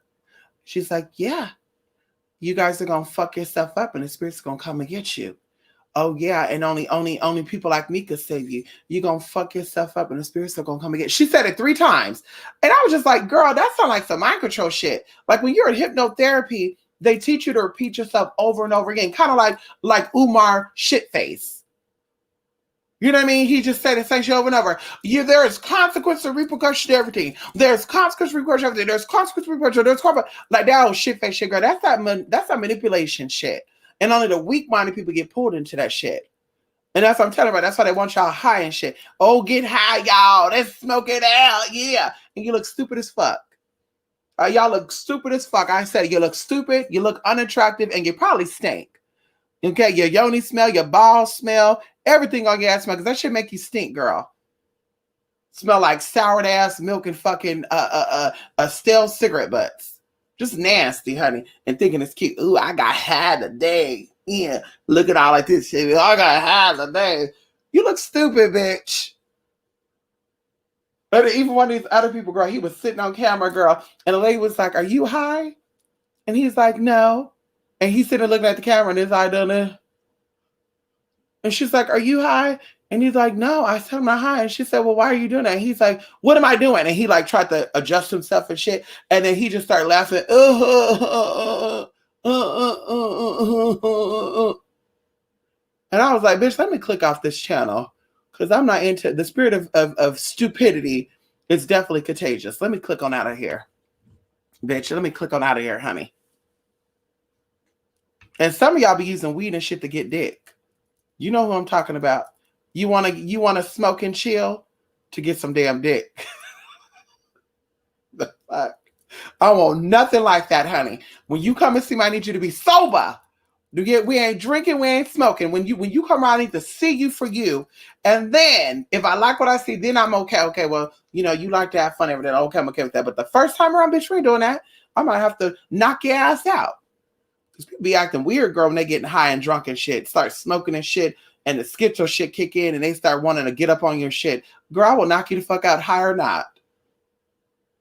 She's like, yeah, you guys are going to fuck yourself up and the spirit's going to come and get you. Oh yeah. And only people like me could save you. You're going to fuck yourself up and the spirits are going to come and get you. She said it 3 times. And I was just like, girl, that sounds like some mind control shit. Like when you're in hypnotherapy, They teach you to repeat yourself over and over again, kind of like Umar Shitface. You know what I mean? He just said the same shit over and over. There is consequence and repercussion to everything. There's consequence, repercussion, everything. There's consequence, repercussion. There's consequence. Like that old shit-face shit, girl. That's that manipulation shit. And only the weak-minded people get pulled into that shit. And that's what I'm telling you about. That's why they want y'all high and shit. Oh, get high, y'all. Let's smoke it out. Yeah. And you look stupid as fuck. Y'all look stupid as fuck. I said you look stupid, you look unattractive, and you probably stink. Okay, your yoni smell, your balls smell, everything on your ass smell, because that shit make you stink, girl. Smell like soured ass milk and fucking stale cigarette butts. Just nasty, honey. And thinking it's cute. Ooh, I got high today. Yeah, looking all like this shit. I got high today. You look stupid, bitch. But even one of these other people, girl, he was sitting on camera, girl, and the lady was like, "Are you high?" And he's like, "No." And he's sitting looking at the camera, and his eye done it. And she's like, "Are you high?" And he's like, "No, I said I'm not high." And she said, "Well, why are you doing that?" And he's like, "What am I doing?" And he like tried to adjust himself and shit. And then he just started laughing. And I was like, "Bitch, let me click off this channel. Because I'm not into the spirit of stupidity is definitely contagious. Let me click on out of here. Bitch, let me click on out of here, honey." And some of y'all be using weed and shit to get dick. You know who I'm talking about. You wanna smoke and chill to get some damn dick. The fuck? I want nothing like that, honey. When you come and see me, I need you to be sober. We ain't drinking, we ain't smoking. When you come around, I need to see you for you. And then if I like what I see, then I'm okay. Okay, well, you like to have fun every day. Okay, I'm okay with that. But the first time around, bitch, we ain't doing that. I might have to knock your ass out. Because people be acting weird, girl, when they getting high and drunk and shit. Start smoking and shit, and the schizo shit kick in, and they start wanting to get up on your shit. Girl, I will knock you the fuck out, high or not.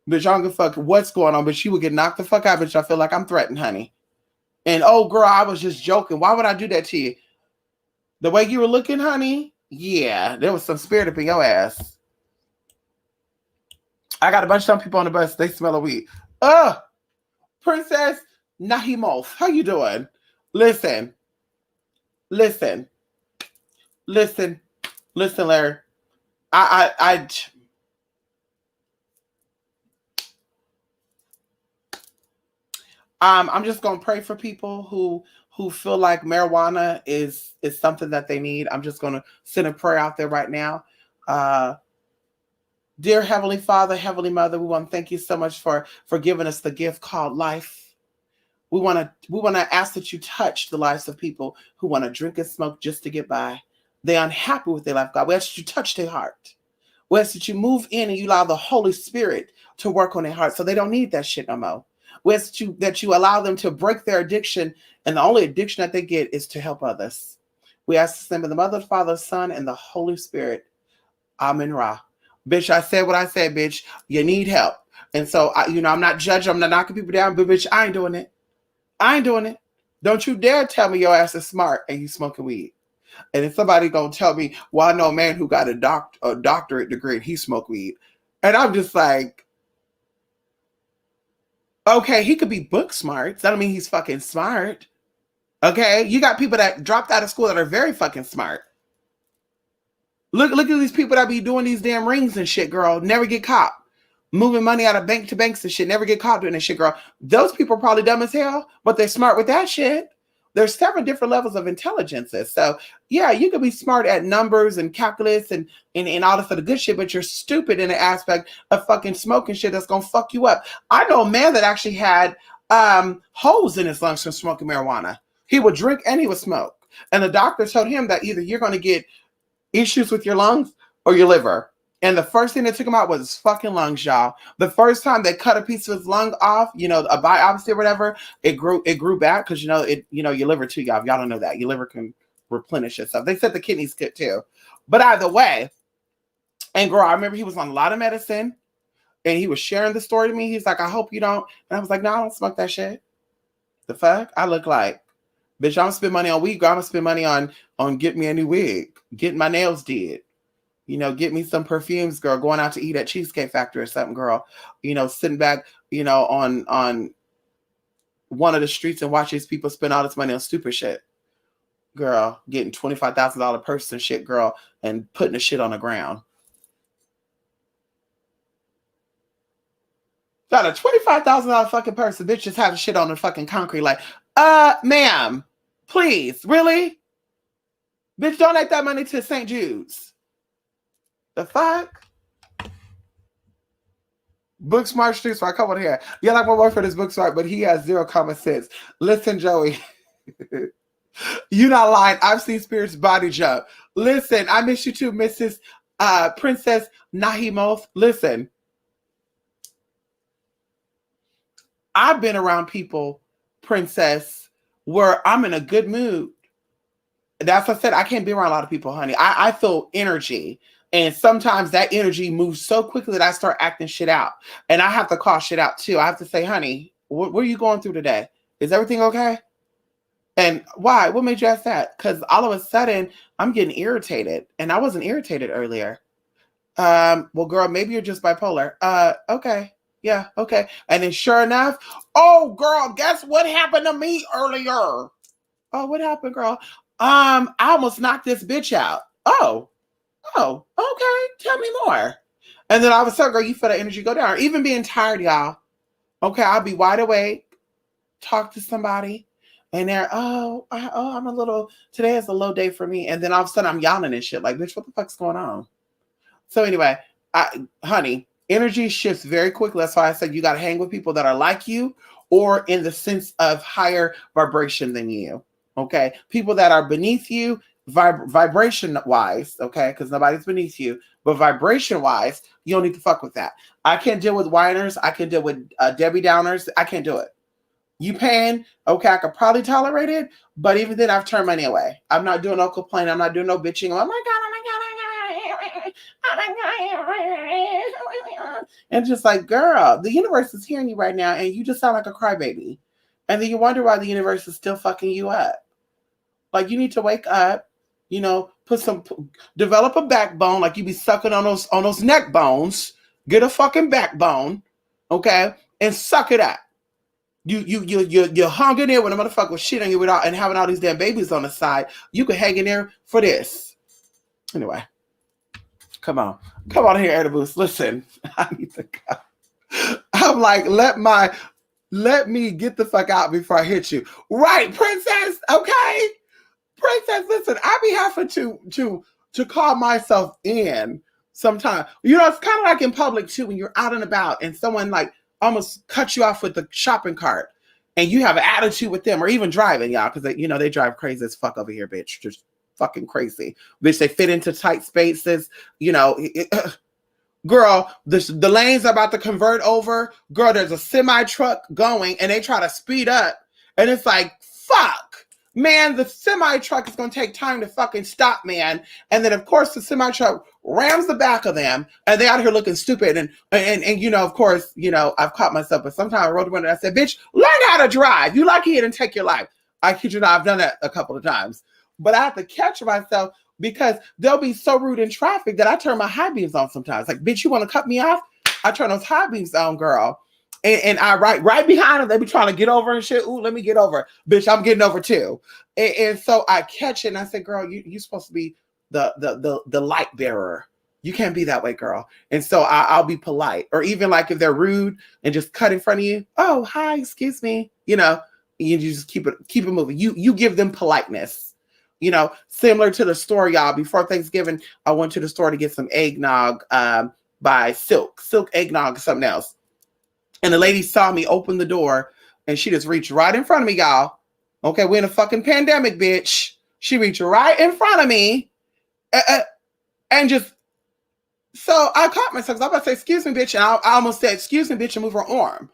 Bitch, I don't give a fuck what's going on, but she would get knocked the fuck out, bitch. I feel like I'm threatened, honey. And oh, girl, I was just joking. Why would I do that to you? The way you were looking, honey, yeah, there was some spirit up in your ass. I got a bunch of some people on the bus. They smell of weed. Princess Nahimov, how you doing? Listen, Larry. I'm just gonna pray for people who feel like marijuana is something that they need. I'm just gonna send a prayer out there right now. Dear Heavenly Father, Heavenly Mother, we want to thank you so much for giving us the gift called life. We want to ask that you touch the lives of people who want to drink and smoke just to get by. They're unhappy with their life, God. We ask that you touch their heart. We ask that you move in and you allow the Holy Spirit to work on their heart so they don't need that shit no more. We ask that you allow them to break their addiction, and the only addiction that they get is to help others. We ask the name of the Mother, Father, Son, and the Holy Spirit. Amen Ra. Bitch, I said what I said, bitch. You need help. And so, I'm not judging. I'm not knocking people down, but bitch, I ain't doing it. I ain't doing it. Don't you dare tell me your ass is smart and you smoking weed. And if somebody gonna tell me, well, I know a man who got a doctorate degree and he smoked weed. And I'm just like, okay, he could be book smart. That don't mean he's fucking smart. Okay? You got people that dropped out of school that are very fucking smart. Look at these people that be doing these damn rings and shit, girl. Never get caught. Moving money out of bank to banks and shit. Never get caught doing that shit, girl. Those people are probably dumb as hell, but they're smart with that shit. There's several different levels of intelligences. So, yeah, you could be smart at numbers and calculus and all this other good shit, but you're stupid in the aspect of fucking smoking shit that's going to fuck you up. I know a man that actually had holes in his lungs from smoking marijuana. He would drink and he would smoke. And the doctor told him that either you're going to get issues with your lungs or your liver. And the first thing that took him out was his fucking lungs, y'all. The first time they cut a piece of his lung off, a biopsy or whatever, it grew back because your liver too, y'all. If y'all don't know that, your liver can replenish itself. They said the kidneys could too. But either way, and girl, I remember he was on a lot of medicine and he was sharing the story to me. He's like, I hope you don't. And I was like, no, I don't smoke that shit. The fuck? I look like, bitch, I'm gonna spend money on weed, girl. I'm gonna spend money on getting me a new wig, getting my nails did. Get me some perfumes, girl, going out to eat at Cheesecake Factory or something, girl. Sitting back, on one of the streets and watch these people spend all this money on stupid shit. Girl, getting $25,000 purse and shit, girl, and putting the shit on the ground. Got a $25,000 fucking purse, and bitch just having shit on the fucking concrete. Like, ma'am, please, really? Bitch, donate that money to St. Jude's. The fuck? Book smart streets for a couple here. Yeah, like my boyfriend is book smart, but he has zero common sense. Listen, Joey. You not lying. I've seen Spirit's body jump. Listen, I miss you too, Mrs. Princess Nahimoth. Listen. I've been around people, Princess, where I'm in a good mood. That's what I said. I can't be around a lot of people, honey. I feel energy. And sometimes that energy moves so quickly that I start acting shit out. And I have to call shit out too. I have to say, honey, what are you going through today? Is everything okay? And why? What made you ask that? Because all of a sudden, I'm getting irritated. And I wasn't irritated earlier. Well, girl, maybe you're just bipolar. Okay. Yeah, okay. And then sure enough, oh, girl, guess what happened to me earlier? Oh, what happened, girl? I almost knocked this bitch out. Oh, okay. Tell me more. And then all of a sudden, girl, you feel the energy go down. Or even being tired, y'all. Okay, I'll be wide awake, talk to somebody, and they're, I'm a little, today is a low day for me. And then all of a sudden I'm yelling and shit. Like, bitch, what the fuck's going on? So anyway, honey, energy shifts very quickly. That's why I said you got to hang with people that are like you or in the sense of higher vibration than you. Okay. People that are beneath you, vibration wise. Okay. Because nobody's beneath you, but vibration wise, you don't need to fuck with that. I can't deal with whiners. I can deal with Debbie Downers. I can't do it. You paying? Okay. I could probably tolerate it. But even then I've turned money away. I'm not doing no complaining. I'm not doing no bitching. Oh my God. Oh my God. And just like, girl, the universe is hearing you right now, and you just sound like a crybaby. And then you wonder why the universe is still fucking you up. Like, you need to wake up, develop a backbone, like you be sucking on those neck bones. Get a fucking backbone, okay, and suck it up. You're hung in there when a motherfucker was shitting you without and having all these damn babies on the side. You could hang in there for this. Anyway. Come on here, Edibles. Listen, I need to go. I'm like, let me get the fuck out before I hit you. Right, Princess? Okay? Princess, listen, I be having to call myself in sometimes. You know, it's kind of like in public too, when you're out and about and someone like almost cuts you off with the shopping cart and you have an attitude with them, or even driving, y'all, because they drive crazy as fuck over here, bitch. Just fucking crazy. Bitch, they fit into tight spaces. Girl, the lanes are about to convert over. Girl, there's a semi truck going and they try to speed up. And it's like, fuck. Man, the semi truck is going to take time to fucking stop, man. And then, of course, the semi truck rams the back of them and they out here looking stupid. And of course, I've caught myself, but sometimes I wrote one and I said, bitch, learn how to drive. You lucky it didn't take your life. I kid you not, I've done that a couple of times. But I have to catch myself because they'll be so rude in traffic that I turn my high beams on sometimes. Like, bitch, you want to cut me off? I turn those high beams on, girl. And I right behind them. They be trying to get over and shit. Ooh, let me get over. Bitch, I'm getting over too. And so I catch it and I say, girl, you're supposed to be the light bearer. You can't be that way, girl. And so I'll be polite. Or even like if they're rude and just cut in front of you. Oh, hi, excuse me. You just keep it moving. You give them politeness. Similar to the store, y'all. Before Thanksgiving, I went to the store to get some eggnog by Silk eggnog or something else. And the lady saw me open the door and she just reached right in front of me, y'all. Okay, we're in a fucking pandemic, bitch. She reached right in front of me and just, so I caught myself. I was about to say, excuse me, bitch. And I almost said, excuse me, bitch, and move her arm.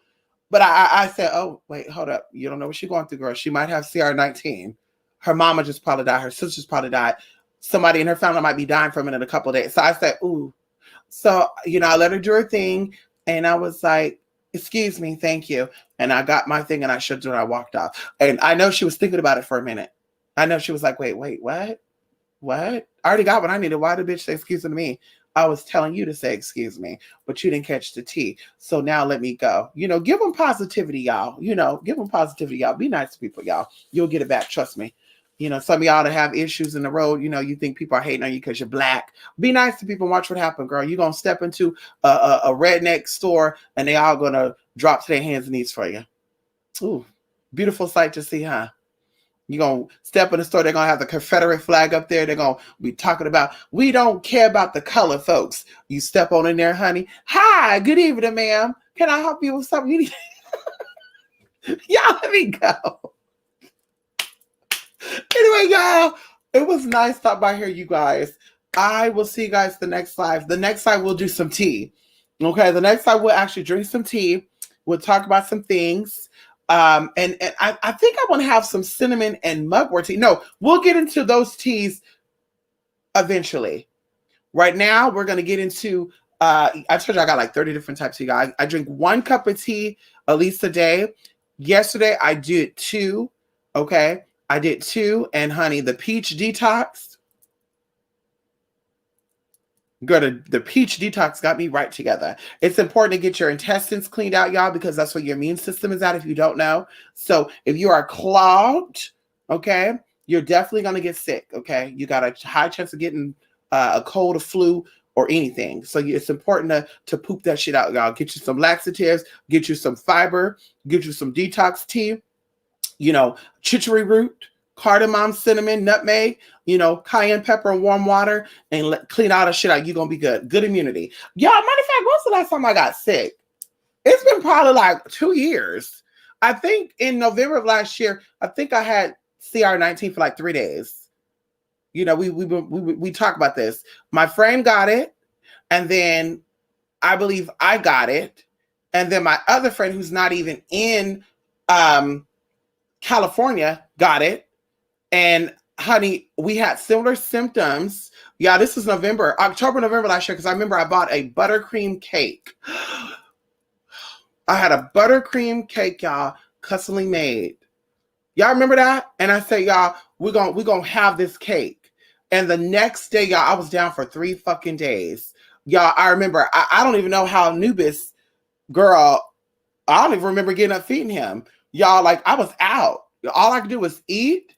But I said, oh, wait, hold up. You don't know what she's going through, girl. She might have CR19. Her mama just probably died. Her sister's probably died. Somebody in her family might be dying from it in a couple of days. So I said, ooh. So, I let her do her thing. And I was like, excuse me, thank you. And I got my thing and I shut it and I walked off. And I know she was thinking about it for a minute. I know she was like, wait, what? What? I already got what I needed. Why did the bitch say excuse me to me? I was telling you to say excuse me, but you didn't catch the tea. So now let me go. Give them positivity, y'all. Give them positivity, y'all. Be nice to people, y'all. You'll get it back. Trust me. Some of y'all that have issues in the road, you think people are hating on you because you're black. Be nice to people and watch what happens, girl. You're going to step into a redneck store and they all going to drop to their hands and knees for you. Ooh, beautiful sight to see, huh? You're going to step in the store. They're going to have the Confederate flag up there. They're going to be talking about, we don't care about the color, folks. You step on in there, honey. Hi, good evening, ma'am. Can I help you with something? Y'all, let me go. Anyway, y'all, it was nice stopping by here, you guys. I will see you guys the next live. The next live, we'll do some tea. Okay, the next live, we'll actually drink some tea. We'll talk about some things. And I think I want to have some cinnamon and mugwort tea. No, we'll get into those teas eventually. Right now, we're going to get into, I told you I got like 30 different types of tea. I drink 1 cup of tea at least a day. Yesterday, I did 2. Okay, I did 2. And honey, the peach detox. Girl, the peach detox got me right together. It's important to get your intestines cleaned out, y'all, because that's where your immune system is at, if you don't know. So if you are clogged, okay, you're definitely going to get sick, okay? You got a high chance of getting a cold, a flu, or anything. So it's important to poop that shit out, y'all. Get you some laxatives, get you some fiber, get you some detox tea, chicory root, cardamom, cinnamon, nutmeg, cayenne pepper and warm water, and clean all the shit out. You're going to be good. Good immunity. Y'all, matter of fact, when's the last time I got sick? It's been probably like 2 years. I think in November of last year, I think I had CR19 for like 3 days. We talk about this. My friend got it, and then I believe I got it, and then my other friend who's not even in California got it. And honey, we had similar symptoms. Yeah, this is October, November last year, because I remember I bought a buttercream cake. I had a buttercream cake, y'all, customly made. Y'all remember that? And I said, y'all, we're gonna have this cake. And the next day, y'all, I was down for 3 fucking days. Y'all, I remember, I don't even know how Anubis, girl, I don't even remember getting up feeding him. Y'all, like, I was out. All I could do was eat,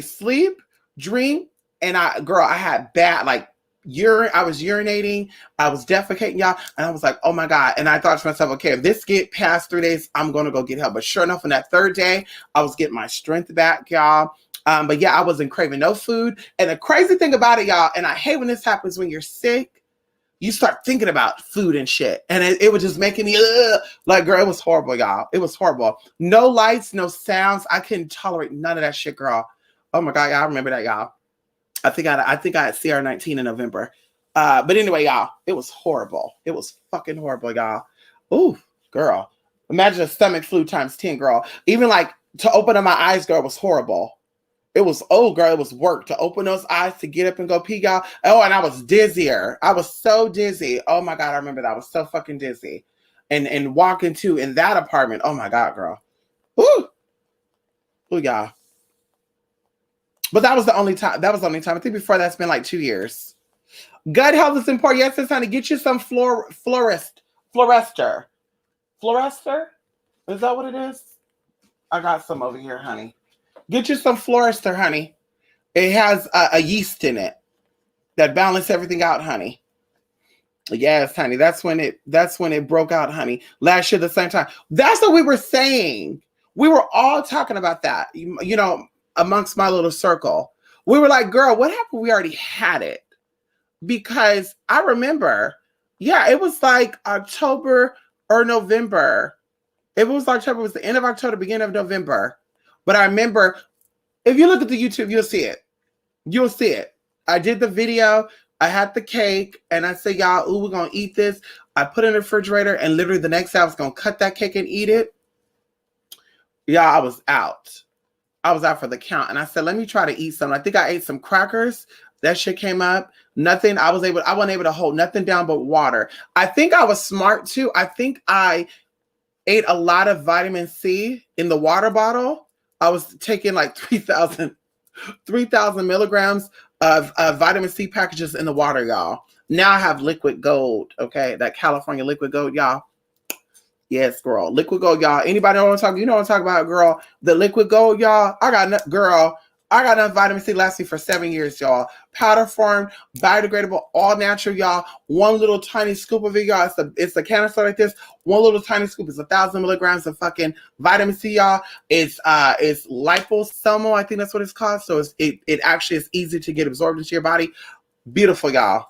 sleep, drink, and I had bad, like, urine. I was urinating, I was defecating, y'all, and I was like, oh my God. And I thought to myself, okay, if this get past 3 days, I'm gonna go get help. But sure enough, on that 3rd day, I was getting my strength back, y'all. But yeah, I wasn't craving no food. And the crazy thing about it, y'all, and I hate when this happens when you're sick, you start thinking about food and shit. And it was just making me, like, girl, it was horrible, y'all. It was horrible. No lights, no sounds. I couldn't tolerate none of that shit, girl. Oh my God, y'all, I remember that, y'all. I think I had CR19 in November. But anyway, y'all, it was horrible. It was fucking horrible, y'all. Ooh, girl. Imagine a stomach flu times 10, girl. Even like to open up my eyes, girl, was horrible. It was, girl, it was work to open those eyes, to get up and go pee, y'all. Oh, and I was dizzier. I was so dizzy. Oh my God, I remember that. I was so fucking dizzy. And walking to in that apartment. Oh my God, girl. Ooh. Ooh, y'all. But that was the only time. I think before that's been like 2 years. Gut health is important. Yes, it's honey. Get you some Florester. Florester? Is that what it is? I got some over here, honey. Get you some Florester, honey. It has a yeast in it that balances everything out, honey. Yes, honey. That's when it broke out, honey. Last year, the same time. That's what we were saying. We were all talking about that. Amongst my little circle. We were like, girl, what happened? We already had it. Because I remember, yeah, it was like October or November. It was October, it was the end of October, beginning of November. But I remember, if you look at the YouTube, you'll see it. You'll see it. I did the video, I had the cake, and I said, y'all, ooh, we're going to eat this. I put it in the refrigerator, and literally the next day I was going to cut that cake and eat it. Yeah, I was out. I was out for the count. And I said, let me try to eat something. I think I ate some crackers. That shit came up. Nothing. I wasn't able to hold nothing down but water. I think I was smart too. I think I ate a lot of vitamin C in the water bottle. I was taking like 3,000 milligrams of vitamin C packages in the water, y'all. Now I have liquid gold, okay? That California liquid gold, y'all. Yes, girl. Liquid gold, y'all. Anybody know what I'm talking? You know what I'm talking about, girl? The liquid gold, y'all. I got enough vitamin C last me for 7 years, y'all. Powder form, biodegradable, all natural, y'all. One little tiny scoop of it, y'all. It's a canister like this. One little tiny scoop is 1,000 milligrams of fucking vitamin C, y'all. It's liposomal, I think that's what it's called. So it actually is easy to get absorbed into your body. Beautiful, y'all.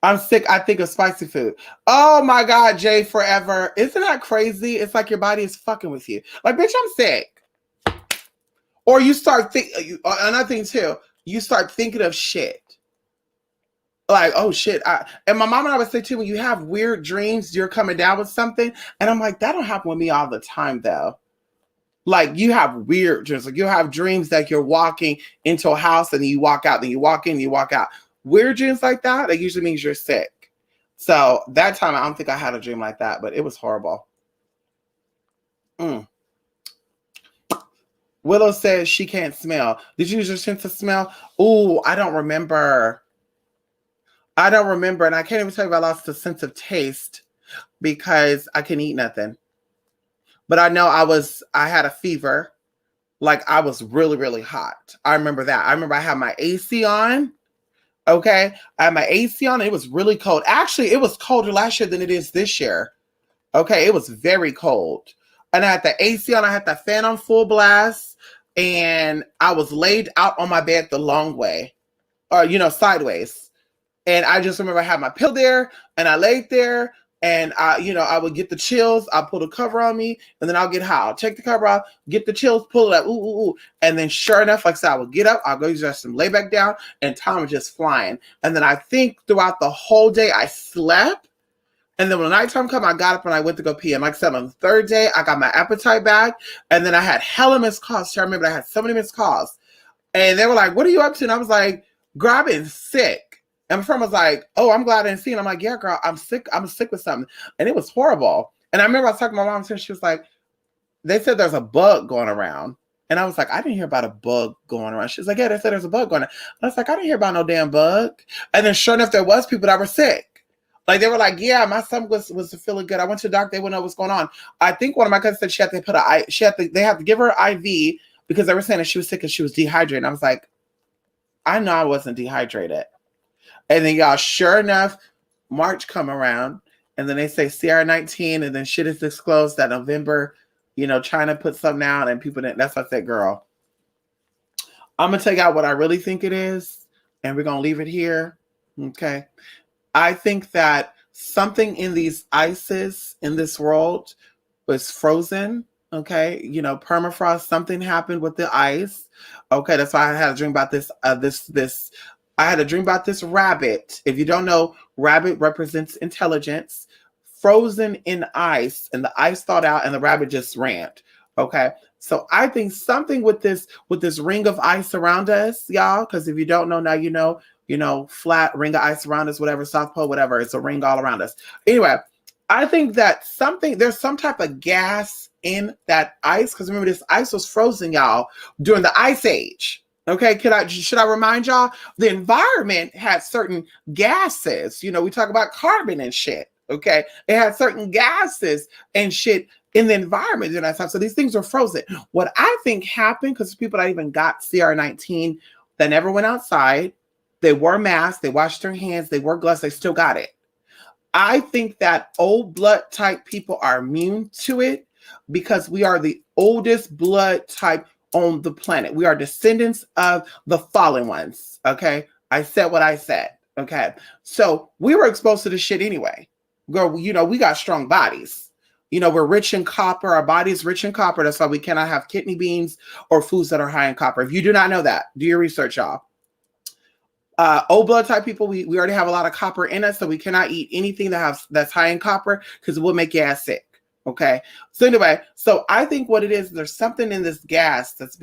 I'm sick. I think of spicy food. Oh my God, Jay, forever. Isn't that crazy? It's like your body is fucking with you. Like, bitch, I'm sick. Or you start another thing too, you start thinking of shit. Like, oh shit. And my mom and I would say too, when you have weird dreams, you're coming down with something. And I'm like, that don't happen with me all the time though. Like you have weird dreams. Like you have dreams that you're walking into a house and you walk out, then you walk in, you walk out. Weird dreams like that, that usually means you're sick. So that time, I don't think I had a dream like that, but it was horrible. Willow says she can't smell. Did you use your sense of smell? Oh, I don't remember. And I can't even tell you if I lost the sense of taste because I couldn't eat nothing. But I know I had a fever. Like I was really, really hot. I remember that. I remember I had my AC on. Okay. I had my AC on. It was really cold. Actually, it was colder last year than it is this year. Okay. It was very cold. And I had the AC on. I had the fan on full blast. And I was laid out on my bed the long way. Or, sideways. And I just remember I had my pill there. And I laid there. And I would get the chills. I'll pull the cover on me, and then I'll get high. I'll take the cover off, get the chills, pull it up, ooh, ooh, ooh. And then sure enough, like I said, I would get up, I'll go use the restroom, lay back down, and time was just flying. And then I think throughout the whole day I slept. And then when nighttime come, I got up and I went to go pee. And like I said, on the third day, I got my appetite back. And then I had hella missed calls. I remember I had so many missed calls. And they were like, what are you up to? And I was like, girl, I've been sick. And my friend was like, oh, I'm glad I didn't see it. I'm like, yeah, girl, I'm sick. I'm sick with something. And it was horrible. And I remember I was talking to my mom and she was like, they said there's a bug going around. And I was like, I didn't hear about a bug going around. She was like, yeah, they said there's a bug going on. And I was like, I didn't hear about no damn bug. And then sure enough, there was people that were sick. Like they were like, yeah, my son was feeling good. I went to the doctor. They wouldn't know what's going on. I think one of my cousins said she had to they had to give her IV because they were saying that she was sick and she was dehydrated. And I was like, I know I wasn't dehydrated. And then y'all, sure enough, March come around, and then they say CR19, and then shit is disclosed that November, China put something out, and people didn't. That's what I said, girl. I'm gonna take out what I really think it is, and we're gonna leave it here. Okay. I think that something in these ices in this world was frozen. Okay, permafrost. Something happened with the ice. Okay, that's why I had a dream about this. I had a dream about this rabbit. If you don't know, rabbit represents intelligence, frozen in ice, and the ice thawed out, and the rabbit just ran. Okay, so I think something with this ring of ice around us, y'all. Because if you don't know now, flat ring of ice around us, whatever, South Pole, whatever. It's a ring all around us. Anyway, I think that there's some type of gas in that ice. Because remember, this ice was frozen, y'all, during the Ice Age. Okay, should I remind y'all? The environment had certain gases. We talk about carbon and shit. Okay, it had certain gases and shit in the environment during that time. So these things were frozen. What I think happened, because people that even got CR19 that never went outside, they wore masks, they washed their hands, they wore gloves, they still got it. I think that old blood type people are immune to it because we are the oldest blood type on the planet. We are descendants of the fallen ones. Okay. I said what I said. Okay. So we were exposed to this shit anyway. Girl, we got strong bodies. We're rich in copper. Our body's rich in copper. That's why we cannot have kidney beans or foods that are high in copper. If you do not know that, do your research, y'all. Old blood type people, we already have a lot of copper in us, so we cannot eat anything that's high in copper because it will make your ass sick. Okay. So anyway, I think what it is, there's something in this gas that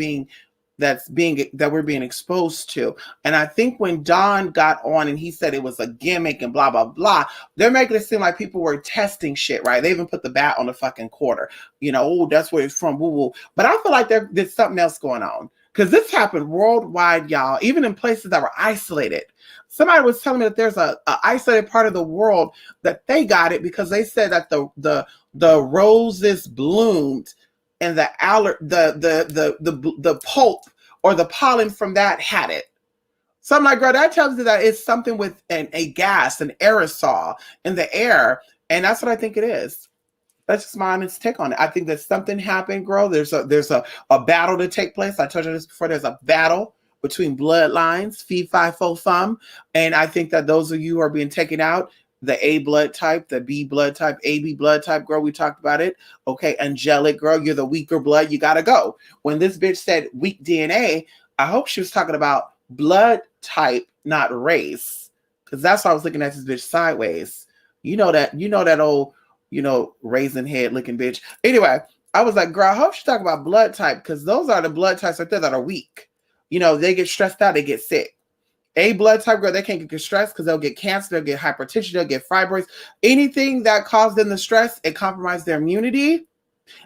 we're being exposed to. And I think when Don got on and he said it was a gimmick and blah, blah, blah, they're making it seem like people were testing shit, right? They even put the bat on the fucking quarter, that's where it's from. Woo woo. But I feel like there's something else going on. Because this happened worldwide, y'all, even in places that were isolated. Somebody was telling me that there's a isolated part of the world that they got it because they said that the roses bloomed and the pulp or the pollen from that had it. So I'm like, girl, that tells you that it's something with a gas, an aerosol in the air, and that's what I think it is. That's just my honest take on it. I think that something happened, girl. There's a battle to take place. I told you this before. There's a battle between bloodlines, fee, fi, fo, fum. And I think that those of you who are being taken out, the A blood type, the B blood type, AB blood type, girl, we talked about it. Okay, angelic, girl, you're the weaker blood. You got to go. When this bitch said weak DNA, I hope she was talking about blood type, not race. Because that's why I was looking at this bitch sideways. You know that old, raisin head looking bitch. Anyway, I was like, girl, I hope she talk about blood type because those are the blood types right there that are weak. They get stressed out, they get sick. A blood type, girl, they can't get stressed because they'll get cancer, they'll get hypertension, they'll get fibroids. Anything that caused them the stress, it compromised their immunity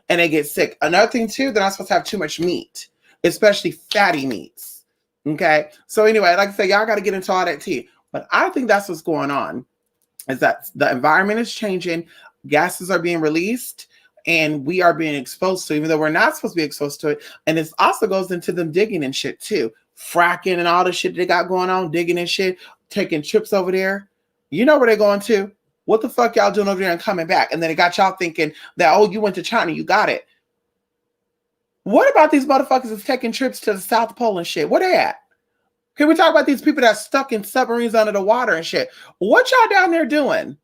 and they get sick. Another thing too, they're not supposed to have too much meat, especially fatty meats. Okay. So anyway, like I said, y'all got to get into all that tea. But I think that's what's going on is that the environment is changing. Gases are being released and we are being exposed to, even though we're not supposed to be exposed to it. And it also goes into them digging and shit too. Fracking and all the shit they got going on, digging and shit, taking trips over there. You know where they're going to. What the fuck y'all doing over there and coming back? And then it got y'all thinking that, oh, you went to China, you got it. What about these motherfuckers that's taking trips to the South Pole and shit? Where they at? Can we talk about these people that are stuck in submarines under the water and shit? What y'all down there doing?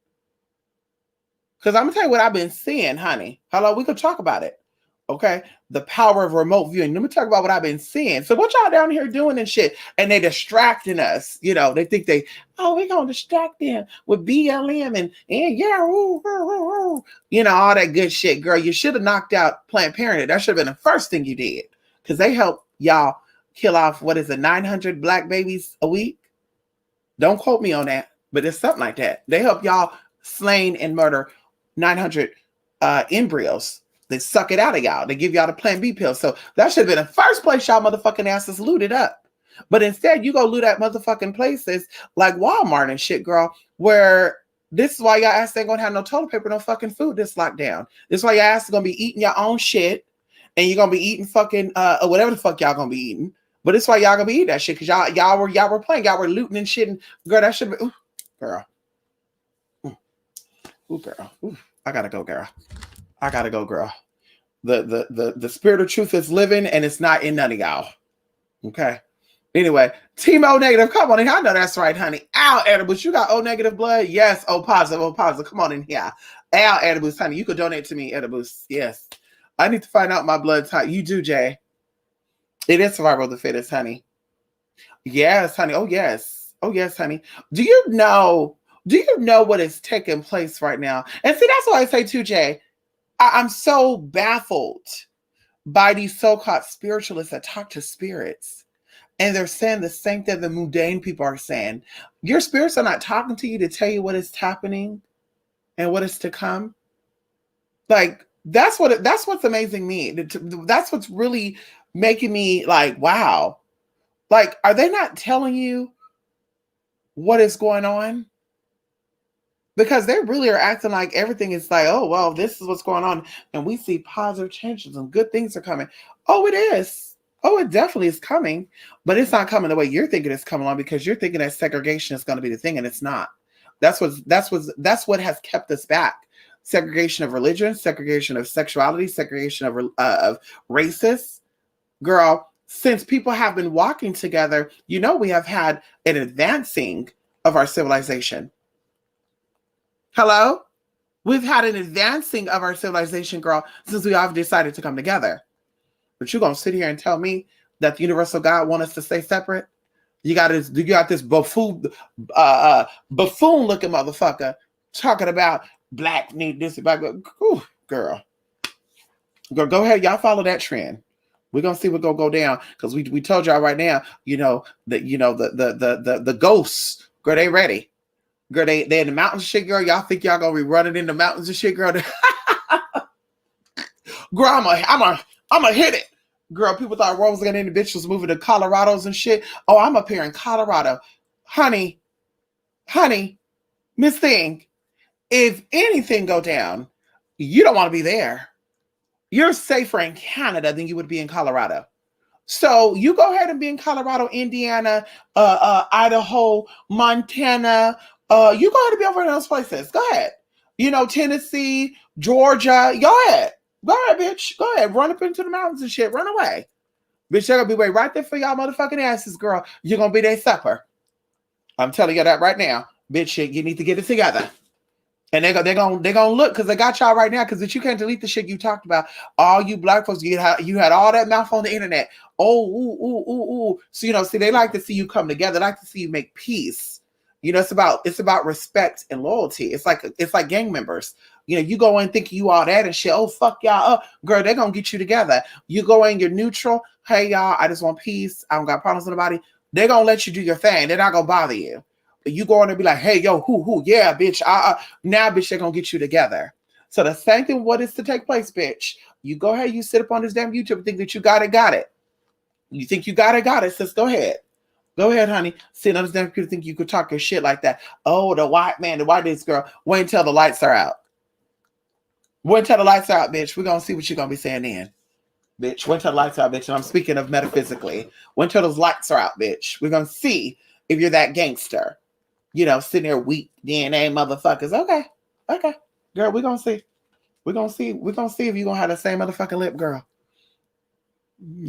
Because I'm going to tell you what I've been seeing, honey. Hello, we could talk about it. Okay? The power of remote viewing. Let me talk about what I've been seeing. So what y'all down here doing and shit? And they distracting us. They think we're going to distract them with BLM and yeah, woo, woo, woo, woo. All that good shit. Girl, you should have knocked out Planned Parenthood. That should have been the first thing you did. Because they help y'all kill off, 900 black babies a week? Don't quote me on that, but it's something like that. They help y'all slain and murder 900 embryos. They suck it out of y'all. They give y'all the Plan B pill. So that should have been the first place y'all motherfucking asses looted up. But instead, you go loot at motherfucking places like Walmart and shit, girl, where this is why y'all ass ain't gonna have no toilet paper, no fucking food this lockdown. This is why y'all ass is gonna be eating your own shit and you're gonna be eating fucking whatever the fuck y'all gonna be eating. But it's why y'all gonna be eating that shit because y'all were playing, y'all were looting and shit. And girl, that should be girl. Ooh, girl. Ooh, I gotta go, girl. The spirit of truth is living and it's not in none of y'all. Okay. Anyway, Team O negative. Come on in. I know that's right, honey. Al Edibles. You got O negative blood? Yes. O positive. O positive. Come on in here. Al Edibles, honey. You could donate to me, Edibles. Yes. I need to find out my blood type. You do, Jay. It is survival of the fittest, honey. Yes, honey. Oh, yes. Oh, yes, honey. Do you know what is taking place right now? And see, that's why I say too, Jay, I'm so baffled by these so-called spiritualists that talk to spirits. And they're saying the same thing the mundane people are saying. Your spirits are not talking to you to tell you what is happening and what is to come. Like, that's what's amazing me. That's what's really making me like, wow. Like, are they not telling you what is going on? Because they really are acting like everything is like, oh, well, this is what's going on. And we see positive changes and good things are coming. Oh, it is. Oh, it definitely is coming. But it's not coming the way you're thinking it's coming on because you're thinking that segregation is going to be the thing, and it's not. That's what has kept us back. Segregation of religion, segregation of sexuality, segregation of races. Girl, since people have been walking together, we have had an advancing of our civilization. Hello? We've had an advancing of our civilization, girl, since we all decided to come together. But you're going to sit here and tell me that the universal God wants us to stay separate? You got this buffoon-looking motherfucker talking about black need this, black. Ooh, girl. Go ahead. Y'all follow that trend. We're gonna see what's gonna go down because we told y'all right now, the ghosts, girl, they ready. Girl, they in the mountains shit, girl. Y'all think y'all gonna be running in the mountains and shit, girl? Girl, I'm gonna hit it. Girl, people thought Rose and any bitch was moving to Colorado's and shit. Oh, I'm up here in Colorado. Honey, honey, Miss Thing, if anything go down, you don't want to be there. You're safer in Canada than you would be in Colorado. So you go ahead and be in Colorado, Indiana, Idaho, Montana. You go ahead and be over in those places. Go ahead. You know, Tennessee, Georgia. Go ahead. Go ahead, bitch. Go ahead. Run up into the mountains and shit. Run away. Bitch, they're gonna be waiting right there for y'all motherfucking asses, girl. You're gonna be their supper. I'm telling you that right now. Bitch, you need to get it together. And they're gonna look because they got y'all right now because you can't delete the shit you talked about. All you black folks, you had all that mouth on the internet. Oh, ooh, ooh, ooh, ooh. So see, they like to see you come together. They like to see you make peace. It's about respect and loyalty. It's like gang members. You go in thinking you all that and shit. Oh, fuck y'all up. Girl, they're gonna get you together. You go in, you're neutral. Hey y'all, I just want peace. I don't got problems with nobody. They're gonna let you do your thing. They're not gonna bother you. You go on and be like, hey, yo, who, yeah, bitch. Now, bitch, they're gonna get you together. So the same thing, what is to take place, bitch? You go ahead, you sit up on this damn YouTube and think that you got it. You think you got it, sis, go ahead. Go ahead, honey. Sit on this damn computer, think you could talk your shit like that. Oh, the white this girl. Wait until the lights are out. Wait until the lights are out, bitch. We're gonna see what you're gonna be saying then. Bitch, wait until the lights are out, bitch. And I'm speaking of metaphysically. Wait until those lights are out, bitch. We're gonna see if you're that gangster. Sitting there weak DNA motherfuckers. Okay. Girl, we're gonna see. We're gonna see if you're gonna have the same motherfucking lip, girl.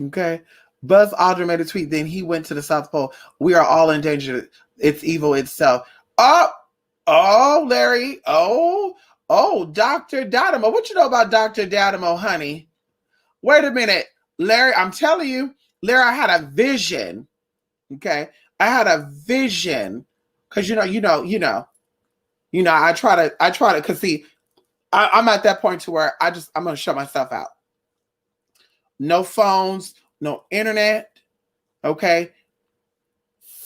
Okay. Buzz Aldrin made a tweet, then he went to the South Pole. We are all in danger. It's evil itself. Oh, Larry. Oh, Dr. Dynamo. What you know about Dr. Dynamo, honey? Wait a minute. Larry, I'm telling you, Larry, I had a vision. Okay. I had a vision. Cause I try to, cause see, I'm at that point to where I'm going to shut myself out. No phones, no internet. Okay.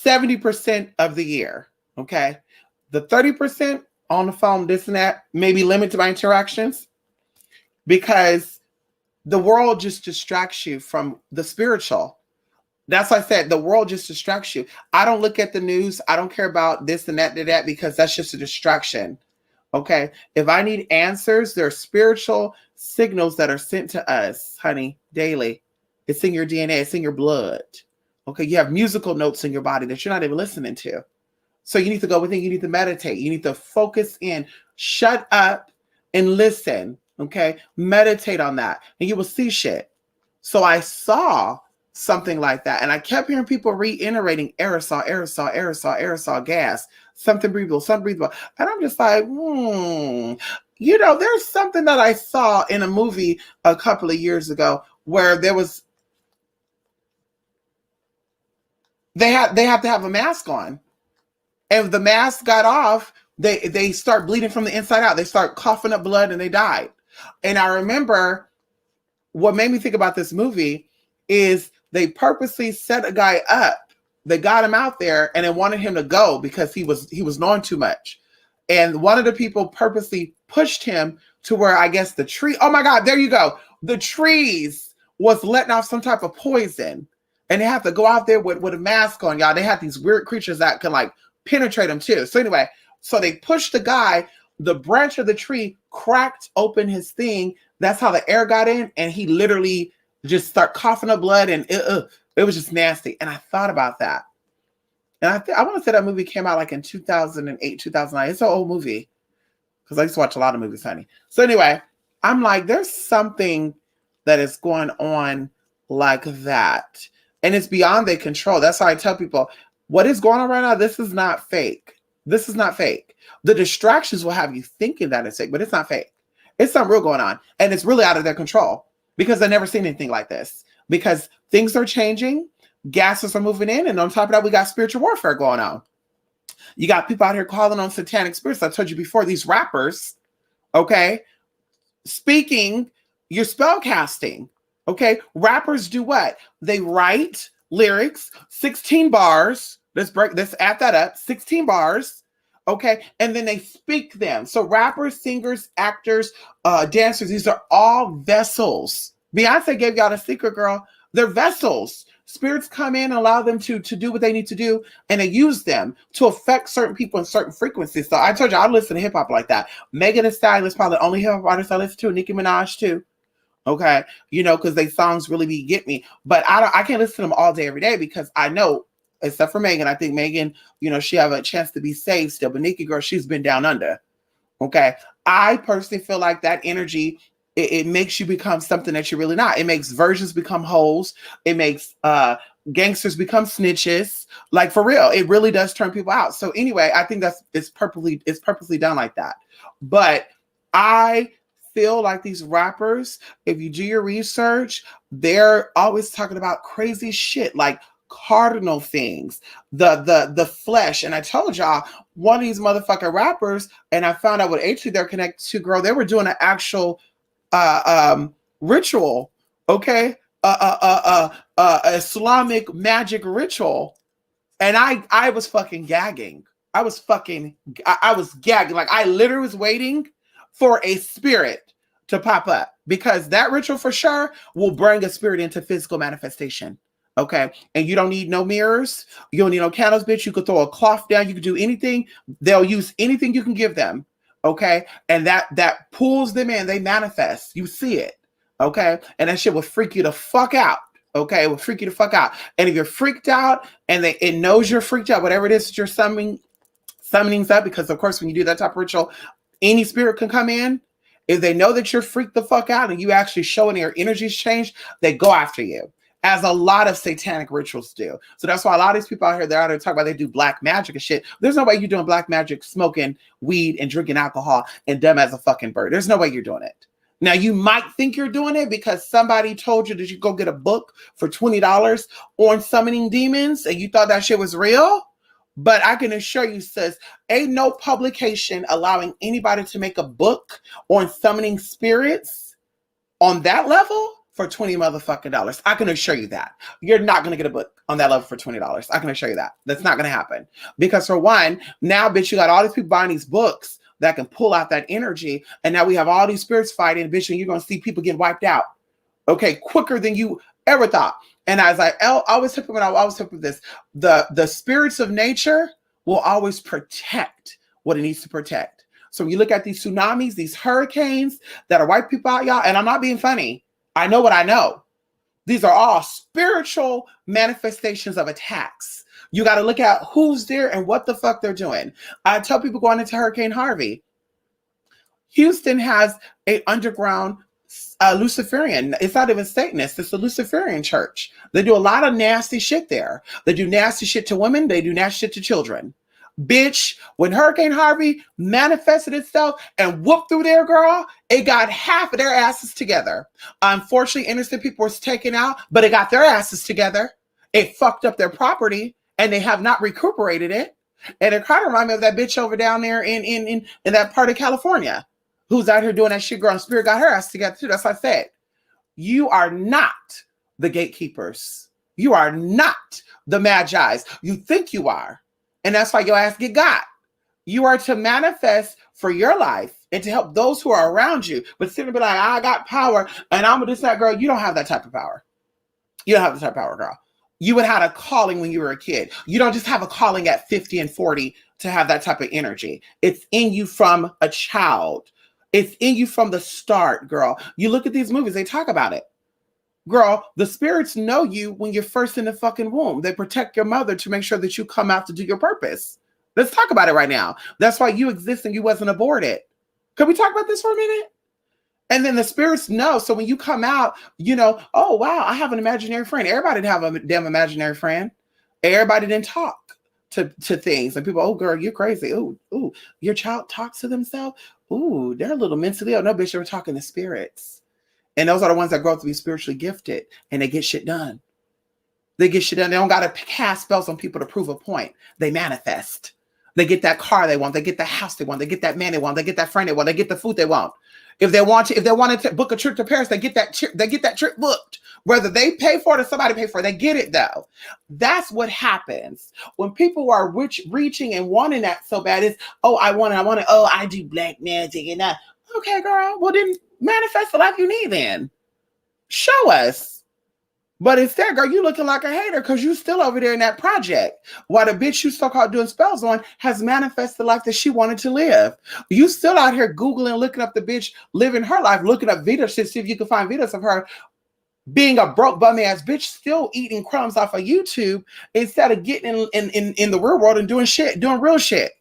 70% of the year. Okay. The 30% on the phone, this and that, maybe limit to my interactions because the world just distracts you from the spiritual. That's why I said the world just distracts you. I don't look at the news. I don't care about this and that because that's just a distraction. Okay. If I need answers, there are spiritual signals that are sent to us, honey, daily. It's in your DNA. It's in your blood. Okay. You have musical notes in your body that you're not even listening to. So you need to go within. You need to meditate. You need to focus in, shut up and listen. Okay. Meditate on that and you will see shit. So I saw something like that. And I kept hearing people reiterating aerosol gas, something breathable. And I'm just like, there's something that I saw in a movie a couple of years ago where they have to have a mask on. And if the mask got off, they start bleeding from the inside out. They start coughing up blood and they died. And I remember what made me think about this movie is they purposely set a guy up. They got him out there and they wanted him to go because he was knowing too much. And one of the people purposely pushed him to where I guess the tree, oh my God, there you go. The trees was letting off some type of poison. And they have to go out there with a mask on, y'all. They had these weird creatures that can like penetrate them too. So anyway, so they pushed the guy, the branch of the tree cracked open his thing. That's how the air got in. And he literally just start coughing up blood and it was just nasty. And I thought about that. And I want to say that movie came out like in 2008, 2009. It's an old movie because I used to watch a lot of movies, honey. So anyway, I'm like, there's something that is going on like that. And it's beyond their control. That's why I tell people, what is going on right now, this is not fake. This is not fake. The distractions will have you thinking that it's fake, but it's not fake. It's something real going on. And it's really out of their control. Because I've never seen anything like this. Because things are changing, gases are moving in, and on top of that, we got spiritual warfare going on. You got people out here calling on satanic spirits. I told you before, these rappers, okay, speaking, you're spell casting, okay? Rappers do what? They write lyrics, 16 bars. Let's add that up, 16 bars. Okay, and then they speak them. So rappers, singers, actors, dancers, these are all vessels. Beyonce gave y'all the secret, girl. They're vessels. Spirits come in and allow them to do what they need to do, and they use them to affect certain people in certain frequencies. So I told you I listen to hip hop like that. Megan Thee Stallion is probably the only hip hop artist I listen to. Nicki Minaj too. Okay, because they songs really get me. But I can't listen to them all day every day because I know, except for Megan, I think Megan, she have a chance to be saved still. But Nicki, girl, she's been down under. Okay, I personally feel like that energy. It makes you become something that you're really not. It makes virgins become hoes. It makes gangsters become snitches. Like, for real, it really does turn people out. So anyway, I think it's purposely done like that. But I feel like these rappers, if you do your research, they're always talking about crazy shit, like cardinal things, the flesh. And I told y'all, one of these motherfucking rappers, and I found out what actually they're connected to, girl, they were doing an actual ritual, okay, Islamic magic ritual, and I was fucking gagging. I was gagging. Like, I literally was waiting for a spirit to pop up, because that ritual for sure will bring a spirit into physical manifestation. Okay, and you don't need no mirrors, you don't need no candles, bitch. You could throw a cloth down, you could do anything. They'll use anything you can give them. Okay, and that pulls them in. They manifest. You see it. Okay, and that shit will freak you the fuck out. Okay, it will freak you the fuck out. And if you're freaked out, and it knows you're freaked out, whatever it is that you're summoning's up, because of course when you do that type of ritual, any spirit can come in. If they know that you're freaked the fuck out and you actually showing your energies change, they go after you, as a lot of satanic rituals do. So that's why a lot of these people out here, they're out there talking about they do black magic and shit. There's no way you're doing black magic, smoking weed and drinking alcohol and dumb as a fucking bird. There's no way you're doing it. Now, you might think you're doing it because somebody told you that you go get a book for $20 on summoning demons and you thought that shit was real. But I can assure you, sis, ain't no publication allowing anybody to make a book on summoning spirits on that level for $20 motherfucking dollars. I can assure you that. You're not going to get a book on that level for $20. I can assure you that. That's not going to happen. Because for one, now, bitch, you got all these people buying these books that can pull out that energy. And now we have all these spirits fighting, bitch, and you're going to see people getting wiped out. Okay, quicker than you ever thought. And as I always tell people this, the spirits of nature will always protect what it needs to protect. So when you look at these tsunamis, these hurricanes that are wipe people out, y'all, and I'm not being funny. I know what I know. These are all spiritual manifestations of attacks. You got to look at who's there and what the fuck they're doing. I tell people going into Hurricane Harvey, Houston has an underground Luciferian. It's not even Satanist. It's a Luciferian church. They do a lot of nasty shit there. They do nasty shit to women. They do nasty shit to children. Bitch, when Hurricane Harvey manifested itself and whooped through there, girl, it got half of their asses together. Unfortunately, innocent people was taken out, but it got their asses together. It fucked up their property, and they have not recuperated it. And it kind of reminded me of that bitch over down there in that part of California who's out here doing that shit, girl. And Spirit got her ass together too. That's what I said. You are not the gatekeepers. You are not the magi's. You think you are. And that's why your ass get got. You are to manifest for your life and to help those who are around you. But sit and be like, I got power and I'm this, that, girl. You don't have that type of power. You don't have the type of power, girl. You would have had a calling when you were a kid. You don't just have a calling at 50 and 40 to have that type of energy. It's in you from a child. It's in you from the start, girl. You look at these movies, they talk about it. Girl, the spirits know you when you're first in the fucking womb. They protect your mother to make sure that you come out to do your purpose. Let's talk about it right now. That's why you exist and you wasn't aborted. Can we talk about this for a minute? And then the spirits know. So when you come out, oh, wow, I have an imaginary friend. Everybody didn't have a damn imaginary friend. Everybody didn't talk to things. And people, oh, girl, you're crazy. Ooh, your child talks to themselves. Ooh, they're a little mentally ill. No, bitch, they were talking to spirits. And those are the ones that grow up to be spiritually gifted. And they get shit done. They get shit done. They don't got to cast spells on people to prove a point. They manifest. They get that car they want. They get the house they want. They get that man they want. They get that friend they want. They get the food they want. If they wanted to book a trip to Paris, they get that trip booked. Whether they pay for it or somebody pay for it, they get it though. That's what happens when people are reaching and wanting that so bad. Is I want it. Oh, I do black magic and that. Okay, girl. Well, then manifest the life you need. Then show us. But instead, girl, you looking like a hater because you still over there in that project. While the bitch you so-called doing spells on has manifested the life that she wanted to live. You still out here Googling, looking up the bitch living her life, looking up videos to see if you can find videos of her being a broke bum ass bitch, still eating crumbs off of YouTube instead of getting in the real world and doing shit, doing real shit.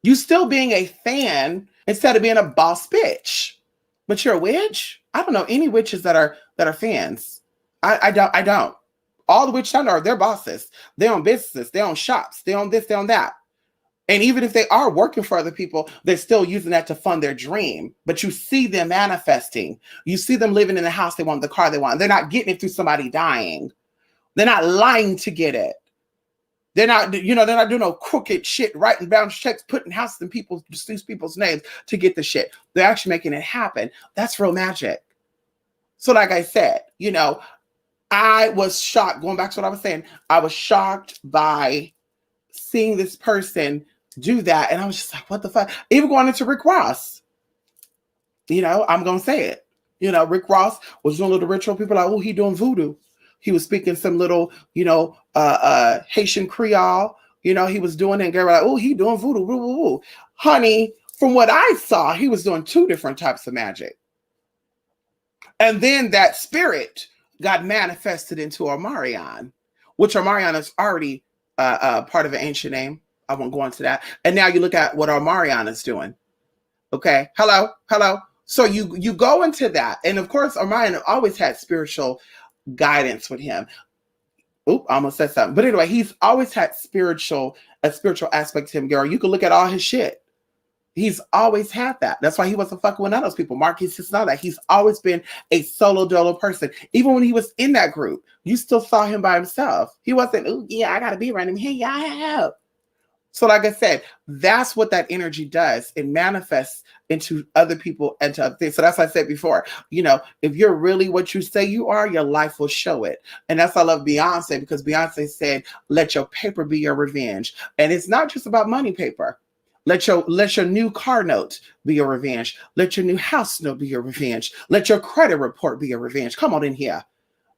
You still being a fan instead of being a boss bitch. But you're a witch? I don't know any witches that are fans. I don't. All the witches I know are their bosses. They own businesses, they own shops, they own this, they own that. And even if they are working for other people, they're still using that to fund their dream. But you see them manifesting. You see them living in the house they want, the car they want. They're not getting it through somebody dying. They're not lying to get it. They're not, they're not doing no crooked shit, writing bounce checks, putting houses in these people's names to get the shit. They're actually making it happen. That's real magic. So like I said, I was shocked, going back to what I was saying, I was shocked by seeing this person do that. And I was just like, what the fuck? Even going into Rick Ross, I'm going to say it. Rick Ross was doing little ritual. People are like, oh, he doing voodoo. He was speaking some little, Haitian Creole. He was doing it and they were like, oh, he doing voodoo. Woo, woo, woo. Honey, from what I saw, he was doing 2 different types of magic. And then that spirit got manifested into Omarion, which Omarion is already part of an ancient name. I won't go into that. And now you look at what Omarion is doing. Okay. Hello. So you go into that. And of course, Omarion always had spiritual guidance with him. Oop, I almost said something. But anyway, he's always had a spiritual aspect to him, girl. You can look at all his shit. He's always had that. That's why he wasn't fucking with none of those people. Marquis just know that. He's always been a solo dolo person. Even when he was in that group, you still saw him by himself. He wasn't, oh yeah, I gotta be around him. Hey, y'all help. So like I said, that's what that energy does. It manifests into other people and to other things. So that's what I said before. If you're really what you say you are, your life will show it. And that's why I love Beyonce, because Beyonce said, let your paper be your revenge. And it's not just about money paper. Let your new car note be your revenge. Let your new house note be your revenge. Let your credit report be your revenge. Come on in here.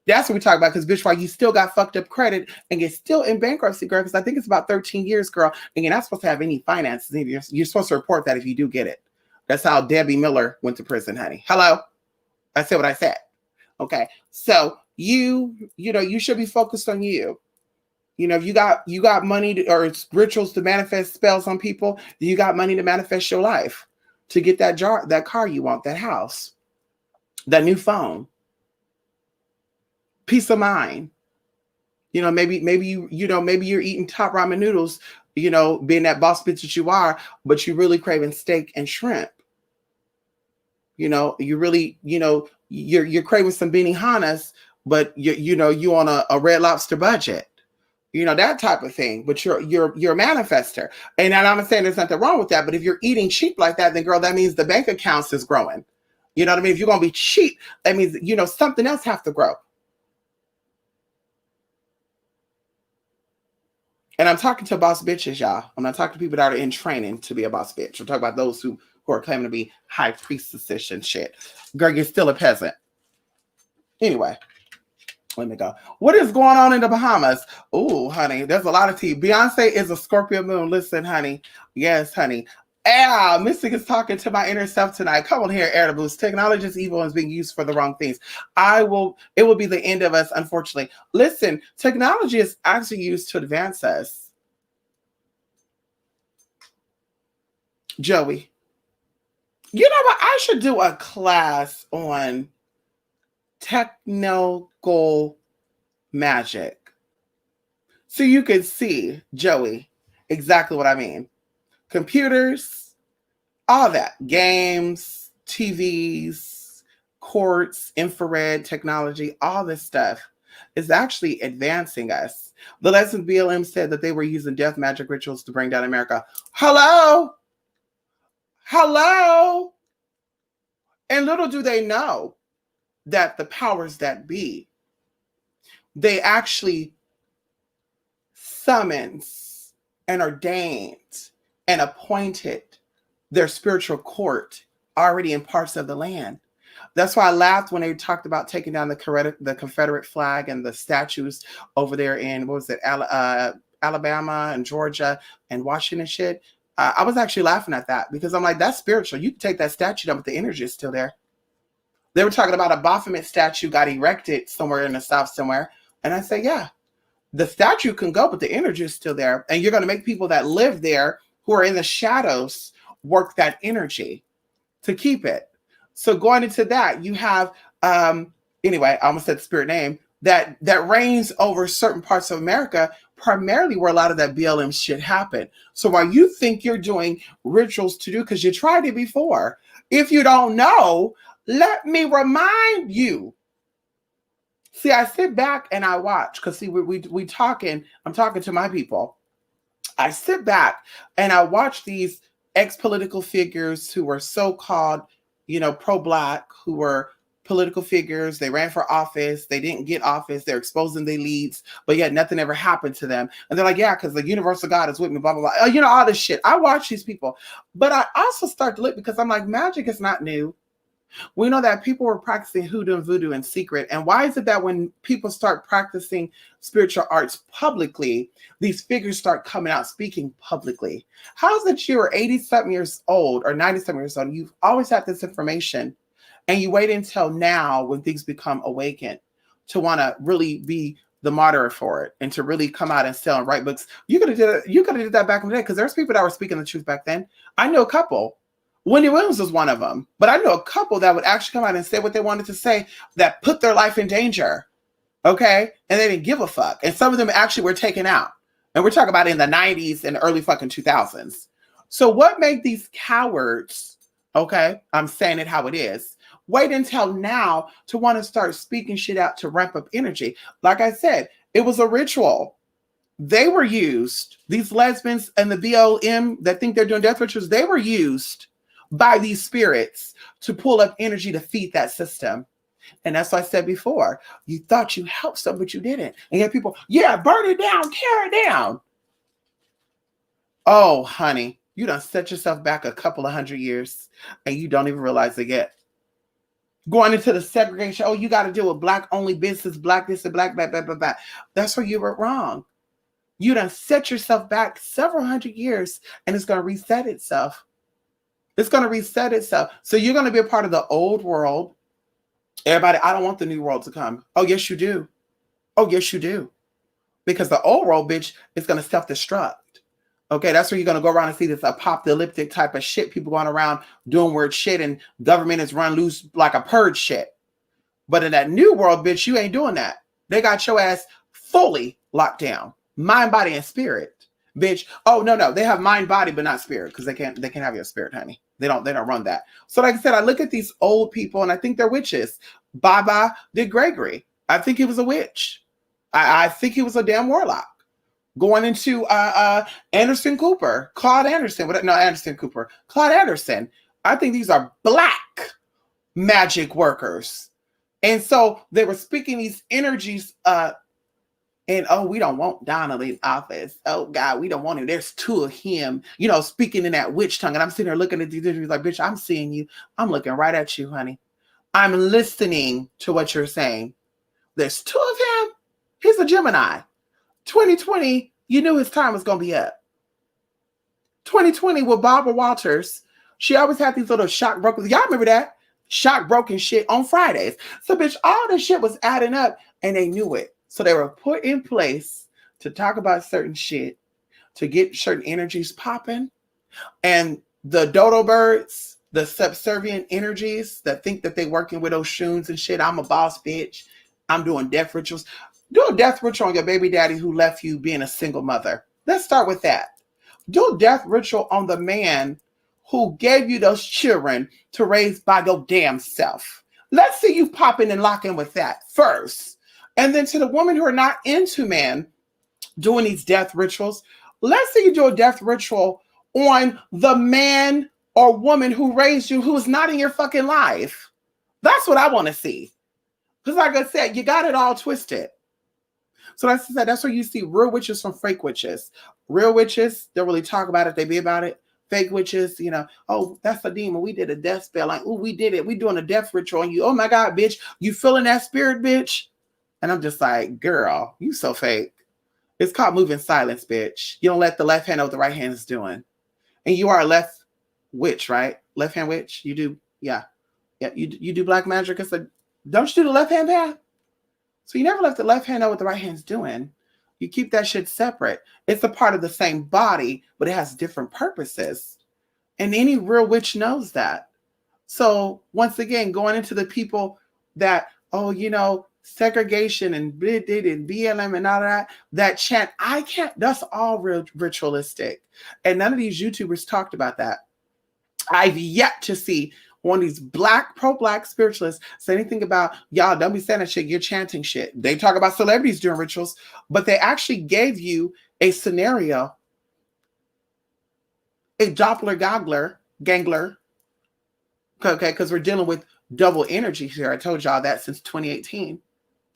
That's what we talk about, because bitch, why you still got fucked up credit and get still in bankruptcy, girl, because I think it's about 13 years, girl, and you're not supposed to have any finances. You're supposed to report that if you do get it. That's how Debbie Miller went to prison, honey. Hello? I said what I said. Okay. So you should be focused on you. If you got money or rituals to manifest spells on people, you got money to manifest your life, to get that car you want, that house, that new phone. Peace of mind. Maybe you're eating top ramen noodles, being that boss bitch that you are, but you really craving steak and shrimp. You really, you're craving some Benihanas, but you on a Red Lobster budget. That type of thing, but you're a manifester. And I'm not saying there's nothing wrong with that, but if you're eating cheap like that, then girl, that means the bank accounts is growing. You know what I mean? If you're going to be cheap, that means, something else has to grow. And I'm talking to boss bitches, y'all. I'm not talking to people that are in training to be a boss bitch. I'm talking about those who are claiming to be high priestesses and shit. Girl, you're still a peasant. Anyway, let me go. What is going on in the Bahamas? Oh, honey, there's a lot of tea. Beyonce is a Scorpio moon. Listen, honey. Yes, honey. Mystic is talking to my inner self tonight. Come on here, Air to Boost. Technology is evil and is being used for the wrong things. It will be the end of us, unfortunately. Listen, technology is actually used to advance us. Joey, you know what? I should do a class on technical magic, so you can see, Joey, exactly what I mean. Computers, all that, games, TVs, courts, infrared technology, all this stuff is actually advancing us. The lesson BLM said that they were using death magic rituals to bring down America. Hello? And little do they know that the powers that be, they actually summons and ordained and appointed their spiritual court already in parts of the land. That's why I laughed when they talked about taking down the Confederate flag and the statues over there in, what was it, Alabama and Georgia and Washington shit. I was actually laughing at that because I'm like, that's spiritual. You can take that statue down, but the energy is still there. They were talking about a Baphomet statue got erected somewhere in the South somewhere. And I say, yeah, the statue can go, but the energy is still there. And you're going to make people that live there who are in the shadows work that energy to keep it. So going into that, you have, anyway, I almost said the spirit name, that reigns over certain parts of America, primarily where a lot of that BLM shit happened. So while you think you're doing rituals to do, because you tried it before, if you don't know, let me remind you. See, I sit back and I watch, because see, we talking, I'm talking to my people. I sit back and I watch these ex-political figures who were so-called, pro-Black, who were political figures. They ran for office. They didn't get office. They're exposing their leads, but yet nothing ever happened to them. And they're like, yeah, because the universal God is with me, blah, blah, blah. All this shit. I watch these people, but I also start to look because I'm like, magic is not new. We know that people were practicing hoodoo and voodoo in secret. And why is it that when people start practicing spiritual arts publicly, these figures start coming out speaking publicly? How is it you're 80-something years old or 90-something years old? You've always had this information and you wait until now when things become awakened to want to really be the martyr for it and to really come out and sell and write books. You could have did that back in the day because there's people that were speaking the truth back then. I know a couple. Wendy Williams was one of them, but I know a couple that would actually come out and say what they wanted to say that put their life in danger. Okay. And they didn't give a fuck. And some of them actually were taken out. And we're talking about in the 90s and early fucking 2000s. So what made these cowards, okay, I'm saying it how it is, wait until now to want to start speaking shit out to ramp up energy? Like I said, it was a ritual. They were used, these lesbians and the BLM that think they're doing death rituals, they were used by these spirits to pull up energy to feed that system. And that's what I said before. You thought you helped some, but you didn't. And you have people, yeah, burn it down, tear it down. Oh, honey, you done set yourself back a couple of 100 years and you don't even realize it yet. Going into the segregation, oh, you got to deal with Black only business, Black this and Black, blah, blah, blah, blah. That's where you were wrong. You done set yourself back several hundred years and it's going to reset itself. It's going to reset itself. So you're going to be a part of the old world. Everybody, I don't want the new world to come. Oh, yes, you do. Oh, yes, you do. Because the old world, bitch, is going to self-destruct. Okay, that's where you're going to go around and see this apocalyptic type of shit. People going around doing weird shit and government is run loose like a purge shit. But in that new world, bitch, you ain't doing that. They got your ass fully locked down. Mind, body, and spirit. Bitch. Oh, no. They have mind, body, but not spirit because they can't have your spirit, honey. They don't run that. So like I said, I look at these old people and I think they're witches. Baba de Gregory. I think he was a witch. I think he was a damn warlock. Going into Anderson Cooper, Claude Anderson. Anderson Cooper. Claude Anderson. I think these are Black magic workers. And so they were speaking these energies and oh, we don't want Donald in office. Oh God, we don't want him. There's two of him, speaking in that witch tongue. And I'm sitting there looking at these interviews like, bitch, I'm seeing you. I'm looking right at you, honey. I'm listening to what you're saying. There's two of him. He's a Gemini. 2020, you knew his time was going to be up. 2020 with Barbara Walters. She always had these little shock brokers. Y'all remember that? Shock broken shit on Fridays. So bitch, all this shit was adding up and they knew it. So they were put in place to talk about certain shit, to get certain energies popping. And the dodo birds, the subservient energies that think that they working with those shoons and shit. I'm a boss, bitch. I'm doing death rituals. Do a death ritual on your baby daddy who left you being a single mother. Let's start with that. Do a death ritual on the man who gave you those children to raise by your damn self. Let's see you popping and locking with that first. And then to the women who are not into men doing these death rituals, let's say you do a death ritual on the man or woman who raised you, who is not in your fucking life. That's what I want to see. Because like I said, you got it all twisted. So that's where you see real witches from fake witches. Real witches, they'll really talk about it, they be about it. fake witches, oh, that's a demon. We did a death spell. Like, oh, we did it. We doing a death ritual on you. Oh my God, bitch. You feeling that spirit, bitch? And I'm just like, girl, you so fake. It's called moving silence, bitch. You don't let the left hand know what the right hand is doing. And you are a left witch, right? Left hand witch. You do, yeah. Yeah, you do black magic. It's like, don't you do the left hand path? So you never let the left hand know what the right hand's doing. You keep that shit separate. It's a part of the same body, but it has different purposes. And any real witch knows that. So once again, going into the people that, segregation and BLM and all that chant, I can't, that's all real ritualistic. And none of these YouTubers talked about that. I've yet to see one of these pro-black spiritualists say anything about, y'all don't be saying that shit, you're chanting shit. They talk about celebrities doing rituals, but they actually gave you a scenario, a Doppler gangler, okay, because we're dealing with double energy here. I told y'all that since 2018.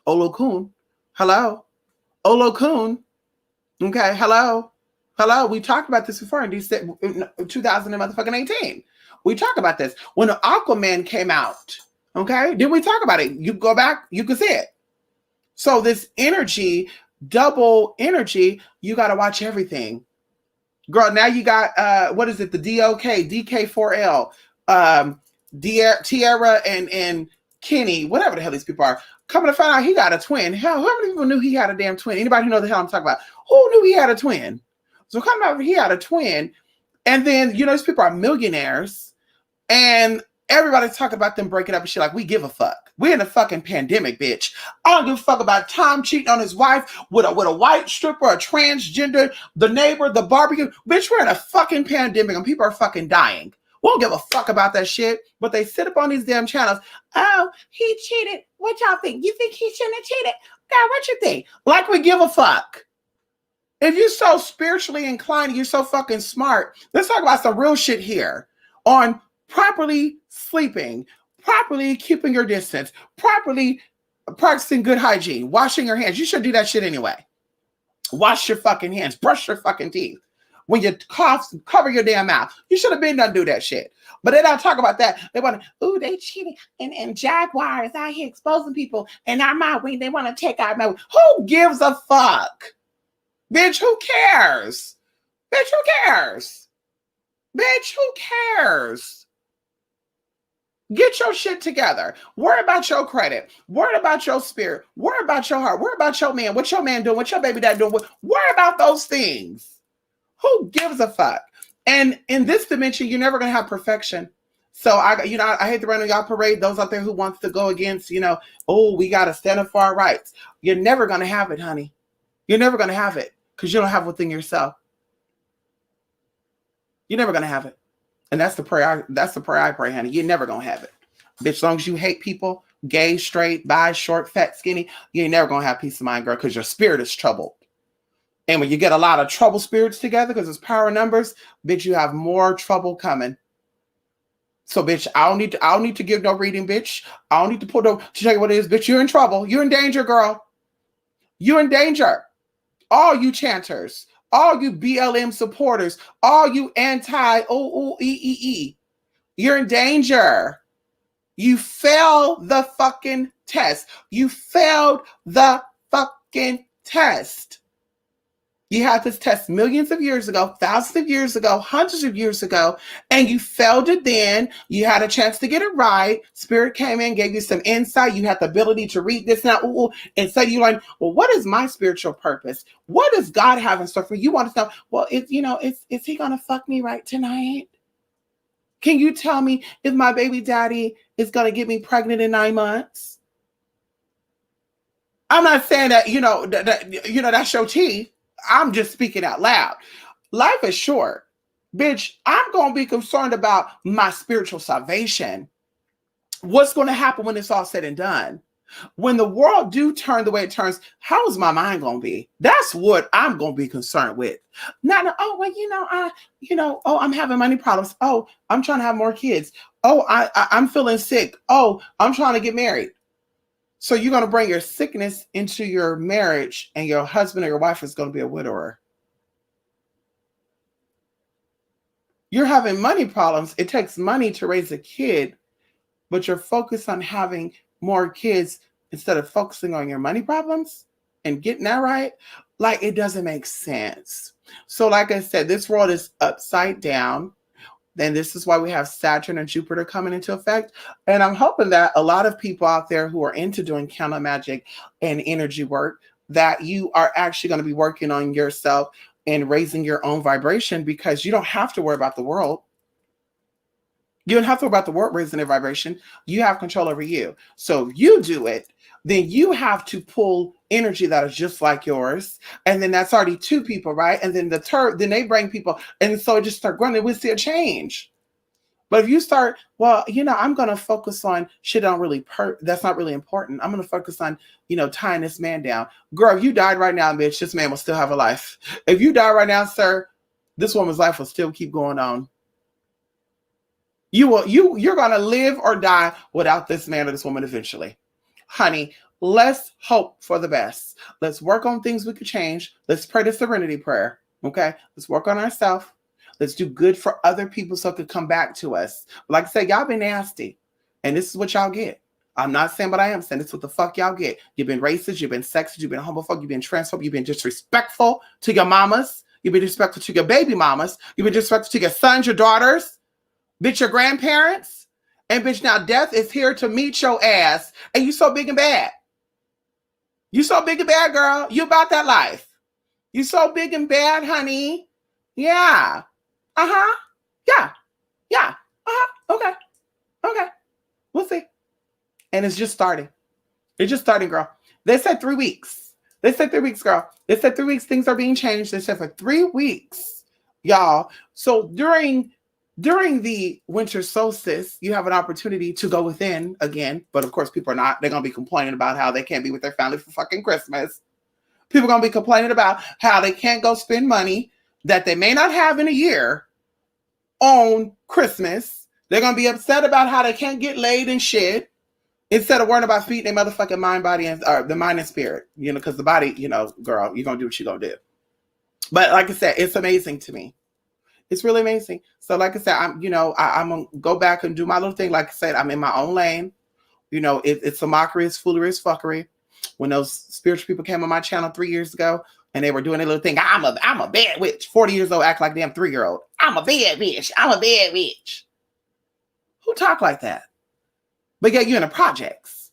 Olokun, hello. Olokun, okay, hello. We talked about this before in 2018. We talked about this when Aquaman came out. Okay, did we talk about it? You go back, you can see it. So this energy, double energy, you got to watch everything, girl. Now you got what is it? The DK4L, Tierra and Kenny, whatever the hell these people are. Coming to find out he got a twin. Hell, how many people knew he had a damn twin? Anybody who know the hell I'm talking about? Who knew he had a twin? So coming out, he had a twin. And then, these people are millionaires. And everybody's talking about them breaking up and shit like, we give a fuck. We're in a fucking pandemic, bitch. I don't give a fuck about Tom cheating on his wife with a white stripper, a transgender, the neighbor, the barbecue. Bitch, we're in a fucking pandemic and people are fucking dying. We don't give a fuck about that shit. But they sit up on these damn channels. Oh, he cheated. What y'all think? You think he shouldn't have cheated? God, what you think? Like we give a fuck. If you're so spiritually inclined, you're so fucking smart, let's talk about some real shit here on properly sleeping, properly keeping your distance, properly practicing good hygiene, washing your hands. You should do that shit anyway. Wash your fucking hands, brush your fucking teeth. When you cough, cover your damn mouth. You should have been done do that shit. But they don't talk about that. They want to, ooh, they cheating. And Jaguars out here exposing people. And they want to take out my wing. Who gives a fuck? Bitch, who cares? Bitch, who cares? Bitch, who cares? Get your shit together. Worry about your credit. Worry about your spirit. Worry about your heart. Worry about your man. What your man doing? What your baby dad doing? Worry about those things. Who gives a fuck? And in this dimension, you're never going to have perfection. So I hate to run on y'all parade. Those out there who wants to go against, oh, we got to stand up for our rights. You're never going to have it, honey. You're never going to have it because you don't have within yourself. You're never going to have it. And that's the prayer. That's the prayer I pray, honey. You're never going to have it. Bitch, as long as you hate people, gay, straight, bi, short, fat, skinny, you ain't never going to have peace of mind, girl, because your spirit is troubled. And when you get a lot of trouble spirits together, because it's power numbers, bitch, you have more trouble coming. So, bitch, I don't need to give no reading, bitch. I don't need to to tell you what it is, bitch. You're in trouble. You're in danger, girl. You're in danger. All you chanters, all you BLM supporters, all you anti-OOEEE, you're in danger. You failed the fucking test. You failed the fucking test. You had this test millions of years ago, thousands of years ago, hundreds of years ago, and you failed it then. You had a chance to get it right. Spirit came in, gave you some insight. You had the ability to read this now. And so you learn, well, what is my spiritual purpose? What does God have in store for you? You want to know, well, is he going to fuck me right tonight? Can you tell me if my baby daddy is going to get me pregnant in 9 months? I'm not saying that, that's your tea. I'm just speaking out loud. Life is short. Bitch, I'm going to be concerned about my spiritual salvation. What's going to happen when it's all said and done? When the world do turn the way it turns, how is my mind going to be? That's what I'm going to be concerned with. Not, I'm having money problems. Oh, I'm trying to have more kids. Oh, I'm feeling sick. Oh, I'm trying to get married. So you're going to bring your sickness into your marriage and your husband or your wife is going to be a widower. You're having money problems. It takes money to raise a kid, but you're focused on having more kids instead of focusing on your money problems and getting that right. Like, it doesn't make sense. So, like I said, this world is upside down. And this is why we have Saturn and Jupiter coming into effect. And I'm hoping that a lot of people out there who are into doing candle magic and energy work, that you are actually going to be working on yourself and raising your own vibration, because you don't have to worry about the world. You don't have to worry about the world raising their vibration. You have control over you. So if you do it, then you have to pull energy that is just like yours. And then that's already two people, right? And then then they bring people. And so it just start growing. We see a change. But if you start, well, I'm going to focus on shit that's not really important. I'm going to focus on, tying this man down. Girl, if you died right now, bitch, this man will still have a life. If you die right now, sir, this woman's life will still keep going on. You're going to live or die without this man or this woman eventually. Honey, let's hope for the best. Let's work on things we could change. Let's pray the serenity prayer. Okay? Let's work on ourselves. Let's do good for other people so it could come back to us. But like I said, y'all been nasty. And this is what y'all get. I'm not saying what I am saying. This is what the fuck y'all get. You've been racist. You've been sexist. You've been homophobic. You've been transphobic. You've been disrespectful to your mamas. You've been disrespectful to your baby mamas. You've been disrespectful to your sons, your daughters. Bitch, your grandparents. And bitch, now death is here to meet your ass. And you so big and bad. You so big and bad, girl. You about that life. You so big and bad, honey. Yeah. Uh-huh. Yeah. Yeah. Uh-huh. Okay. Okay. We'll see. And it's just starting. It's just starting, girl. They said 3 weeks. They said 3 weeks, girl. They said 3 weeks, things are being changed. They said for 3 weeks, y'all. So during the winter solstice, you have an opportunity to go within again. But of course, people are not. They're going to be complaining about how they can't be with their family for fucking Christmas. People are going to be complaining about how they can't go spend money that they may not have in a year on Christmas. They're going to be upset about how they can't get laid and shit, instead of worrying about feeding their motherfucking mind, body, and the mind and spirit, because the body, girl, you're going to do what you're going to do. But like I said, it's amazing to me. It's really amazing. So like I said, I'm going to go back and do my little thing. Like I said, I'm in my own lane. It's a mockery, it's foolery, it's fuckery. When those spiritual people came on my channel 3 years ago and they were doing a little thing, I'm a bad witch. 40 years old, act like damn 3-year-old. I'm a bad bitch. I'm a bad witch. Who talk like that? But yet you're in the projects.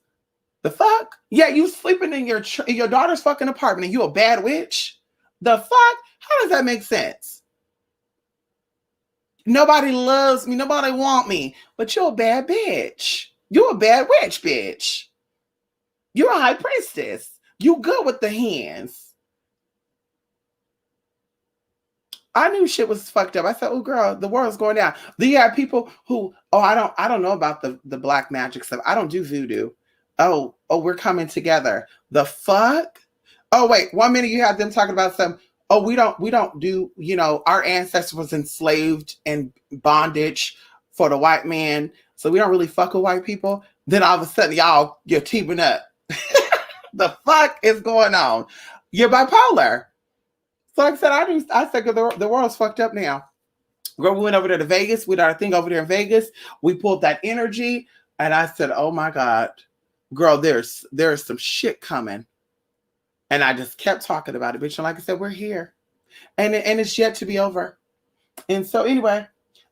The fuck? Yeah, you sleeping in your daughter's fucking apartment and you a bad witch? The fuck? How does that make sense? Nobody loves me. Nobody want me. But you're a bad bitch. You're a bad witch, bitch. You're a high priestess. You good with the hands. I knew shit was fucked up. I said, oh girl, the world's going down. Then you have people who, I don't know about the black magic stuff. I don't do voodoo. Oh, we're coming together. The fuck? Oh, wait, 1 minute you have them talking about some, we don't do, our ancestors was enslaved and bondage for the white man. So we don't really fuck with white people. Then all of a sudden you're teaming up. The fuck is going on? You're bipolar. So like I said, the world's fucked up now. Girl, we went over there to Vegas. We did our thing over there in Vegas. We pulled that energy. And I said, oh my God, girl, there's some shit coming. And I just kept talking about it, bitch. And like I said, we're here. And it's yet to be over. And so anyway,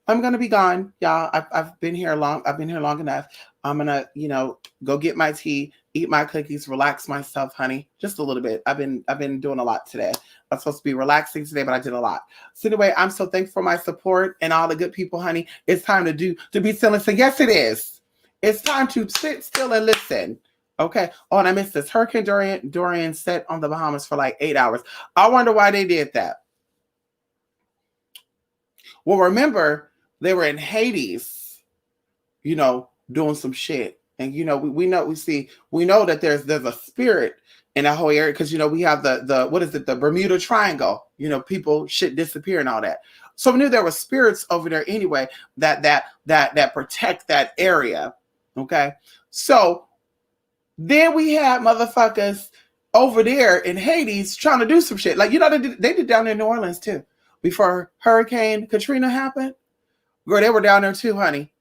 I'm going to be gone, y'all. I've been here long. I've been here long enough. I'm going to, go get my tea, eat my cookies, relax myself, honey. Just a little bit. I've been doing a lot today. I'm supposed to be relaxing today, but I did a lot. So anyway, I'm so thankful for my support and all the good people, honey. It's time to be still and say, yes, it is. It's time to sit still and listen. Okay. Oh, and I missed this. Hurricane Dorian set on the Bahamas for like 8 hours. I wonder why they did that. Well, remember, they were in Hades, doing some shit. And, we know that there's a spirit in that whole area because, we have the Bermuda Triangle, people, shit disappear and all that. So we knew there were spirits over there anyway that protect that area. Okay. So then we had motherfuckers over there in Hades trying to do some shit. Like, they did down in New Orleans too. Before Hurricane Katrina happened, Girl, they were down there too, honey.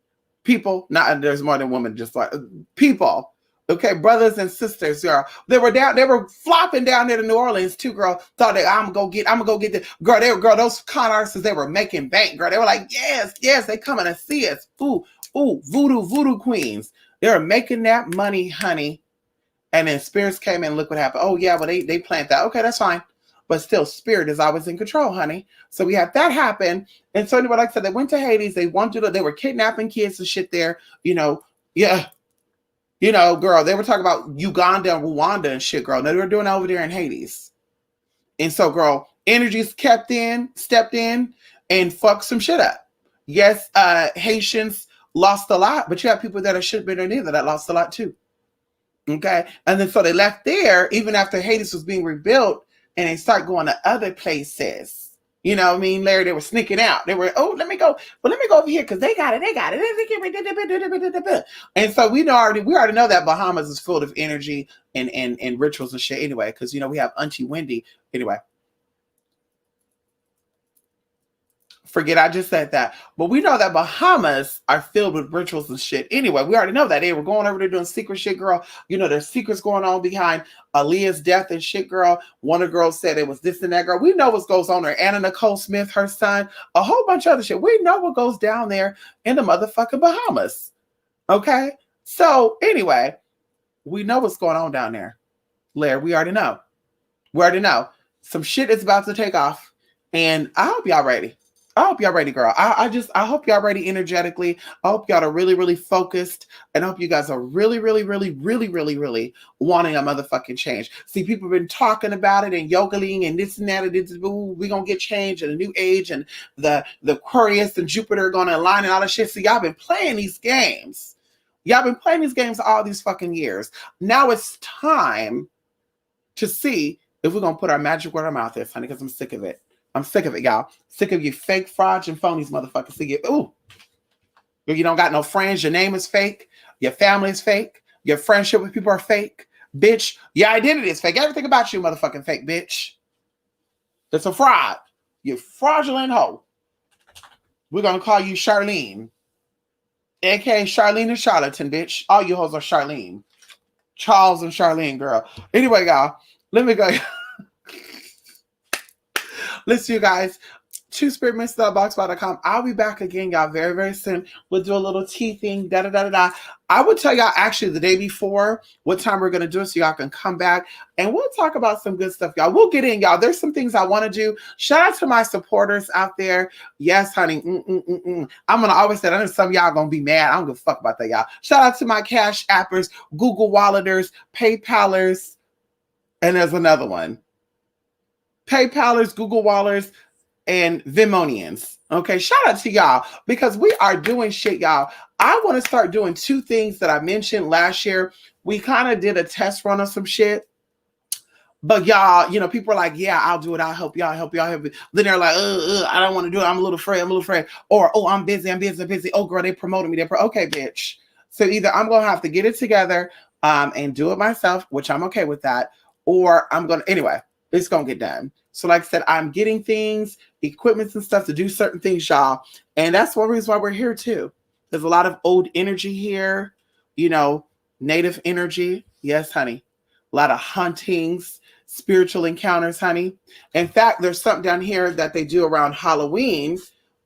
People, not there's more than women, just like people. Okay, brothers and sisters, girl. They were flopping down there to New Orleans too, girl. Thought that I'm gonna go get the girl. Those con artists, they were making bank, girl. They were like, yes, yes, they coming to see us. Ooh, voodoo queens. They were making that money, honey. And then spirits came in, look what happened. Oh yeah, well they plant that. Okay, that's fine. But still, spirit is always in control, honey. So we had that happen. And so anyway, like I said, they went to Hades. They wanted they were kidnapping kids and shit there. Yeah. Girl, they were talking about Uganda and Rwanda and shit, girl. They were doing it over there in Hades. And so, girl, energies stepped in, and fucked some shit up. Yes, Haitians lost a lot, but you have people that should have been there neither that lost a lot too. Okay. And then so they left there even after Hades was being rebuilt, and they start going to other places. You know what I mean, Larry? They were sneaking out. They were, let me go over here because they got it. And so we already know that Bahamas is full of energy and rituals and shit anyway, because we have Auntie Wendy. Anyway. Forget I just said that. But we know that Bahamas are filled with rituals and shit. Anyway, we already know that. They were going over there doing secret shit, girl. There's secrets going on behind Aaliyah's death and shit, girl. One of the girls said it was this and that, girl. We know what goes on there. Anna Nicole Smith, her son, a whole bunch of other shit. We know what goes down there in the motherfucking Bahamas. Okay? So, anyway, we know what's going on down there. Larry, we already know. Some shit is about to take off. And I hope y'all ready. I hope y'all ready, girl. I hope y'all ready energetically. I hope y'all are really, really focused. And I hope you guys are really, really, really, really, really, really wanting a motherfucking change. See, people have been talking about it and yogaling and this and that. We're going to get change and a new age and the Aquarius and Jupiter are going to align and all that shit. So y'all been playing these games. Y'all been playing these games all these fucking years. Now it's time to see if we're going to put our magic where our mouth is, honey, because I'm sick of it. I'm sick of it, y'all. Sick of you fake frauds and phonies, motherfuckers. You don't got no friends. Your name is fake. Your family is fake. Your friendship with people are fake. Bitch, your identity is fake. Everything about you, motherfucking fake, bitch. That's a fraud. You fraudulent hoe. We're going to call you Charlene. AKA Charlene and Charlatan, bitch. All you hoes are Charlene. Charles and Charlene, girl. Anyway, y'all, let me go. Listen, you guys, twospiritmix.blogspot.com. I'll be back again, y'all, very, very soon. We'll do a little tea thing, I would tell y'all actually the day before what time we're going to do it so y'all can come back and we'll talk about some good stuff, y'all. We'll get in, y'all. There's some things I want to do. Shout out to my supporters out there. Yes, honey. I'm going to always say, I know some of y'all going to be mad. I don't give a fuck about that, y'all. Shout out to my Cash Appers, Google Walleters, PayPalers, and there's another one. PayPalers, Google Wallers, and Vimonians. Okay, shout out to y'all because we are doing shit, y'all. I want to start doing two things that I mentioned last year. We kind of did a test run of some shit. But y'all, people are like, yeah, I'll do it. I'll help y'all. Then they're like, I don't want to do it. I'm a little afraid. Or, oh, I'm busy. Oh, girl, they promoted me. Okay, bitch. So either I'm going to have to get it together and do it myself, which I'm okay with that. Or I'm going to, anyway, it's going to get done. So like I said, I'm getting things, equipment and stuff to do certain things, y'all. And that's one reason why we're here too. There's a lot of old energy here, native energy. Yes, honey. A lot of huntings, spiritual encounters, honey. In fact, there's something down here that they do around Halloween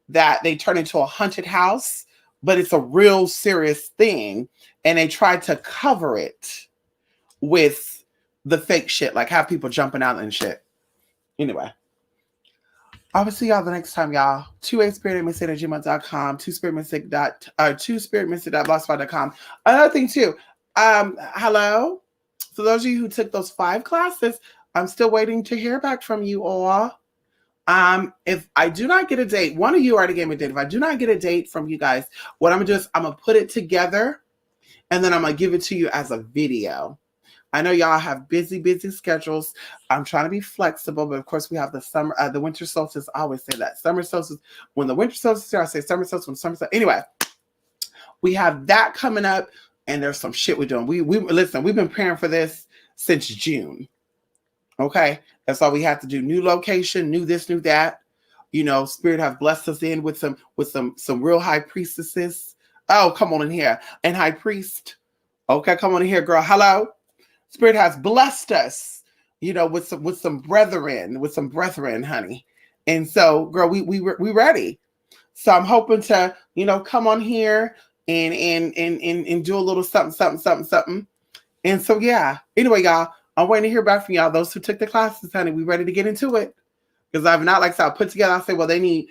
that they turn into a haunted house, but it's a real serious thing. And they try to cover it with the fake shit, like have people jumping out and shit. Anyway, I will see y'all the next time, y'all. 2aspiritmystic@gmail.com, twospiritmystic.blogspot.com. Another thing too, hello. For those of you who took those 5 classes, I'm still waiting to hear back from you all. If I do not get a date, one of you already gave me a date. If I do not get a date from you guys, what I'm gonna do is I'm gonna put it together and then I'm gonna give it to you as a video. I know y'all have busy schedules. I'm trying to be flexible, but of course we have the winter solstice. I always say that. Summer solstice. When the winter solstice is here, I say summer solstice. When summer solstice. Anyway, we have that coming up, and there's some shit we're doing. We listen, we've been preparing for this since June. Okay? That's all we have to do. New location, new this, new that. You know, Spirit has blessed us in with some real high priestesses. Oh, come on in here. And high priest. Okay, come on in here, girl. Hello. Spirit has blessed us, you know, with some brethren, honey. And so, girl, we ready. So I'm hoping to, you know, come on here and do a little something. And so yeah. Anyway, y'all, I'm waiting to hear back from y'all. Those who took the classes, honey, we ready to get into it. Because I've not, like I said, I'll put together, I'll say, well, they need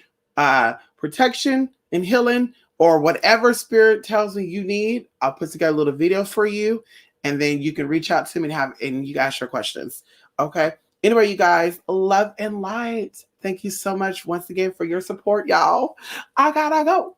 protection and healing or whatever Spirit tells me you need. I'll put together a little video for you. And then you can reach out to me and you can ask your questions. Okay. Anyway, you guys, love and light. Thank you so much once again for your support, y'all. I gotta go.